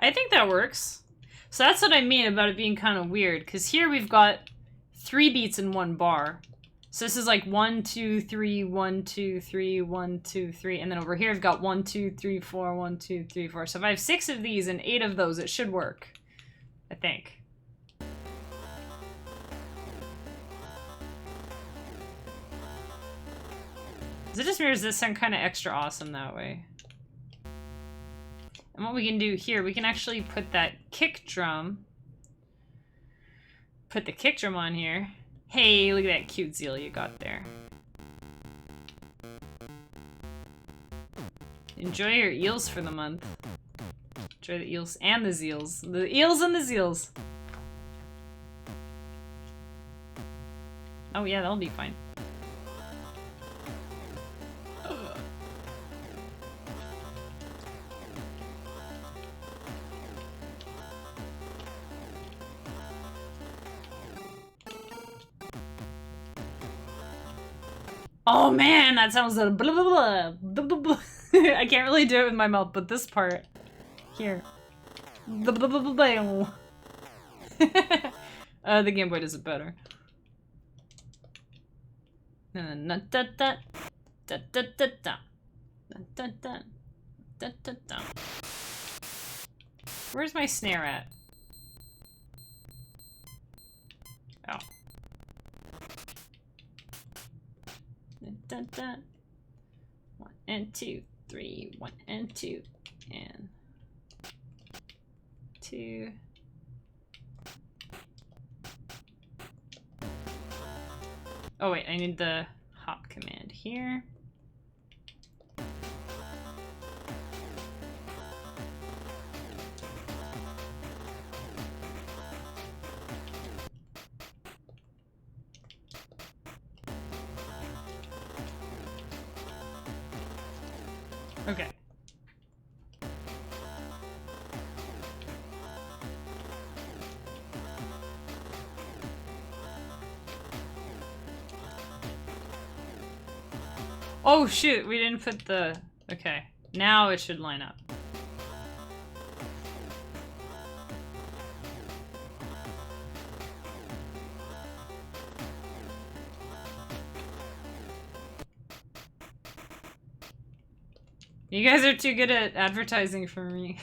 I think that works. So that's what I mean about it being kind of weird, because here we've got 3 beats in 1 bar. So this is like 1, 2, 3, 1, 2, 3, 1, 2, 3, and then over here I've got 1, 2, 3, 4, 1, 2, 3, 4. So if I have 6 of these and 8 of those, it should work. I think. It just makes this sound kind of extra awesome that way. And what we can do here, we can actually put that kick drum Put the kick drum on here. Hey, look at that cute zeal you got there. Enjoy your eels for the month. Enjoy the eels and the zeals. The eels and the zeals. Oh yeah, that'll be fine. Oh man, that sounds blah blah blah blah blah blah. I can't really do it with my mouth, but this part here. Blah blah blah blah blah. The Game Boy does it better. Where's my snare at? Oh. Dun, dun. 1 and 2, 3, 1 and 2, and 2. Oh wait, I need the hop command here. Okay. Oh shoot, we didn't put the... Okay, now it should line up. You guys are too good at advertising for me.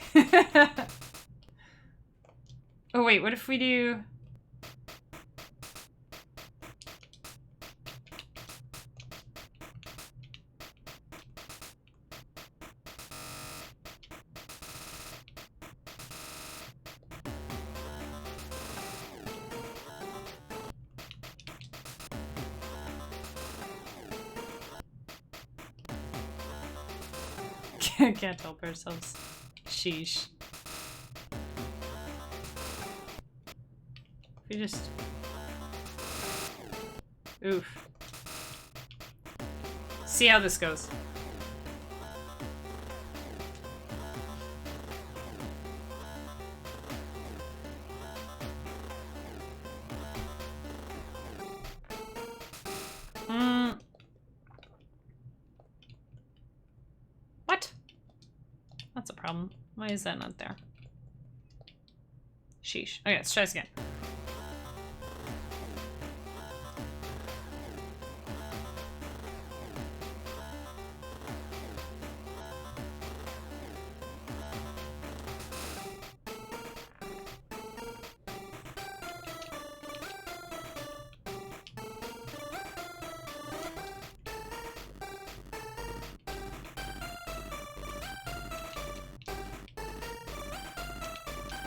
Oh wait, what if we do... Can't help ourselves. Sheesh. We just... Oof. See how this goes. What? That's a problem. Why is that not there? Sheesh. Okay, let's try this again.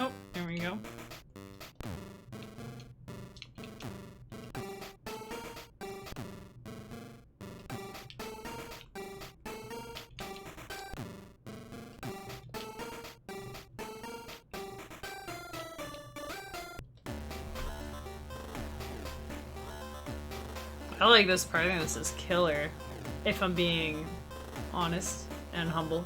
Oh, there we go. I like this part. I think this is killer, if I'm being honest and humble.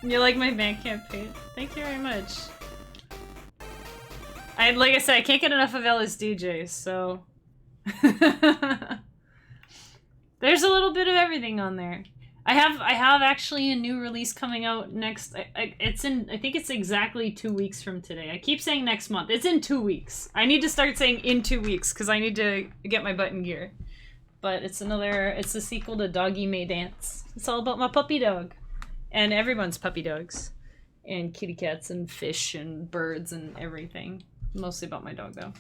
You like my Bandcamp page? Thank you very much. Like I said, I can't get enough of LSDj, so There's a little bit of everything on there. I have actually a new release coming out next. I think it's exactly 2 weeks from today. I keep saying next month. It's in 2 weeks. I need to start saying in 2 weeks because I need to get my button gear. But it's a sequel to Doggy May Dance. It's all about my puppy dog. And everyone's puppy dogs. And kitty cats and fish and birds and everything. Mostly about my dog though.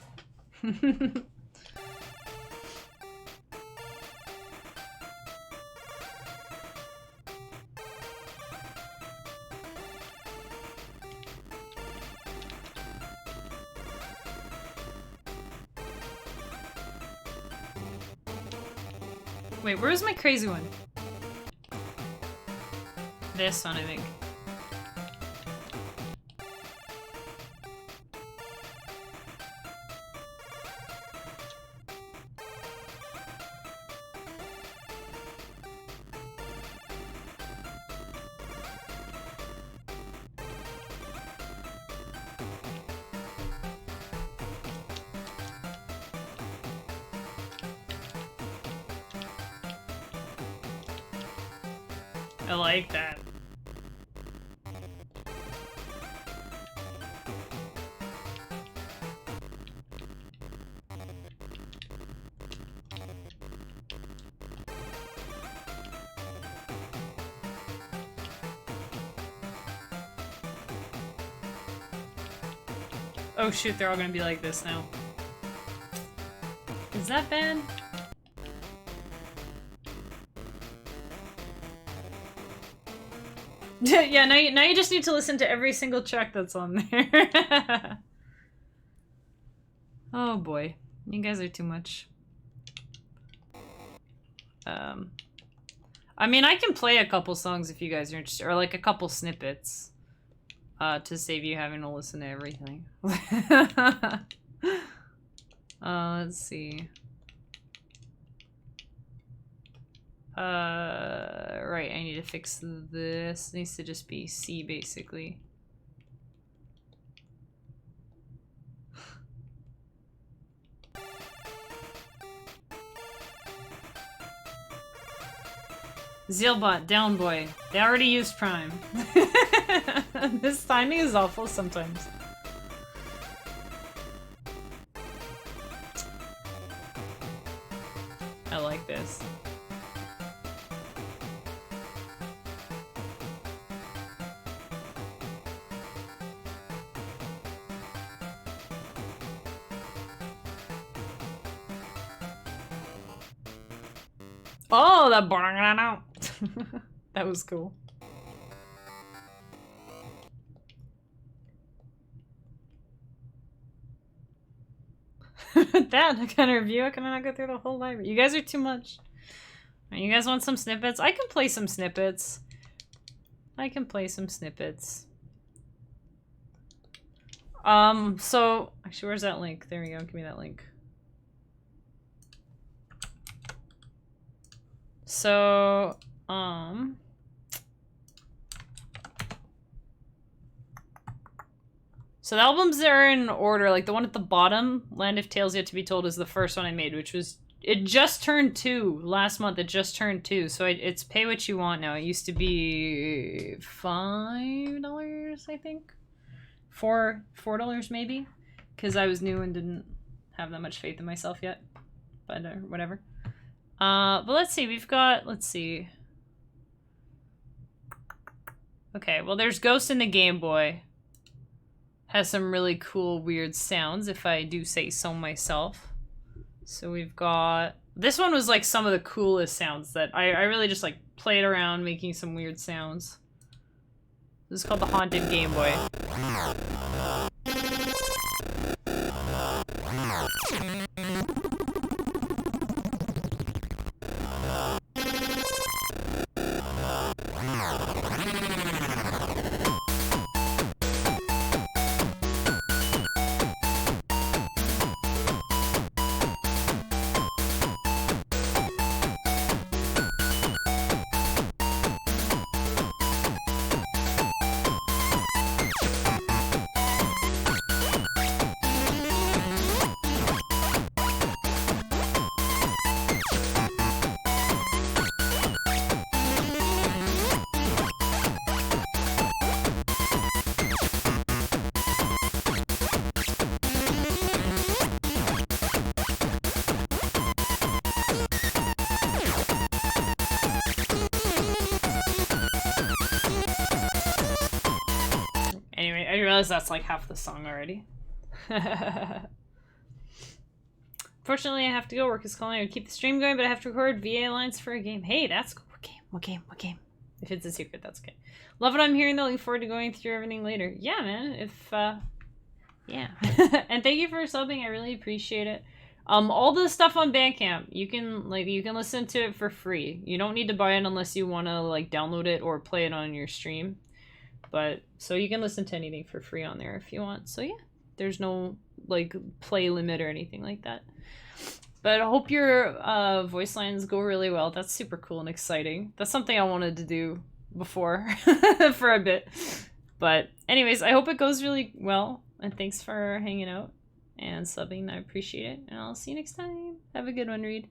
Wait, where's my crazy one? This one, I think. I like that. Oh shoot, they're all gonna be like this now. Is that bad? Yeah, now you just need to listen to every single track that's on there. Oh boy, you guys are too much. I mean, I can play a couple songs if you guys are interested, or like a couple snippets, to save you having to listen to everything. Let's see. Right, I need to fix this. It needs to just be C, basically. Zealbot, down boy. They already used Prime. This timing is awful sometimes. I like this. Oh, that that was cool. That kind of review, I can not go through the whole library. You guys are too much. You guys want some snippets? I can play some snippets. I can play some snippets. So actually, where's that link? There we go. Give me that link. So, so the albums that are in order, like the one at the bottom, Land of Tales Yet to Be Told, is the first one I made, which was, it just turned 2 last month. It just turned 2, so it's pay what you want now. It used to be $5, I think, $4 maybe, because I was new and didn't have that much faith in myself yet. But whatever. But let's see. We've got. Let's see. Okay, well, there's Ghost in the Game Boy. Has some really cool, weird sounds, if I do say so myself. So we've got... This one was, like, some of the coolest sounds that I really just, like, played around making some weird sounds. This is called the Haunted Game Boy. realize that's like half the song already. Fortunately, I have to go. Work is calling. I would keep the stream going, but I have to record VA lines for a game. Hey, that's cool. What game? If it's a secret, that's okay. Love what I'm hearing, though. Looking forward to going through everything later. Yeah, man. Yeah. And thank you for subbing. I really appreciate it. All the stuff on Bandcamp, you can listen to it for free. You don't need to buy it unless you want to like download it or play it on your stream. But so you can listen to anything for free on there if you want. So yeah, there's no like play limit or anything like that. But I hope your voice lines go really well. That's super cool and exciting. That's something I wanted to do before for a bit. But anyways, I hope it goes really well. And thanks for hanging out and subbing. I appreciate it. And I'll see you next time. Have a good one, Reed.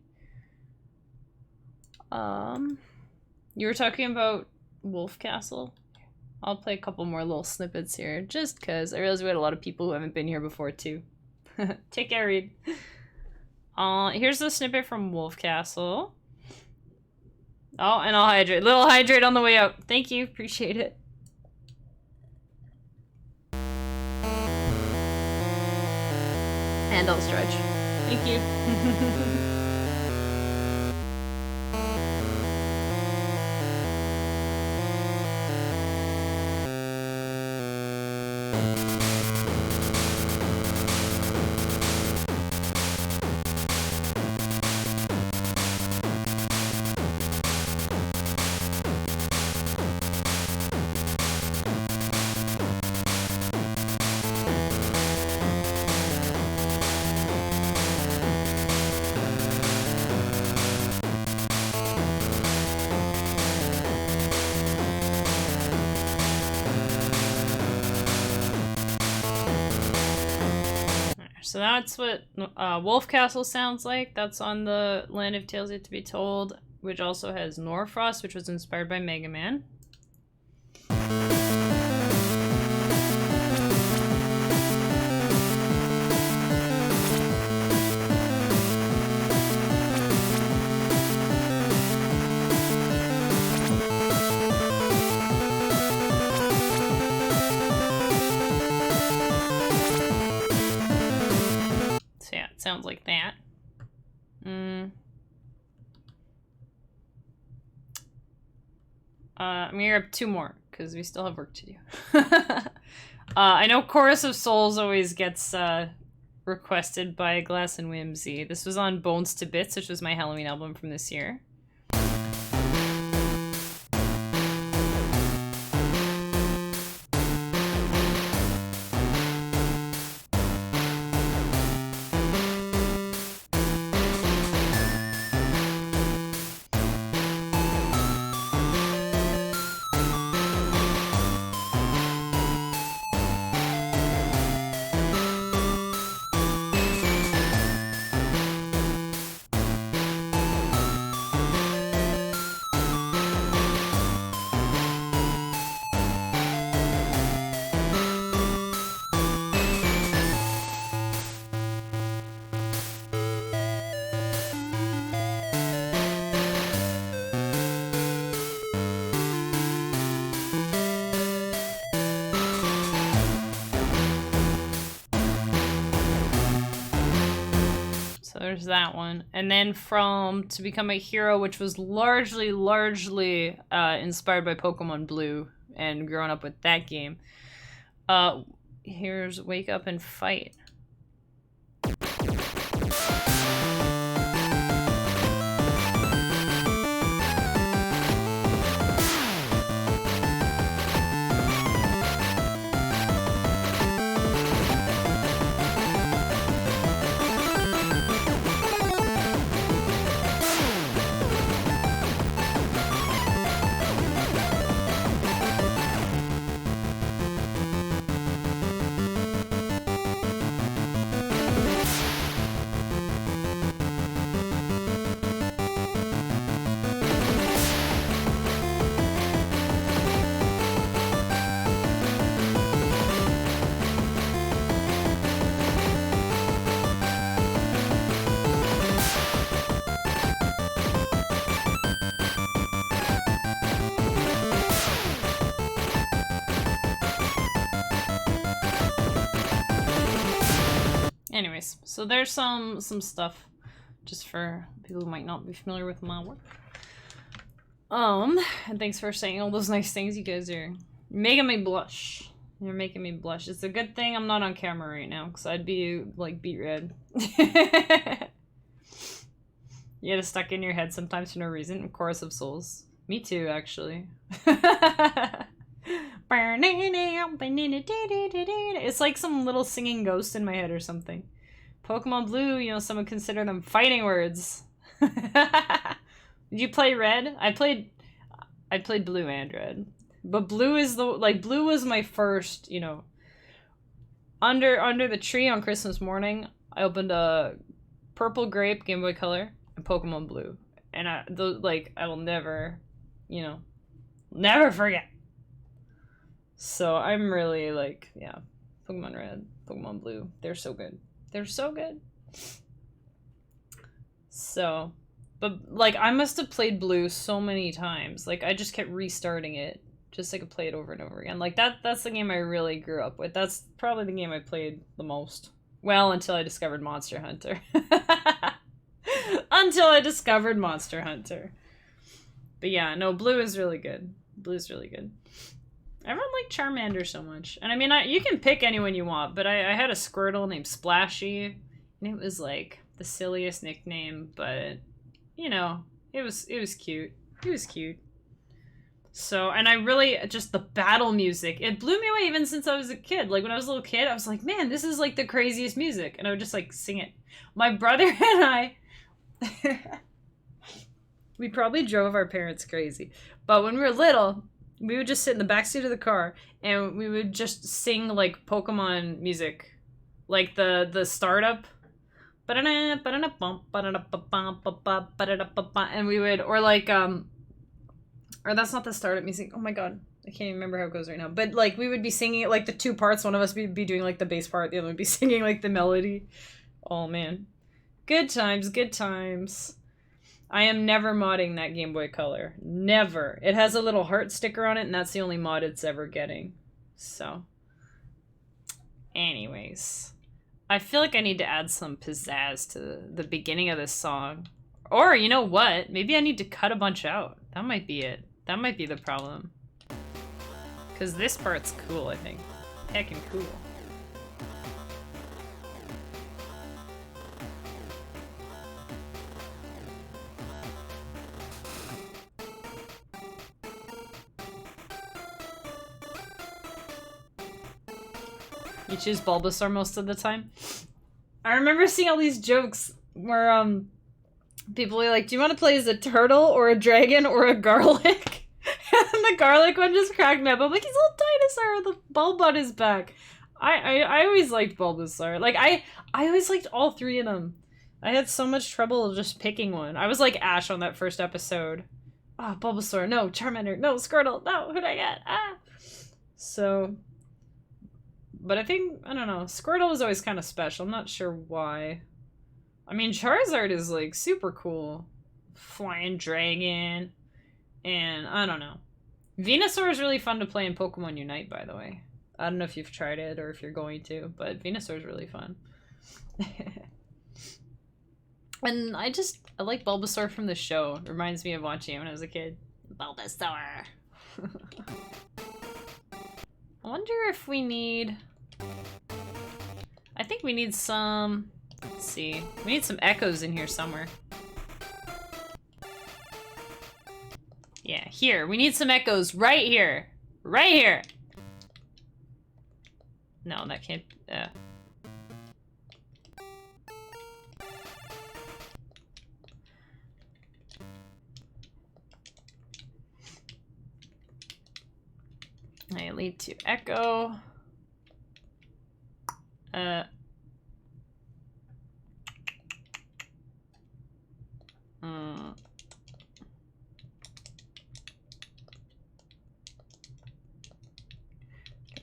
You were talking about Wolf Castle. I'll play a couple more little snippets here, just because I realize we had a lot of people who haven't been here before, too. Take care, Reed. Here's the snippet from Wolf Castle. Oh, and I'll hydrate. Little hydrate on the way out. Thank you. Appreciate it. And I'll stretch. Thank you. So that's what Wolf Castle sounds like. That's on the Land of Tales Yet to Be Told, which also has Norfrost, which was inspired by Mega Man. Sounds like that. I'm gonna grab two more because we still have work to do. I know Chorus of Souls always gets requested by Glass and Whimsy. This was on Bones to Bits, which was my Halloween album from this year. There's that one. And then from To Become a Hero, which was largely inspired by Pokemon Blue and growing up with that game. Here's Wake Up and Fight. anyways, so there's some stuff just for people who might not be familiar with my work. And thanks for saying all those nice things. You guys are making me blush. You're making me blush. It's a good thing I'm not on camera right now, because I'd be, like, beet red. You get it stuck in your head sometimes for no reason. Chorus of Souls. Me too, actually. It's like some little singing ghost in my head or something. Pokemon Blue, you know, some would consider them fighting words. Did you play Red? I played Blue and Red. But Blue is Blue was my first, you know. Under the tree on Christmas morning, I opened a Purple Grape Game Boy Color and Pokemon Blue. And I will never, you know, never forget. So I'm really like, yeah, Pokemon Red, Pokemon Blue, they're so good. They're so good. So, but like I must have played Blue so many times. Like I just kept restarting it just so I could play it over and over again. Like that's the game I really grew up with. That's probably the game I played the most. Well, until I discovered Monster Hunter. Until I discovered Monster Hunter. But yeah, no, Blue is really good. Blue's really good. Everyone liked Charmander so much. And I mean, you can pick anyone you want, but I had a Squirtle named Splashy, and it was like the silliest nickname, but you know, it was cute. It was cute. So, and I really, just the battle music, it blew me away even since I was a kid. Like when I was a little kid, I was like, man, this is like the craziest music. And I would just like sing it. My brother and I, we probably drove our parents crazy. But when we were little, we would just sit in the backseat of the car and we would just sing like Pokemon music. Like the startup. And we would, or like, or that's not the startup music. Oh my god. I can't even remember how it goes right now. But like we would be singing it like the two parts. One of us would be doing like the bass part. The other would be singing like the melody. Oh man. Good times, good times. I am never modding that Game Boy Color. Never. It has a little heart sticker on it, and that's the only mod it's ever getting. So. Anyways. I feel like I need to add some pizzazz to the beginning of this song. Or, you know what? Maybe I need to cut a bunch out. That might be it. That might be the problem. Because this part's cool, I think. Heckin' cool. You choose Bulbasaur most of the time? I remember seeing all these jokes where, people were like, do you want to play as a turtle or a dragon or a garlic? And the garlic one just cracked me up. I'm like, he's a little dinosaur with a bulb on his back. I always liked Bulbasaur. Like, I always liked all three of them. I had so much trouble just picking one. I was like Ash on that first episode. Oh, Bulbasaur. No, Charmander. No, Squirtle. No, who'd I get? Ah! So... But I think, I don't know, Squirtle was always kind of special. I'm not sure why. I mean, Charizard is, like, super cool. Flying dragon. And, I don't know. Venusaur is really fun to play in Pokemon Unite, by the way. I don't know if you've tried it or if you're going to, but Venusaur is really fun. And I like Bulbasaur from the show. It reminds me of watching it when I was a kid. Bulbasaur! I wonder if we need... I think we need some... Let's see. We need some echoes in here somewhere. Yeah, here. We need some echoes right here. Right here! No, that can't... I lead to echo.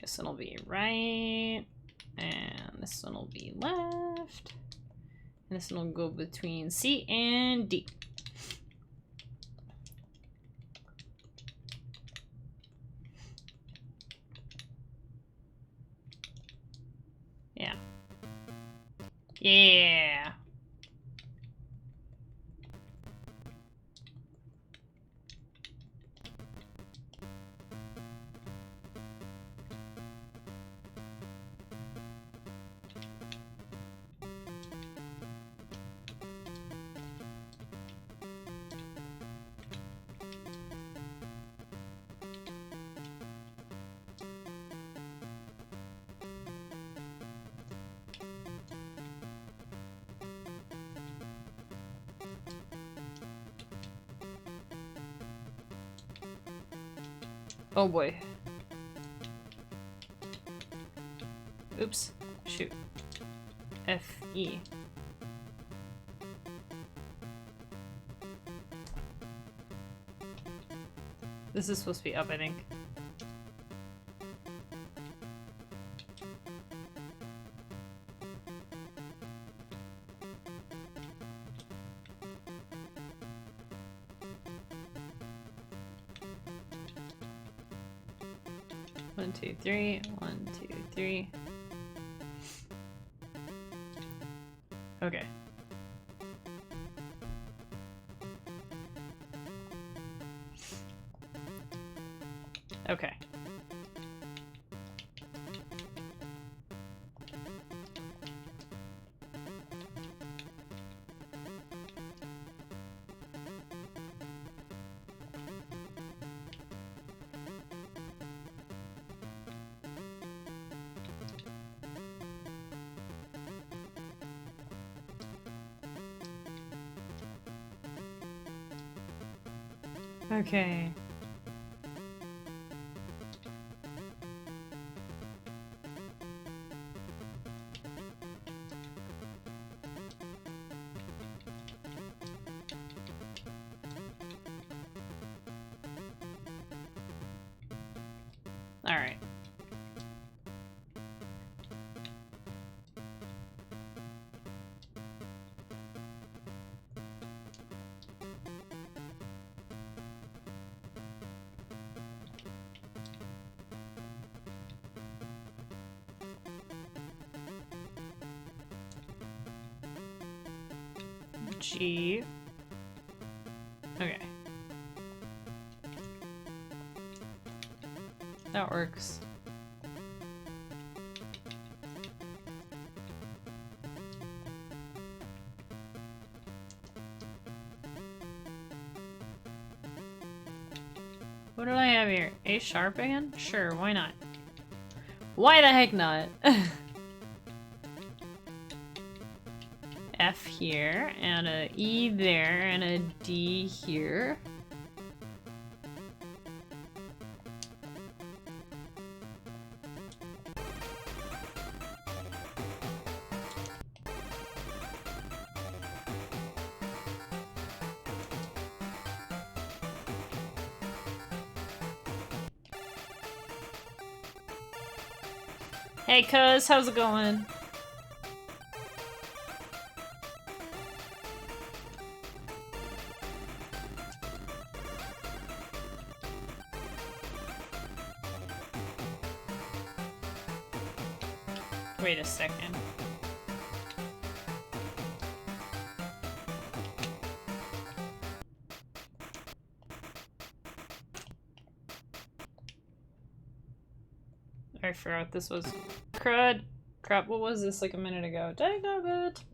This one will be right, and this one will be left, and this one will go between C and D. Yeah. Yeah. Oh boy. Oops. Shoot. F-E. This is supposed to be up, I think. One, two, three. 1, 2, 3. Okay. Okay. Okay. All right. G. Okay. That works. What do I have here? A sharp again? Sure, why not? Why the heck not? F here, and a E there, and a D here. Hey cuz, how's it going? Wait a second. I forgot what this was. Crud. Crap, what was this like a minute ago? Dang it!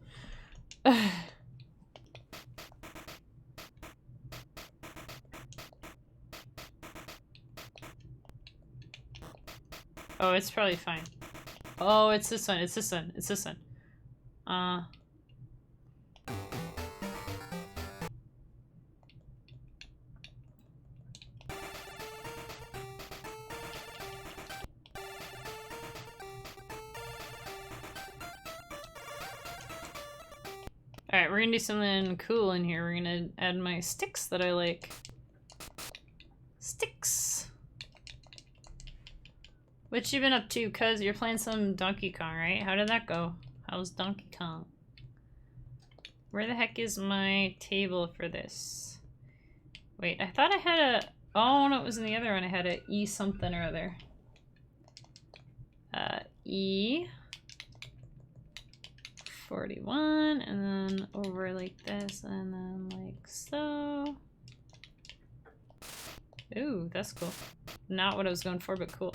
Oh, it's probably fine. Oh, it's this one, it's this one, it's this one. Alright, we're gonna do something cool in here. We're gonna add my sticks that I like. Sticks! What you been up to, cuz? You're playing some Donkey Kong, right? How did that go? How's Donkey Kong? Where the heck is my table for this? Wait, I thought I had a... Oh, no, it was in the other one. I had a E something or other. E... 41, and then over like this, and then like so. Ooh, that's cool. Not what I was going for, but cool.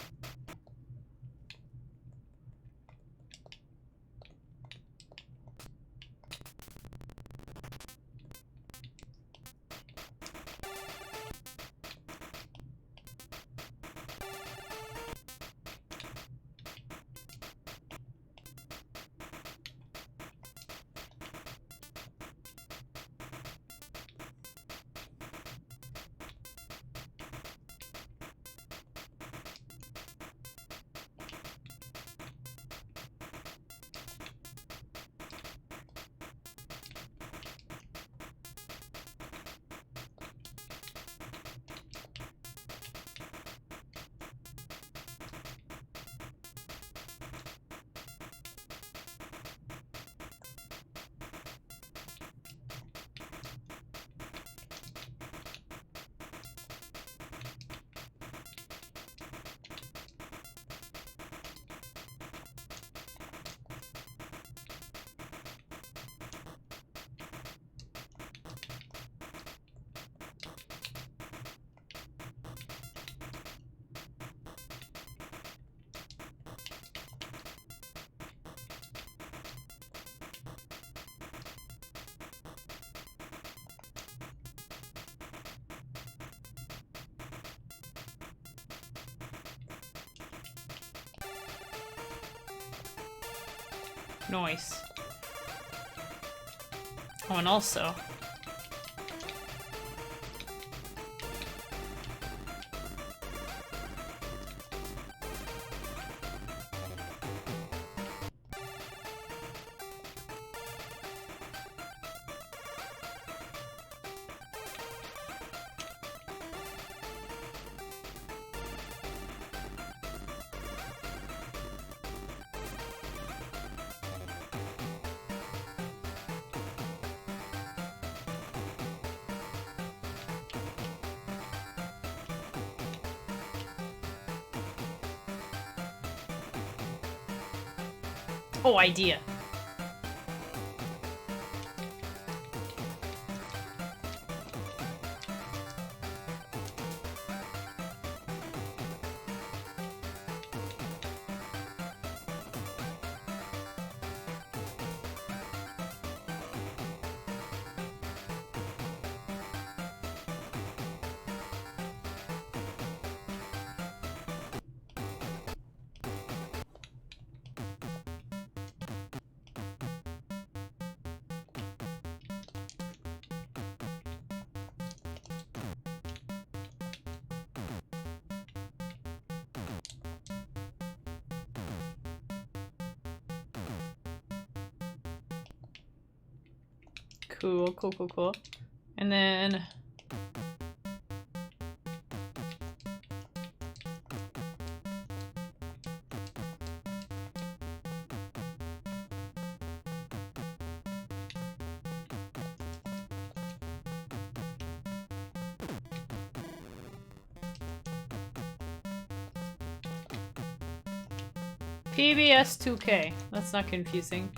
Nice. Oh, and also... Oh, idea. Cool, cool, cool, cool. And then... PBS 2K. That's not confusing.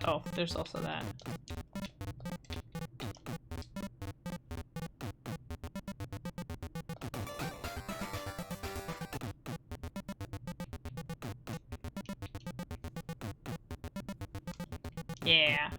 Oh, there's also that. Yeah.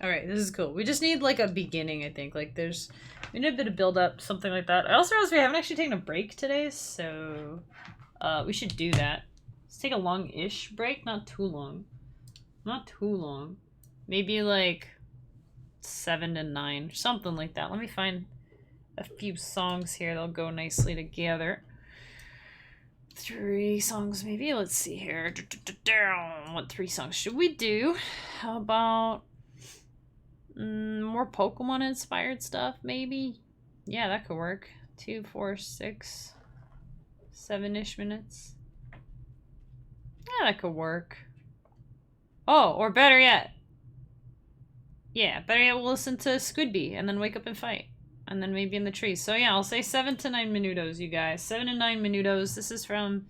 Alright, this is cool. We just need, like, a beginning, I think. Like, we need a bit of build-up, something like that. I also realized we haven't actually taken a break today, so... we should do that. Let's take a long-ish break. Not too long. Not too long. Maybe, like, 7 to 9. Something like that. Let me find a few songs here that'll go nicely together. 3 songs, maybe? Let's see here. What 3 songs should we do? How about... more Pokemon-inspired stuff, maybe? Yeah, that could work. 2, 4, 6... 7-ish minutes. Yeah, that could work. Oh, or better yet. Yeah, better yet, we'll listen to Squidby and then wake up and fight. And then maybe in the trees. So yeah, I'll say 7 to 9 minutos, you guys. 7 to 9 minutos. This is from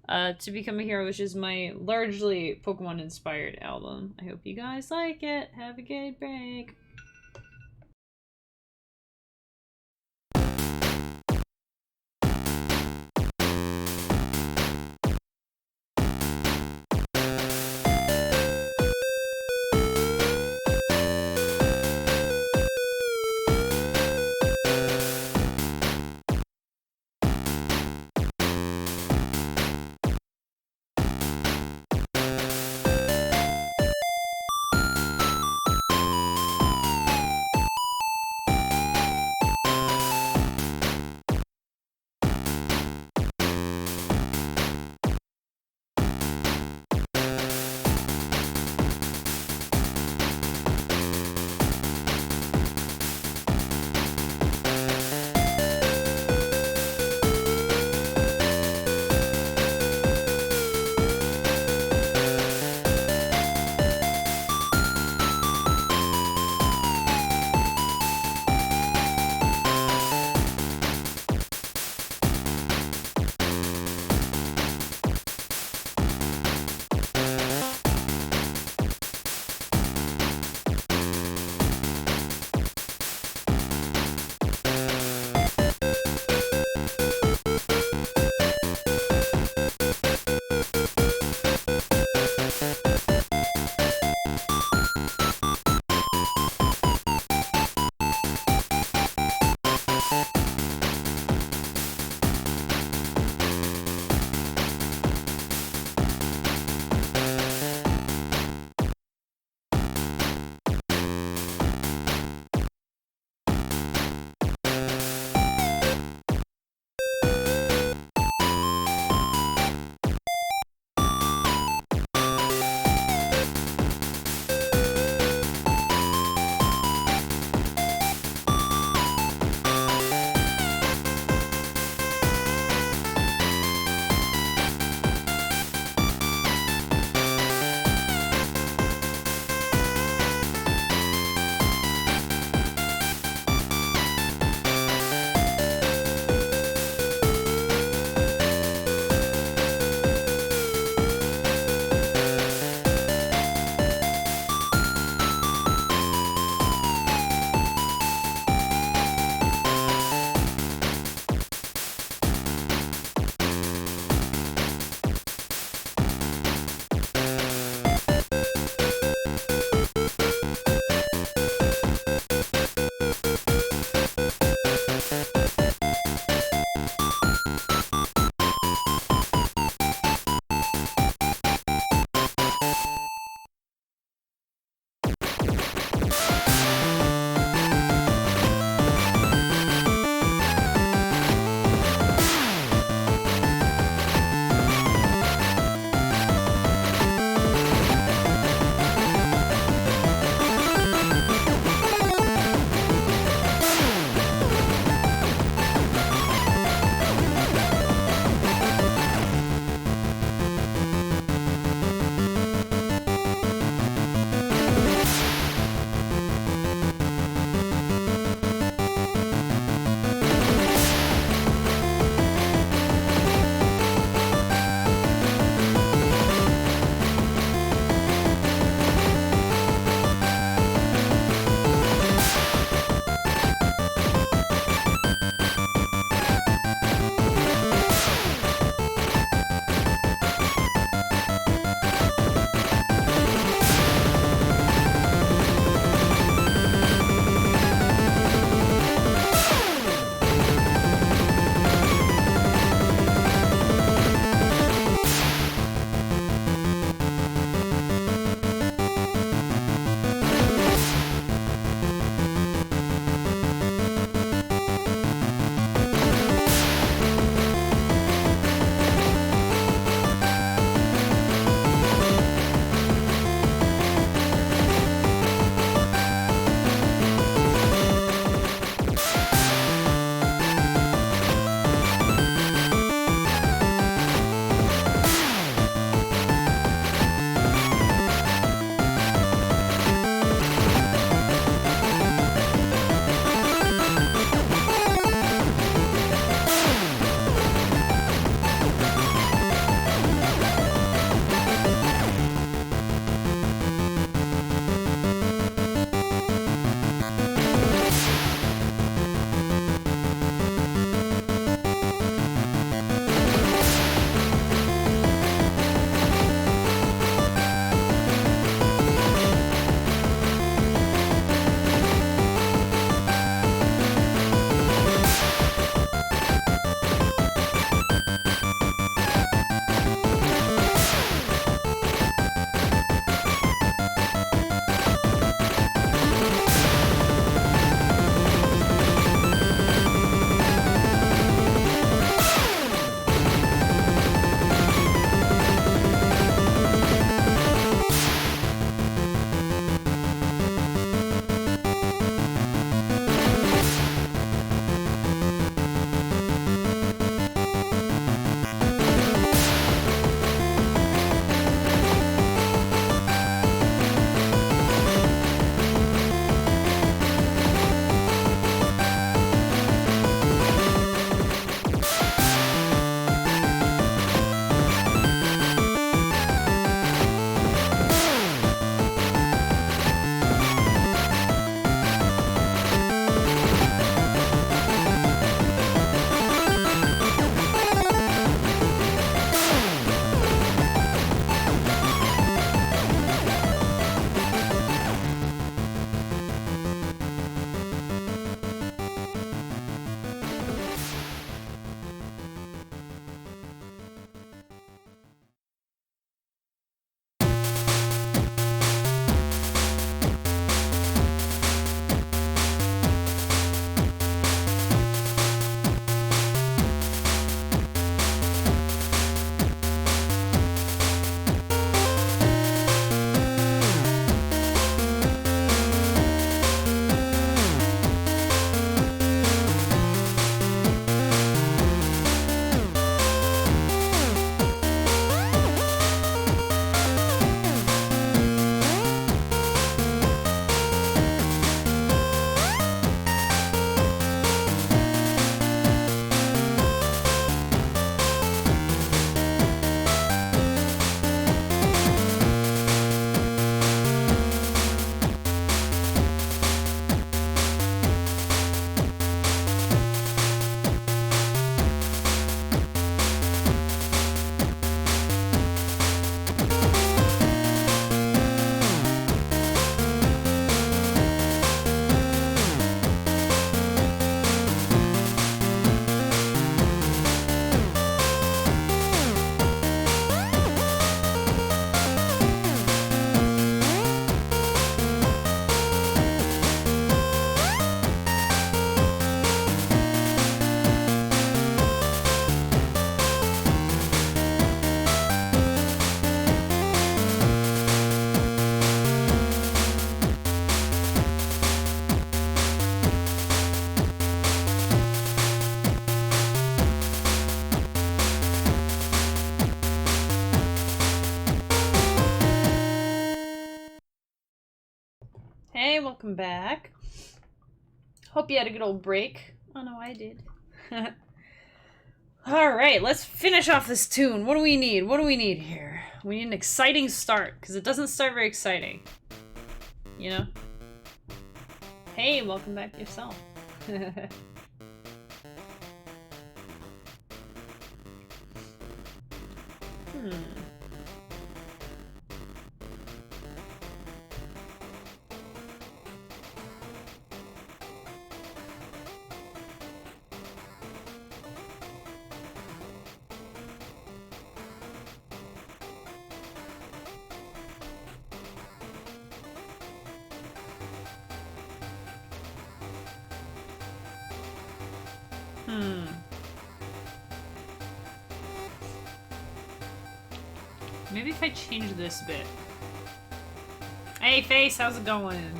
To Become a Hero, which is my largely Pokemon-inspired album. I hope you guys like it. Have a good break. Hey, welcome back. Hope you had a good old break. Oh no, I did. Alright, let's finish off this tune. What do we need? What do we need here? We need an exciting start, because it doesn't start very exciting. You know? Hey, welcome back yourself. Maybe if I change this bit. Hey, Face, how's it going?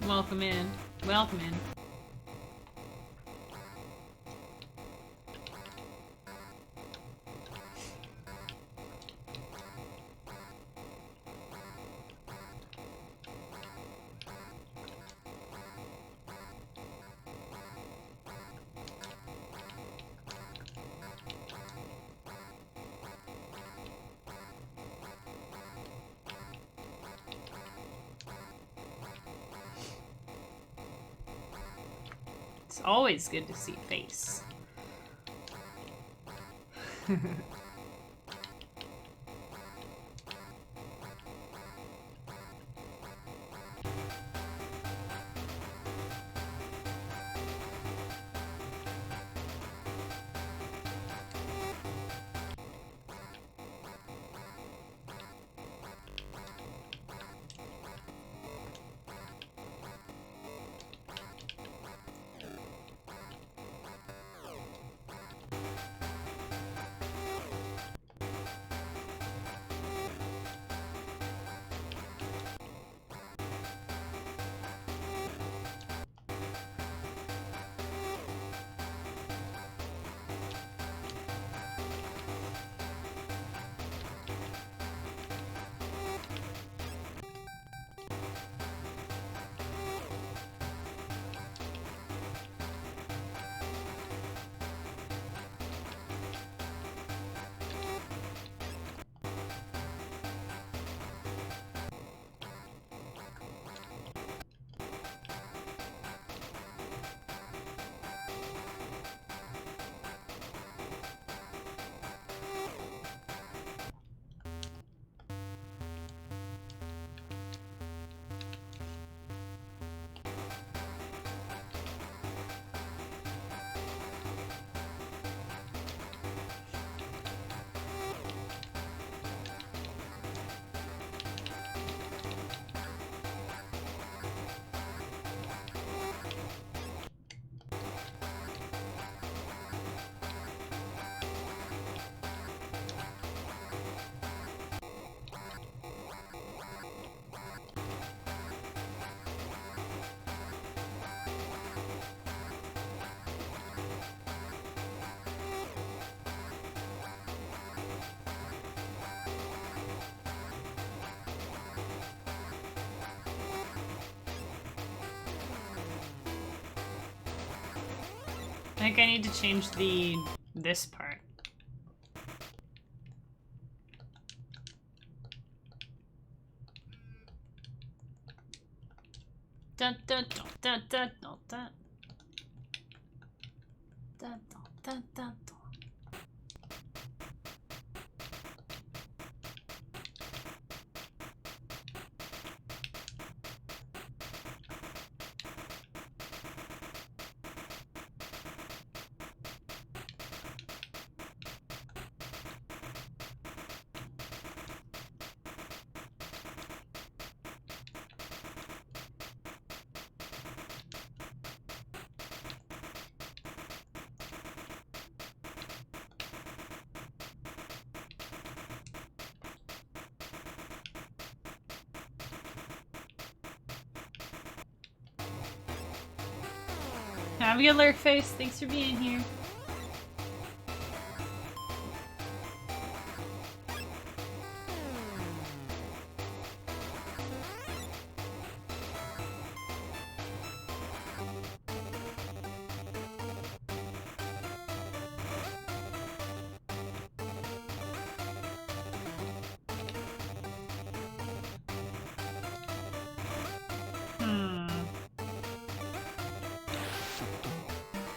Welcome in. Welcome in. It's always good to see Face. I think I need to change this part. Dun dun dun dun dun dun dun. Dun dun dun dun dun. Have a good lurk, Face. Thanks for being here.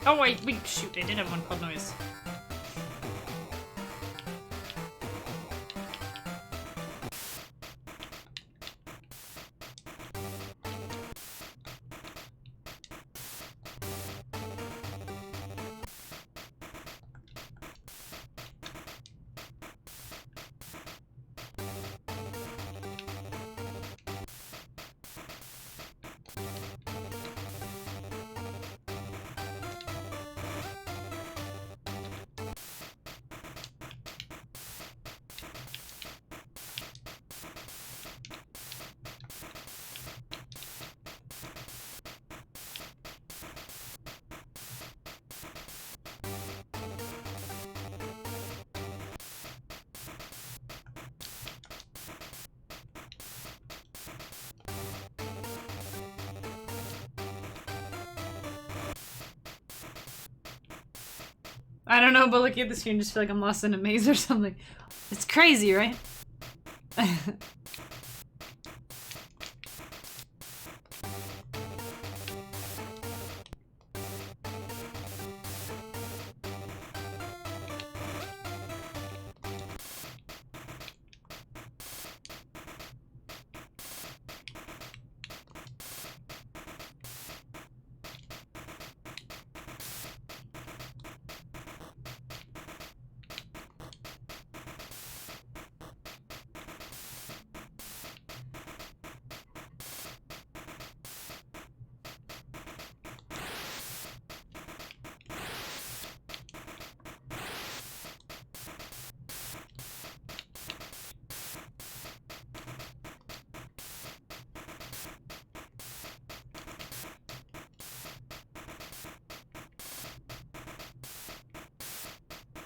Oh wait, shoot, I did have one called noise. I don't know, but looking at the screen, just feel like I'm lost in a maze or something. It's crazy, right?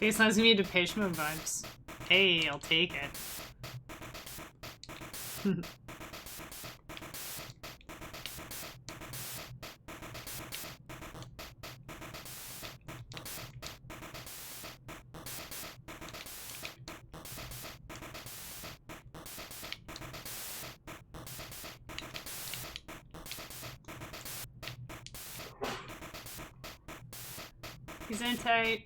Okay, sounds gonna be Depeche Mode vibes. Hey, I'll take it. He's in tight.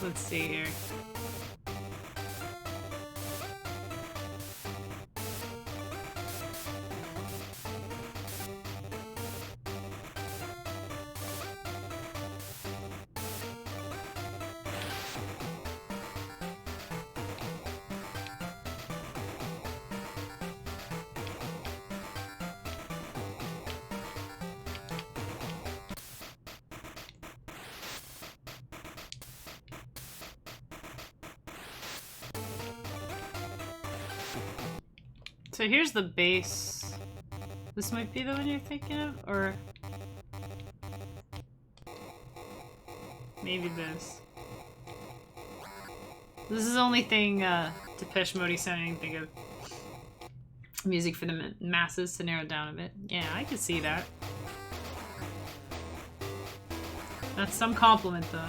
Let's see here. So here's the base. This might be the one you're thinking of, or maybe this. This is the only thing Depeche Mode sounding think of. Music for the masses to narrow it down a bit. Yeah, I could see that. That's some compliment, though.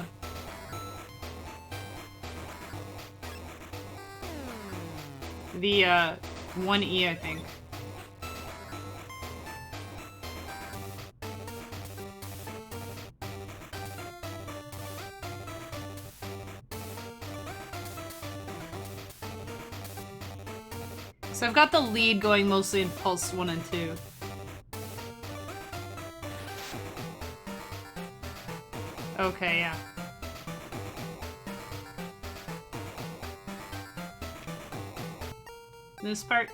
The 1E, I think. So I've got the lead going mostly in pulse 1 and 2. Okay, yeah. This part.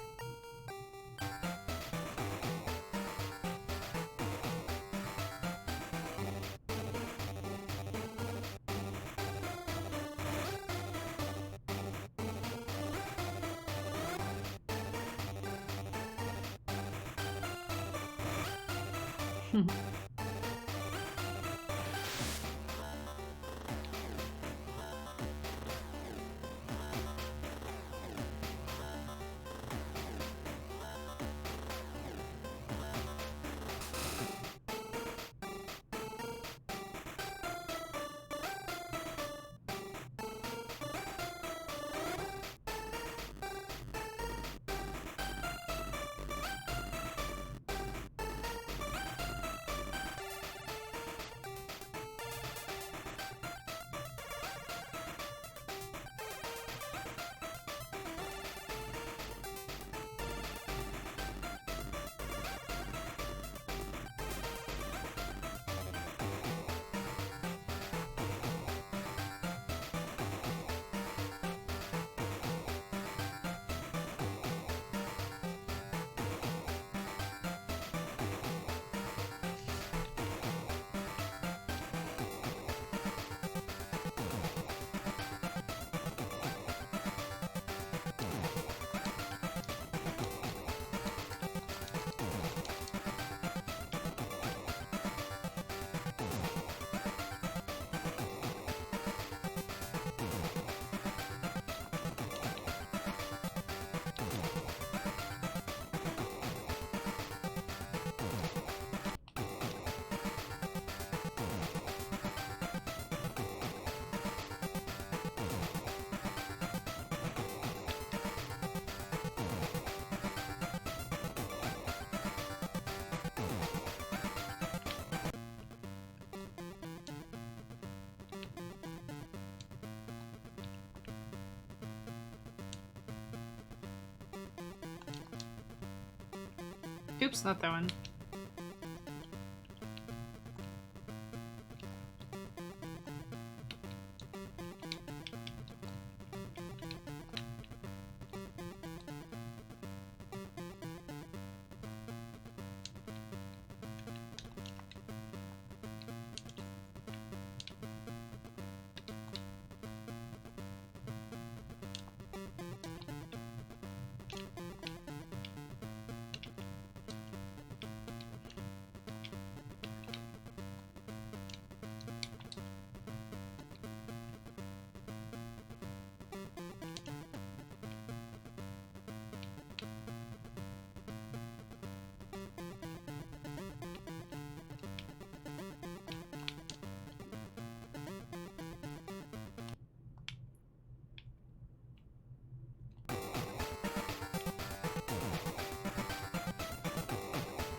Oops, not that one.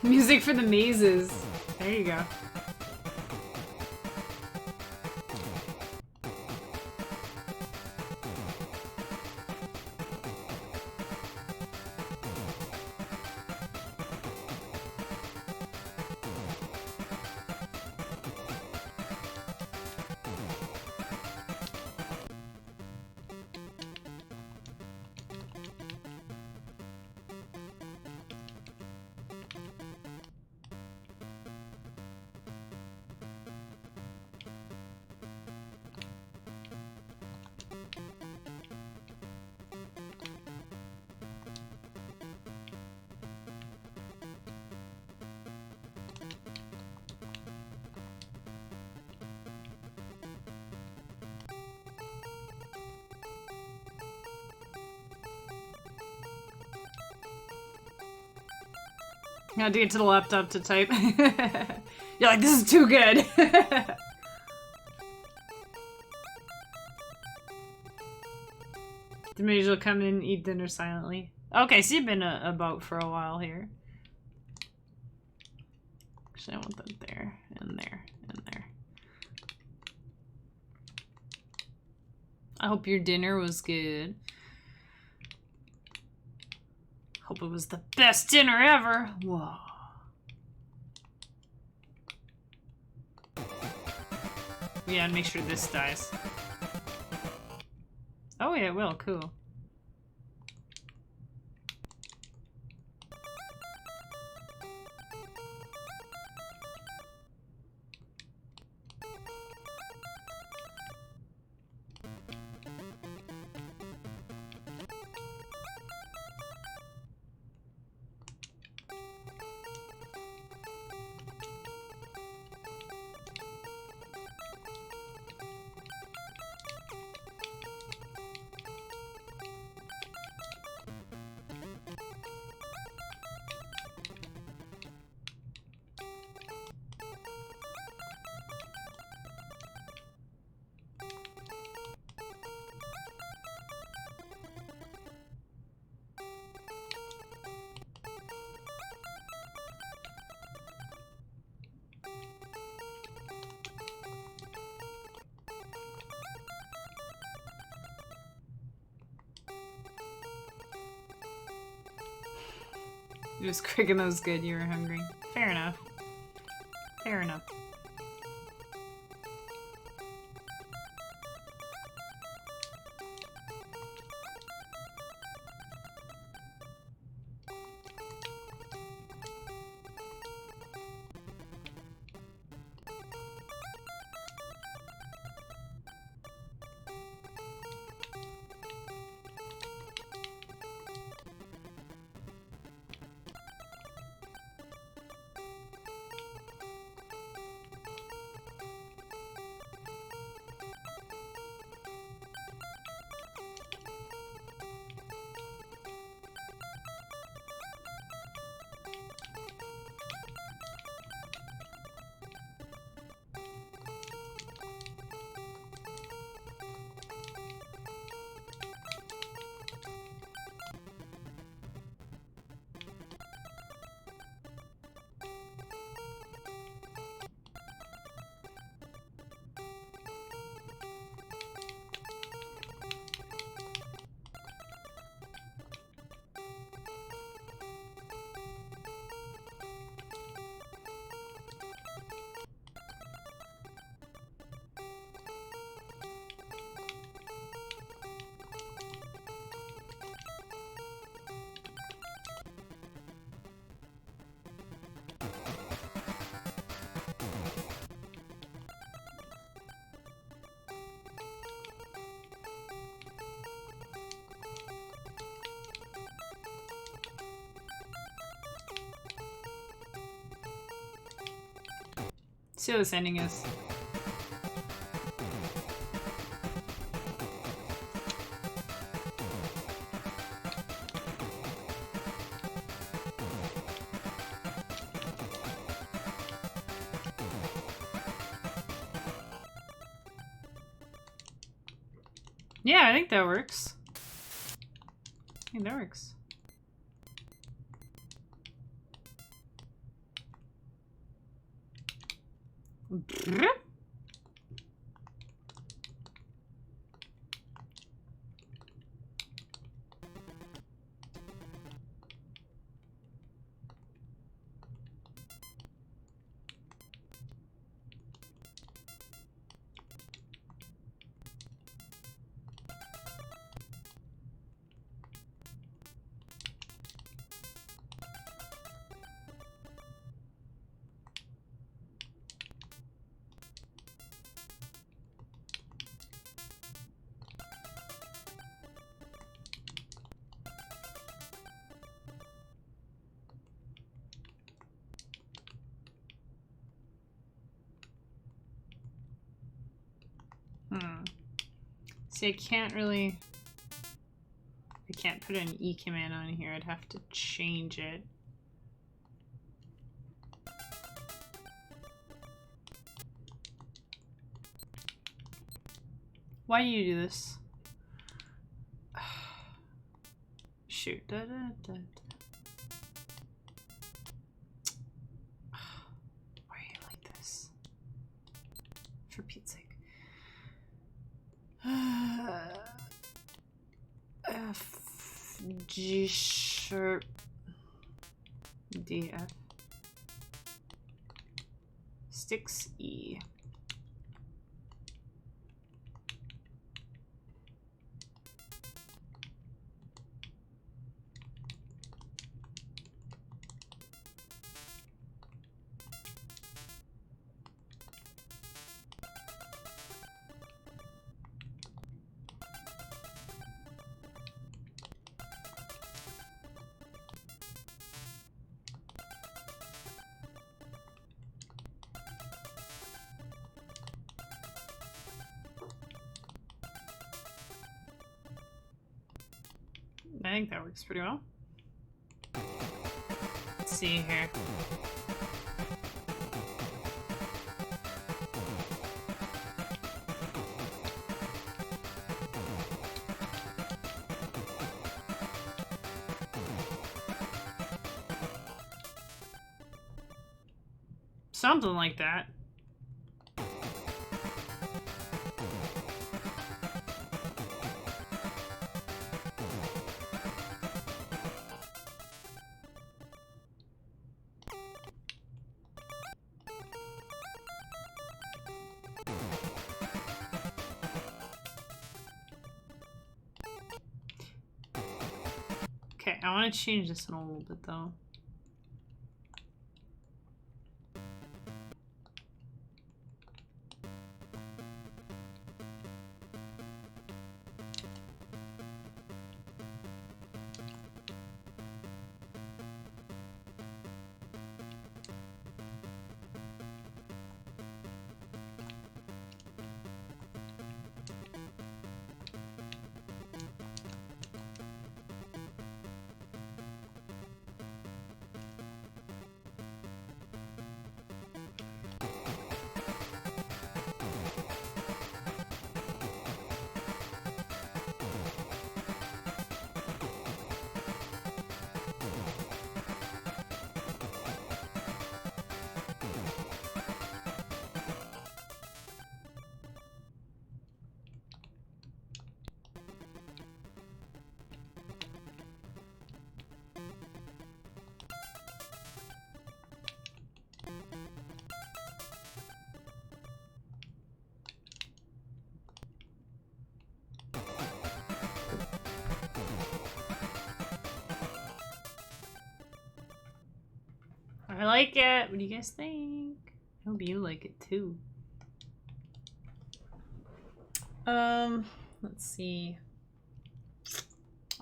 Music for the mazes. There you go. I had to get to the laptop to type. You're like, this is too good. The mage will come in and eat dinner silently. Okay, so you've been about for a while here. Actually, I want that there, and there, and there. I hope your dinner was good. Hope it was the best dinner ever. Whoa. Yeah, and make sure this dies. Oh yeah, it will. Cool. It was quick and that was good. You were hungry. Fair enough. Fair enough. See what this ending is. Yeah, I think that works. I think that works. See, I can't put an E command on here. I'd have to change it. Why do you do this? Shoot. Why are you like this? For Pete's sake. F, G sharp, D, F. Sticks E. I think that works pretty well. Let's see here. Something like that. Okay, I want to change this in a little bit though. I like it. What do you guys think? I hope you like it too. Let's see.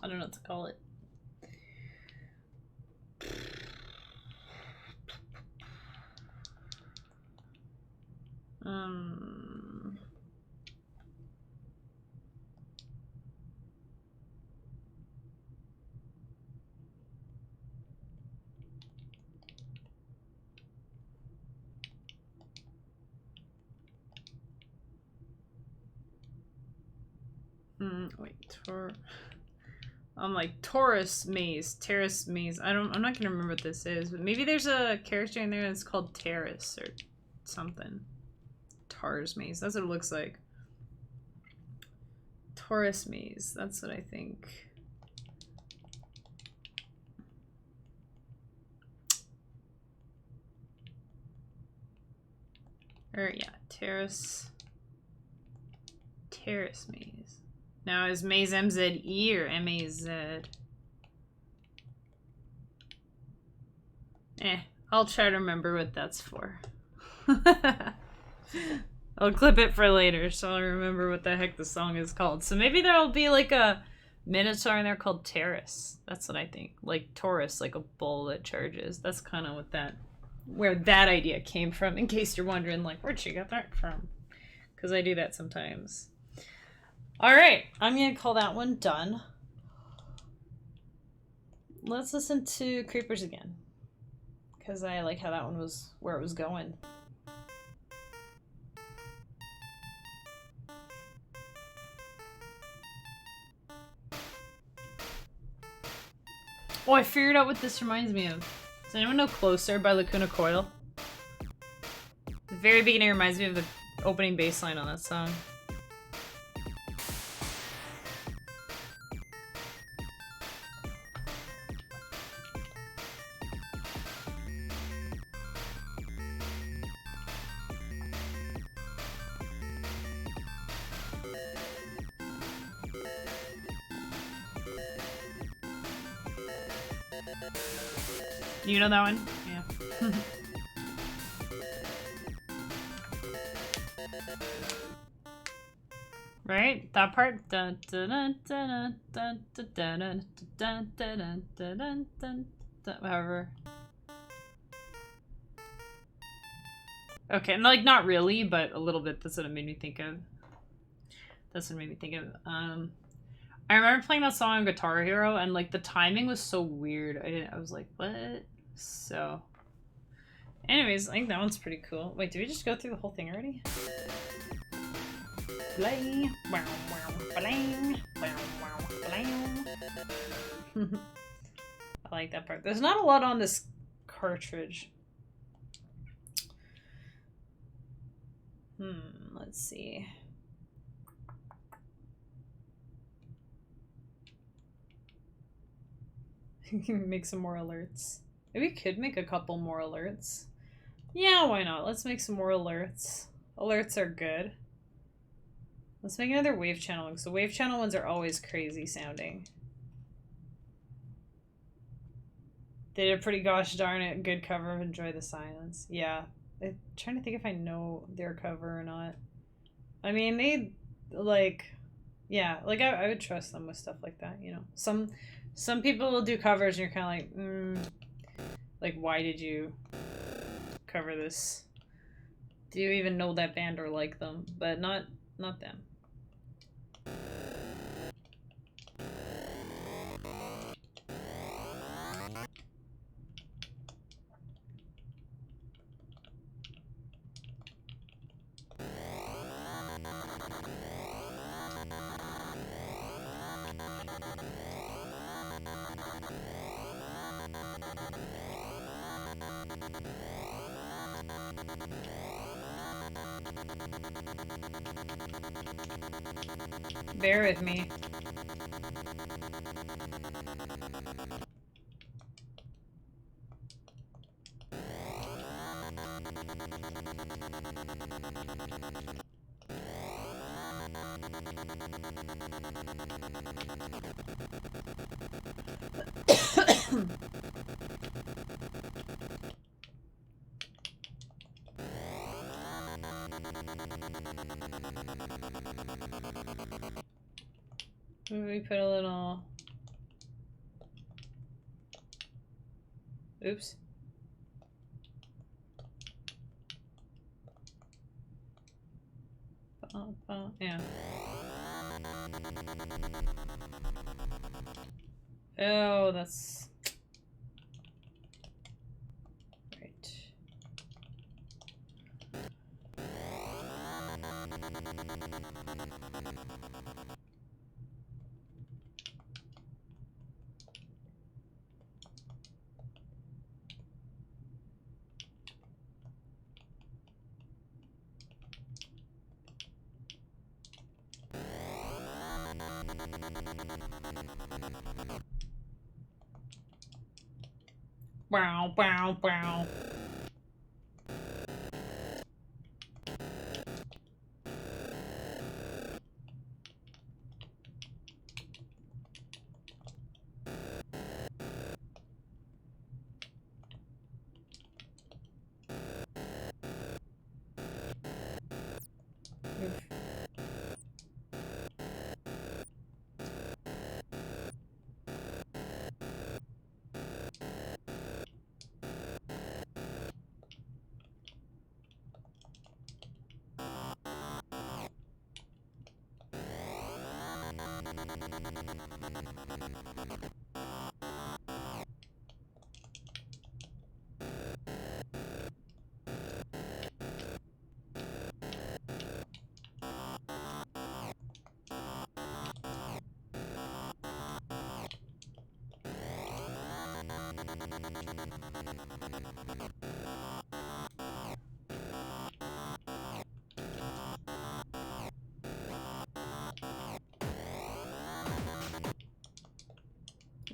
I don't know what to call it. Wait, I'm like Taurus Maze, Terrace Maze. I'm not gonna remember what this is, but maybe there's a character in there that's called Terrace or something. Taurus Maze. That's what it looks like. Taurus Maze. That's what I think. Or yeah, Terrace Maze. Now is Maze MZE or MAZ? I'll try to remember what that's for. I'll clip it for later so I'll remember what the heck the song is called. So maybe there'll be like a Minotaur in there called Terrace. That's what I think. Like Taurus, like a bull that charges. That's kind of what where that idea came from, in case you're wondering, like, where'd she get that from? Because I do that sometimes. Alright, I'm going to call that one done. Let's listen to Creepers again. Because I like how that one was where it was going. Oh, I figured out what this reminds me of. Does anyone know Closer by Lacuna Coil? The very beginning reminds me of the opening bass line on that song. You know that one? Yeah. Right? That part? However. Okay, and like not really, but a little bit. That's what it made me think of. That's what it made me think of. I remember playing that song on Guitar Hero, and like the timing was so weird. I was like, what? So, anyways, I think that one's pretty cool. Wait, did we just go through the whole thing already? Play. I like that part. There's not a lot on this cartridge. Let's see. Make some more alerts. Maybe we could make a couple more alerts. Yeah, why not? Let's make some more alerts. Alerts are good. Let's make another wave channel, because the wave channel ones are always crazy sounding. They did a pretty gosh darn it good cover of Enjoy the Silence. Yeah. I'm trying to think if I know their cover or not. I mean, they, like, yeah, like, I would trust them with stuff like that, you know? Some people will do covers and you're kind of like, why did you cover this? Do you even know that band or like them? But not them. Bear with me. We put a little... Oops. Yeah. Oh, that's... Right. Wow, wow, wow.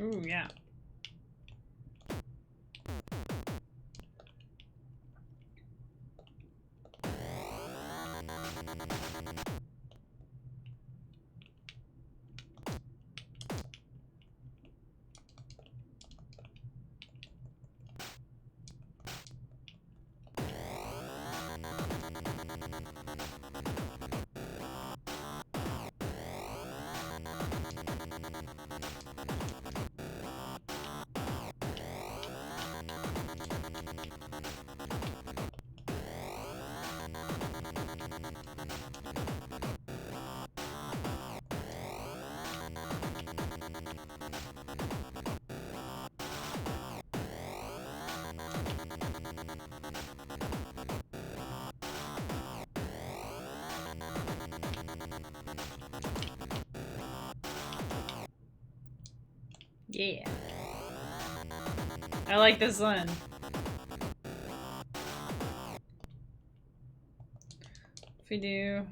Ooh, yeah. Yeah. I like this one. If we do...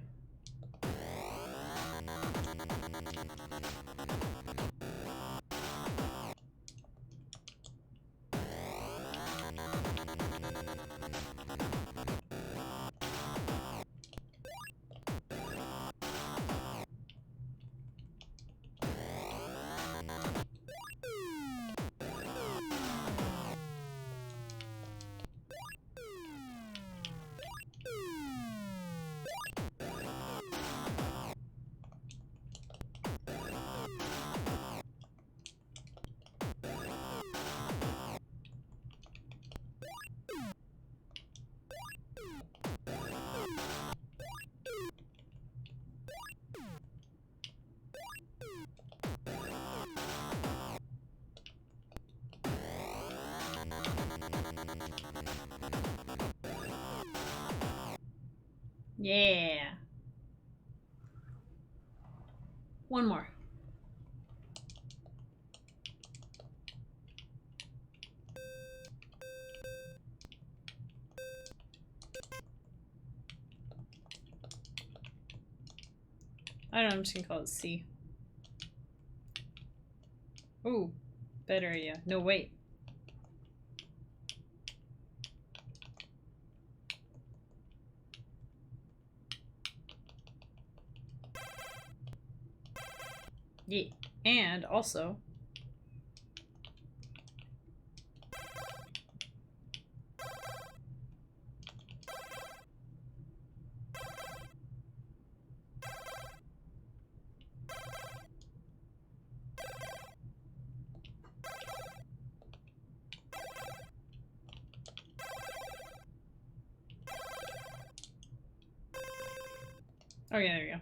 Yeah. One more. I don't know, I'm just gonna call it C. Ooh, better idea. No, wait. Yeah. And also... Oh yeah, there we go.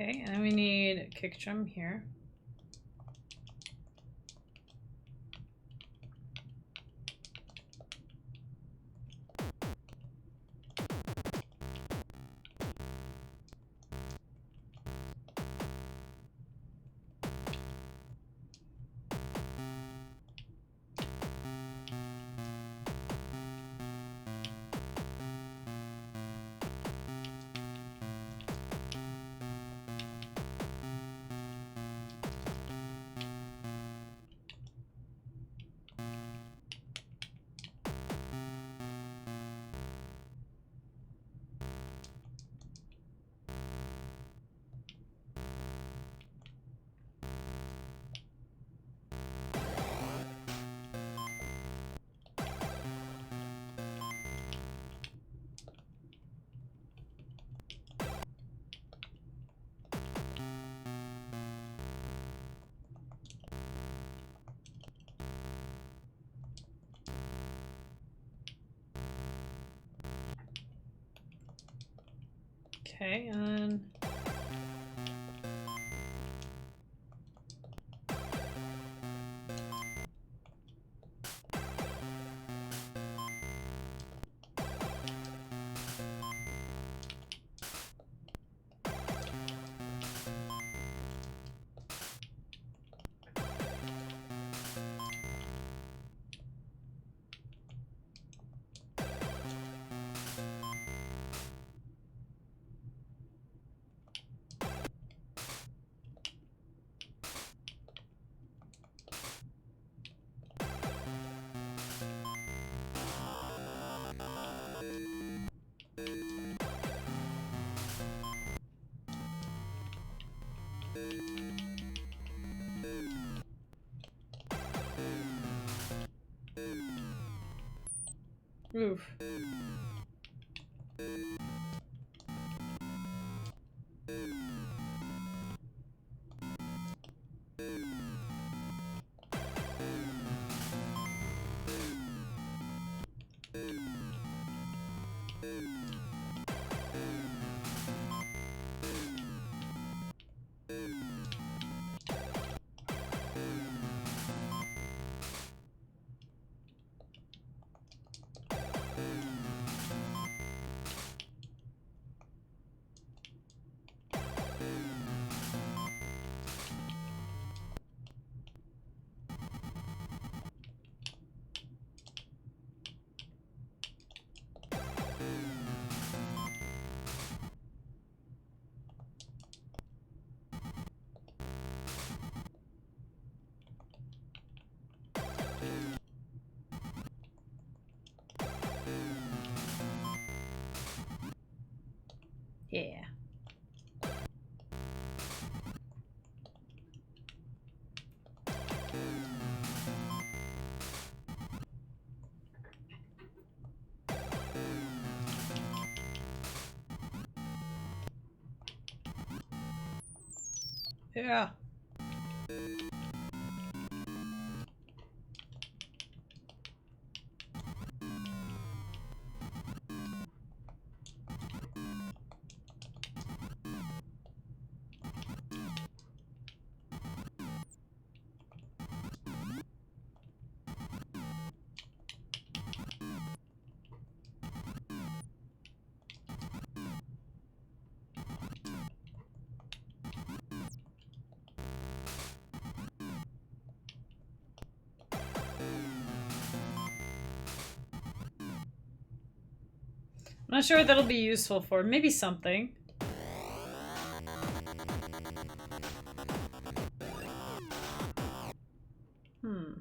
Okay, and then we need a kick drum here. Okay, and then... Oof. Yeah. Yeah. I'm not sure what that'll be useful for. Maybe something. Hmm.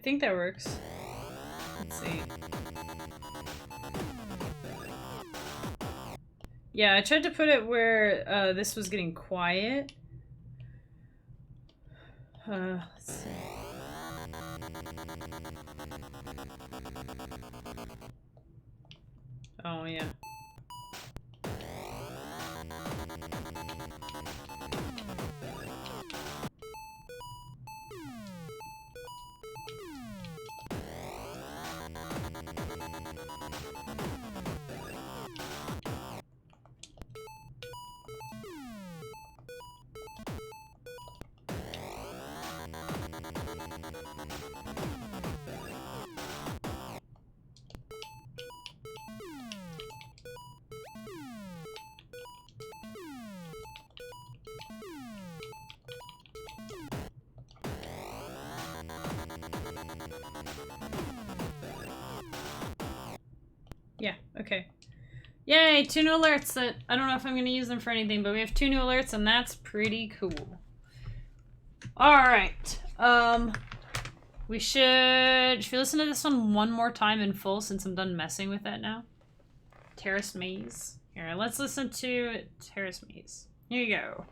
think that works. Let's see. Yeah, I tried to put it where this was getting quiet. Let's see. Oh, yeah. Yeah, okay. Yay, 2 new alerts that I don't know if I'm going to use them for anything, but we have 2 new alerts and that's pretty cool. Alright. Should we listen to this one more time in full since I'm done messing with that now? Terrace Maze. Here, let's listen to Terrace Maze. Here you go.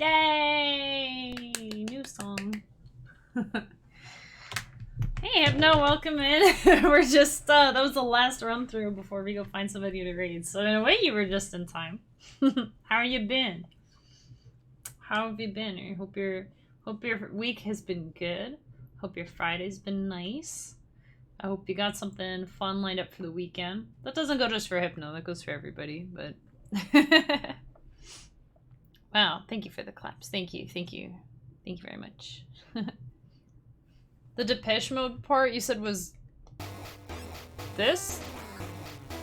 Yay! New song. Hey Hypno, welcome in. We're just, that was the last run through before we go find somebody to raid. So in a way, you were just in time. How you been? How have you been? I hope your week has been good. Hope your Friday's been nice. I hope you got something fun lined up for the weekend. That doesn't go just for Hypno, that goes for everybody, but... Wow, thank you for the claps. Thank you, thank you. Thank you very much. The Depeche Mode part you said was... this?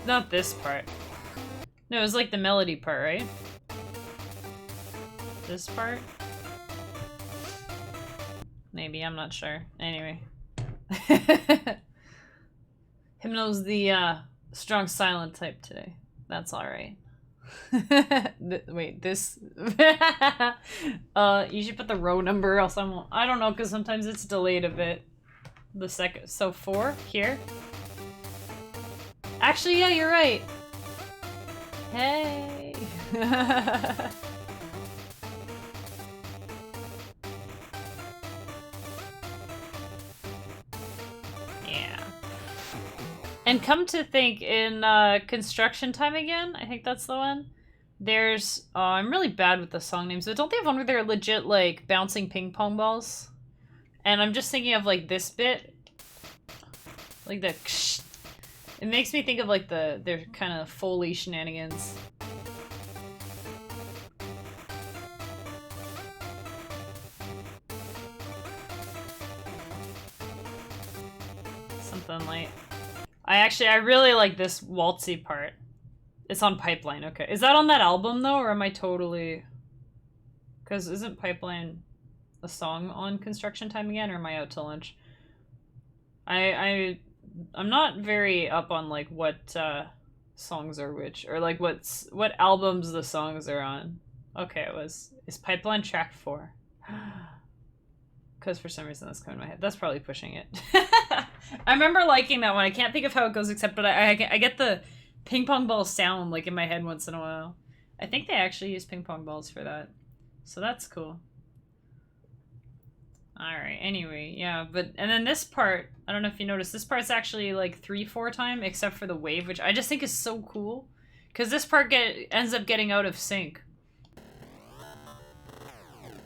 Not this part. No, it was like the melody part, right? This part? Maybe, I'm not sure. Anyway. Hypno's the strong silent type today. That's alright. Wait, this... you should put the row number, else I don't know, because sometimes it's delayed a bit. The second... So 4? Here? Actually, yeah, you're right. Hey! Yeah. And come to think, in Construction Time Again, I think that's the one, there's... Oh, I'm really bad with the song names, but don't they have one where they're legit, like, bouncing ping pong balls? And I'm just thinking of, like, this bit. Like the... It makes me think of, like, their kind of Foley shenanigans. Something like... I really like this waltzy part. It's on Pipeline, okay. Is that on that album, though, or am I totally... Because isn't Pipeline a song on Construction Time Again, or am I out to lunch? I'm not very up on, like, what songs are which, or, like, what albums the songs are on. Okay, is Pipeline track 4? Because for some reason that's coming in my head. That's probably pushing it. I remember liking that one. I can't think of how it goes except, but I get the ping pong ball sound, like, in my head once in a while. I think they actually use ping pong balls for that. So that's cool. Alright, anyway, yeah, and then this part, I don't know if you noticed, this part's actually, like, 3/4 time, except for the wave, which I just think is so cool. Because this part ends up getting out of sync.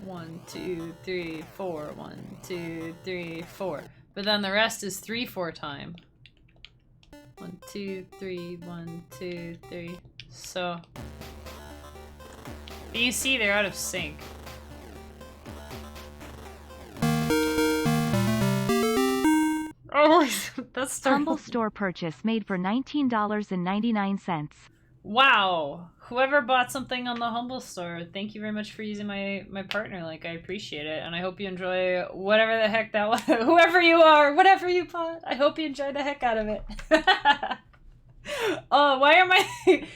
1, 2, 3, 4, 1, 2, 3, 4. But then the rest is 3/4 time. 1, 2, 3, 1, 2, 3. So... But you see they're out of sync. Oh, that's starting. Humble store purchase made for $19.99. Wow. Whoever bought something on the Humble store, thank you very much for using my partner link. I appreciate it, and I hope you enjoy whatever the heck that was. Whoever you are, whatever you bought, I hope you enjoy the heck out of it. Oh, why am I...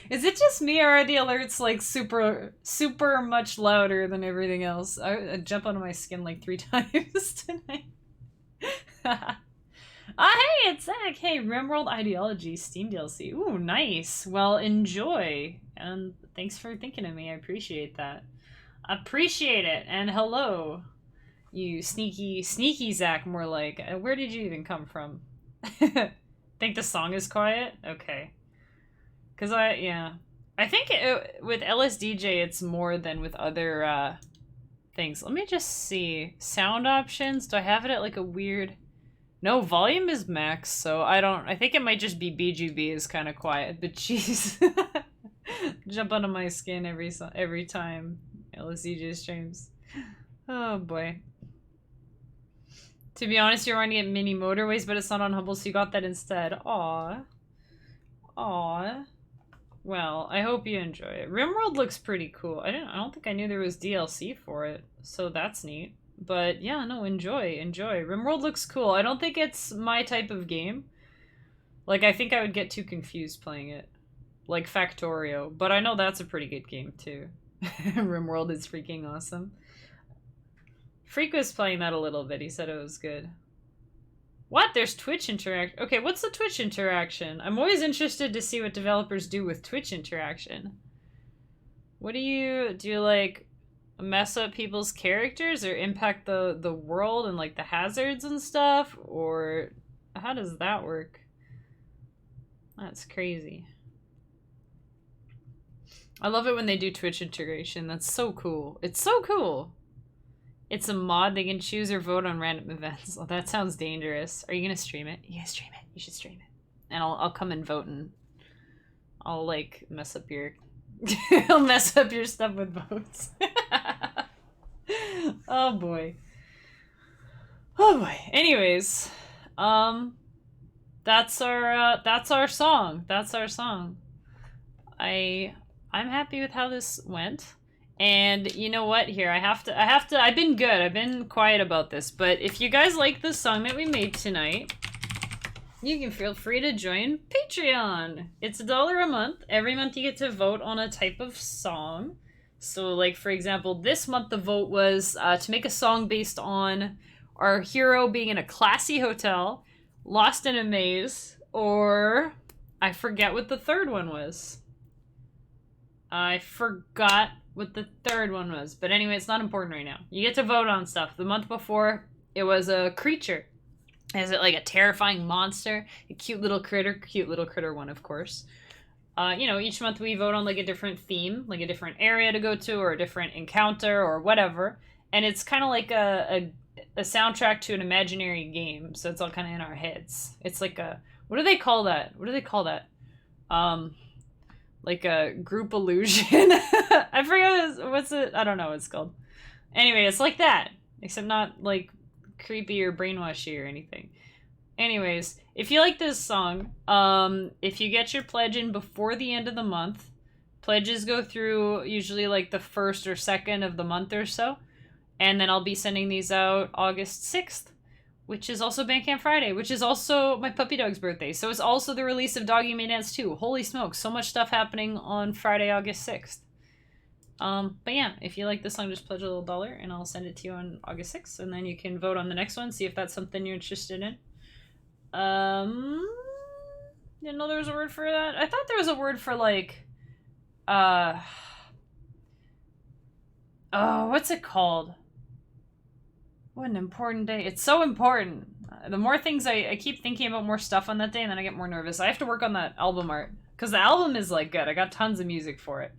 Is it just me, or are the alerts, like, super much louder than everything else? I jump out of my skin, like, 3 times tonight. Hey, it's Zach! Hey, RimWorld Ideology Steam DLC. Ooh, nice! Well, enjoy! And thanks for thinking of me, I appreciate that. Appreciate it! And hello! You sneaky Zach, more like. Where did you even come from? Think the song is quiet? Okay. Cause yeah. I think with LSDj it's more than with other, things. Let me just see. Sound options? Do I have it at, like, a weird... No, volume is max, so I think it might just be BGB is kind of quiet, but jeez. Jump onto my skin every time LSDj streams. Oh boy. To be honest, you're wanting to get mini motorways, but it's not on Humble, so you got that instead. Aw. Aw. Well, I hope you enjoy it. RimWorld looks pretty cool. I don't think I knew there was DLC for it, so that's neat. But yeah, no, enjoy. RimWorld looks cool. I don't think it's my type of game. Like, I think I would get too confused playing it. Like Factorio. But I know that's a pretty good game, too. RimWorld is freaking awesome. Freak was playing that a little bit. He said it was good. What? There's Twitch interaction. Okay, what's the Twitch interaction? I'm always interested to see what developers do with Twitch interaction. What do you like... mess up people's characters or impact the world and, like, the hazards and stuff, or How does that work? That's crazy. I love it when they do Twitch integration. That's so cool. It's so cool. It's a mod. They can choose or vote on random events. Oh, that sounds dangerous. Are you gonna stream it? You gonna stream it? You should stream it. And I'll come and vote and I'll like mess up your I'll mess up your stuff with votes. Oh boy. Oh boy. Anyways, that's our song. That's our song. I'm happy with how this went. And you know what? Here, I've been good. I've been quiet about this, but if you guys like the song that we made tonight, you can feel free to join Patreon. It's $1 a month. Every month you get to vote on a type of song. So like, for example, this month the vote was to make a song based on our hero being in a classy hotel, lost in a maze, or I forget what the third one was. I forgot what the third one was. But anyway, it's not important right now. You get to vote on stuff. The month before, it was a creature. Is it like a terrifying monster? A cute little critter one, of course. You know, each month we vote on like a different theme, like a different area to go to, or a different encounter, or whatever. And it's kind of like a soundtrack to an imaginary game. So it's all kind of in our heads. It's like a, what do they call that? What do they call that? Like a group illusion. I forget what's it. I don't know what it's called. Anyway, it's like that, except not like creepy or brainwashy or anything. Anyways, if you like this song, if you get your pledge in before the end of the month, pledges go through usually like the 1st or 2nd of the month or so, and then I'll be sending these out August 6th, which is also Bandcamp Friday, which is also my puppy dog's birthday. So it's also the release of Doggy May Dance 2. Holy smokes, so much stuff happening on Friday, August 6th. But yeah, if you like this song, just pledge a little $1 and I'll send it to you on August 6th, and then you can vote on the next one, see if that's something you're interested in. Didn't know there was a word for that. I thought there was a word for like, oh, what's it called? What an important day. It's so important. The more things I keep thinking about more stuff on that day, and then I get more nervous. I have to work on that album art, because the album is like good. I got tons of music for it.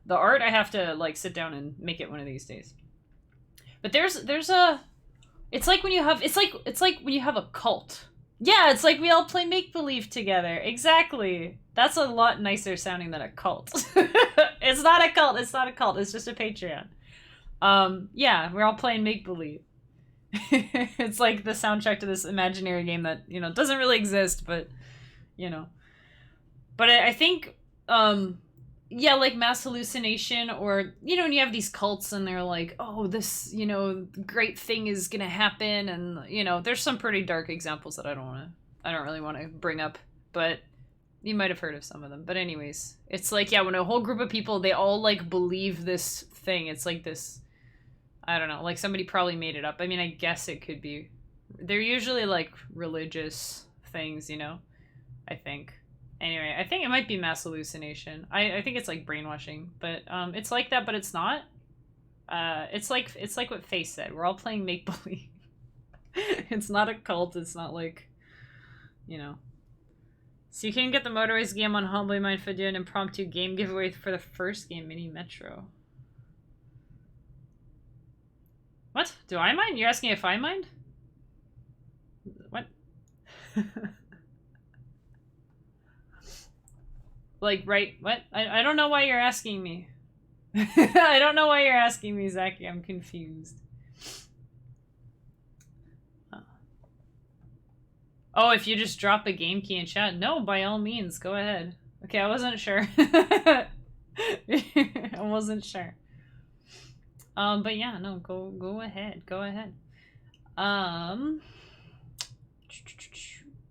The art, I have to like sit down and make it one of these days. But there's a, it's like when you have, it's like when you have a cult. Yeah, it's like we all play make-believe together. Exactly. That's a lot nicer sounding than a cult. It's not a cult. It's not a cult. It's just a Patreon. Yeah, we're all playing make-believe. It's like the soundtrack to this imaginary game that, you know, doesn't really exist, but, you know. But I think, yeah, like mass hallucination, or, you know, when you have these cults and they're like, oh, this, you know, great thing is gonna happen, and, you know, there's some pretty dark examples that I don't really want to bring up, but you might have heard of some of them. But anyways, it's like, yeah, when a whole group of people, they all, like, believe this thing, it's like this, I don't know, like somebody probably made it up. I mean, I guess it could be. They're usually like religious things, you know, I think. Anyway, I think it might be mass hallucination. I think it's like brainwashing, but it's like that, but it's not. It's like what Faye said. We're all playing make-believe. It's not a cult. It's not like, you know. So you can get the Motorways game on Humbly Mind for doing an impromptu game giveaway for the first game, Mini Metro. What? Do I mind? You're asking if I mind? What? Like, right? What? I don't know why you're asking me. I don't know why you're asking me, Zaki. I'm confused. Oh, if you just drop a game key in chat? No, by all means, go ahead. Okay, I wasn't sure. I wasn't sure. But yeah, no, go ahead. Go ahead.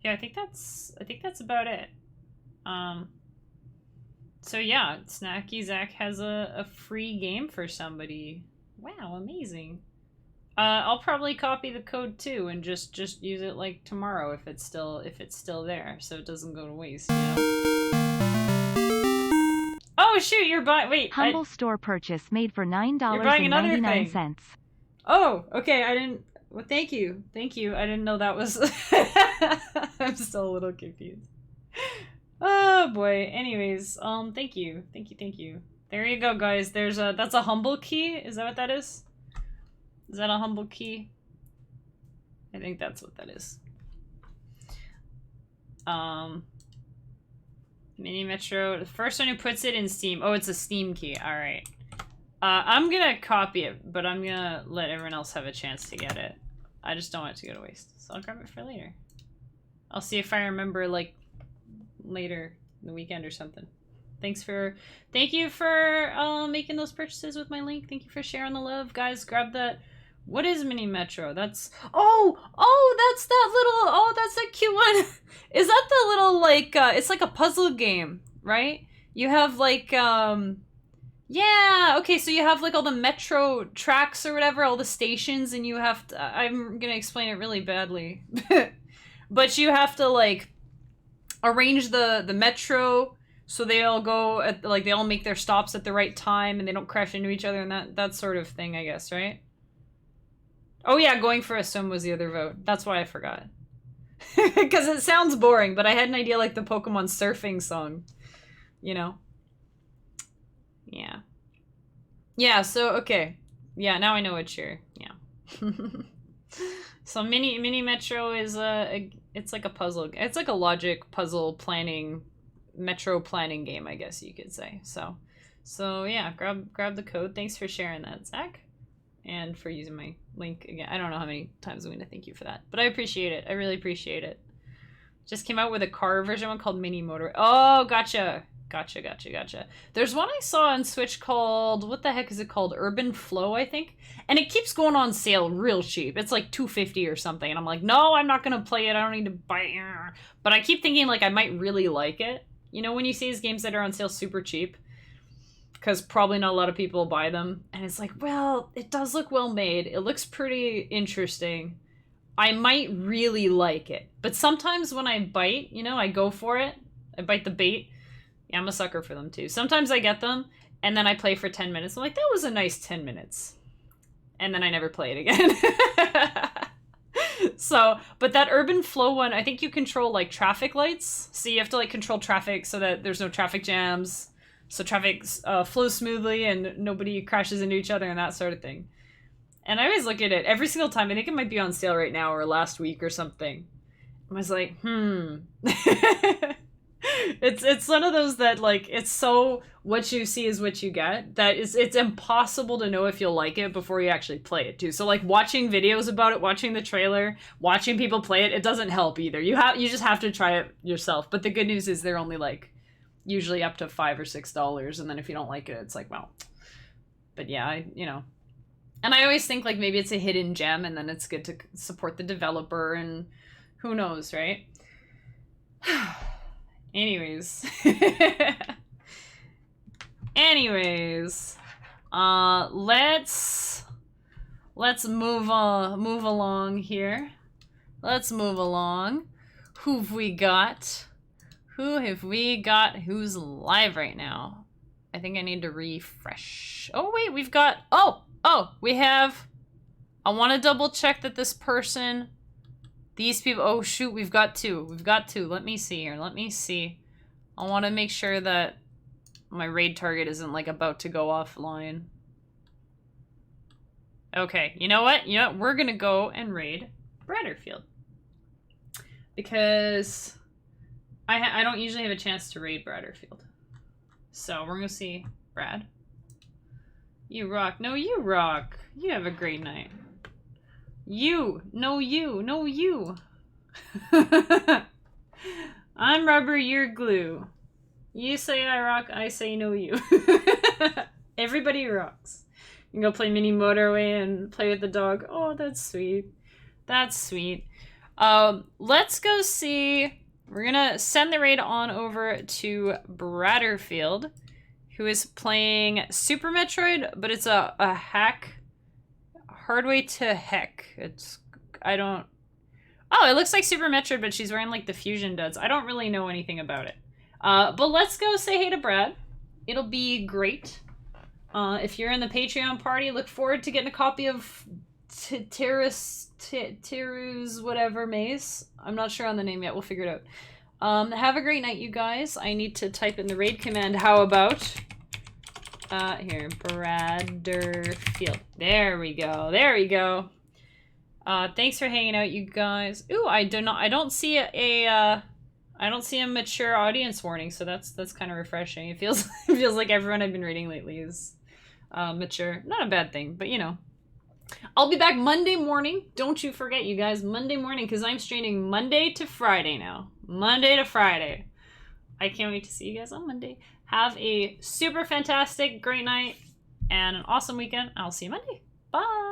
Yeah, I think that's about it. So yeah, Snacky Zach has a free game for somebody. Wow, amazing. I'll probably copy the code too and just use it like tomorrow if it's still there, so it doesn't go to waste, you know? Oh shoot, you're buying. Wait. Humble store purchase made for $9.99. Oh, okay. I didn't. Well, thank you. Thank you. I didn't know that was... I'm still a little confused. Oh, boy. Anyways, thank you. Thank you, thank you. There you go, guys. There's a... That's a humble key? Is that what that is? Is that a humble key? I think that's what that is. Mini Metro. The first one who puts it in Steam. Oh, it's a Steam key. Alright. I'm gonna copy it, but I'm gonna let everyone else have a chance to get it. I just don't want it to go to waste. So I'll grab it for later. I'll see if I remember, like, later in the weekend or something. Thank you for making those purchases with my link. Thank you for sharing the love. Guys, grab that. What is Mini Metro? That's... Oh, that's that little... Oh, that's that cute one. Is that the little, like, it's like a puzzle game, right? You have, like, yeah, okay, so you have, like, all the metro tracks or whatever, all the stations, and you have to... I'm gonna explain it really badly. But you have to, like, arrange the metro so they all go at, like, they all make their stops at the right time and they don't crash into each other and that sort of thing, I guess, right? Oh yeah, going for a swim was the other vote. That's why I forgot. Because it sounds boring, but I had an idea like the Pokemon surfing song. You know? Yeah. Yeah, so, okay. Yeah, now I know what you're... Yeah. So Mini Metro is it's like a puzzle. It's like a logic puzzle planning, metro planning game, I guess you could say. So yeah, grab the code. Thanks for sharing that, Zach. And for using my link again. I don't know how many times I'm going to thank you for that. But I appreciate it. I really appreciate it. Just came out with a car version one called Mini Motor. Oh, gotcha. Gotcha. There's one I saw on Switch called... What the heck is it called? Urban Flow, I think? And it keeps going on sale real cheap. It's like $2.50 or something. And I'm like, no, I'm not going to play it. I don't need to buy it. But I keep thinking, like, I might really like it. You know, when you see these games that are on sale super cheap? Because probably not a lot of people buy them. And it's like, well, it does look well made. It looks pretty interesting. I might really like it. But sometimes when I bite, you know, I go for it. I bite the bait. Yeah, I'm a sucker for them too. Sometimes I get them, and then I play for 10 minutes. I'm like, that was a nice 10 minutes. And then I never play it again. So, but that Urban Flow one, I think you control, like, traffic lights. So you have to, like, control traffic so that there's no traffic jams. So traffic flows smoothly and nobody crashes into each other and that sort of thing. And I always look at it every single time. I think it might be on sale right now or last week or something. I was like, It's one of those that, like, it's so what you see is what you get, that it's impossible to know if you'll like it before you actually play it too. So, like, watching videos about it, watching the trailer, watching people play it, it doesn't help either. You just have to try it yourself. But the good news is they're only, like, usually up to $5 or $6, and then if you don't like it, it's like, well. But yeah, you know. And I always think, like, maybe it's a hidden gem, and then it's good to support the developer, and who knows, right? Anyways. Let's move along here. Let's move along. Who have we got? Who's live right now? I think I need to refresh. Oh wait, we've got we have... I want to double check that this person... These people... Oh, shoot, we've got two. Let me see here. I want to make sure that my raid target isn't, like, about to go offline. Okay, you know what? We're going to go and raid Bradderfield. Because I don't usually have a chance to raid Bradderfield. So, we're going to see Brad. You rock. No, you rock. You have a great night. You. I'm rubber, you're glue. You say I rock, I say no you. Everybody rocks. You can go play Mini Motorway and play with the dog. Oh, that's sweet. Let's go see... We're gonna send the raid on over to Bradderfield, who is playing Super Metroid, but it's a hack... Hard way to heck. Oh, it looks like Super Metroid, but she's wearing, like, the fusion duds. I don't really know anything about it. But let's go say hey to Brad. It'll be great. If you're in the Patreon party, look forward to getting a copy of Teru's whatever maze. I'm not sure on the name yet. We'll figure it out. Have a great night, you guys. I need to type in the raid command. How about here, Bradderfield. There we go. There we go. Thanks for hanging out, you guys. Ooh, I don't see a mature audience warning, so that's kind of refreshing. It feels like everyone I've been reading lately is mature. Not a bad thing, but you know. I'll be back Monday morning. Don't you forget, you guys, Monday morning, because I'm streaming Monday to Friday now. Monday to Friday. I can't wait to see you guys on Monday. Have a super fantastic, great night, and an awesome weekend. I'll see you Monday. Bye!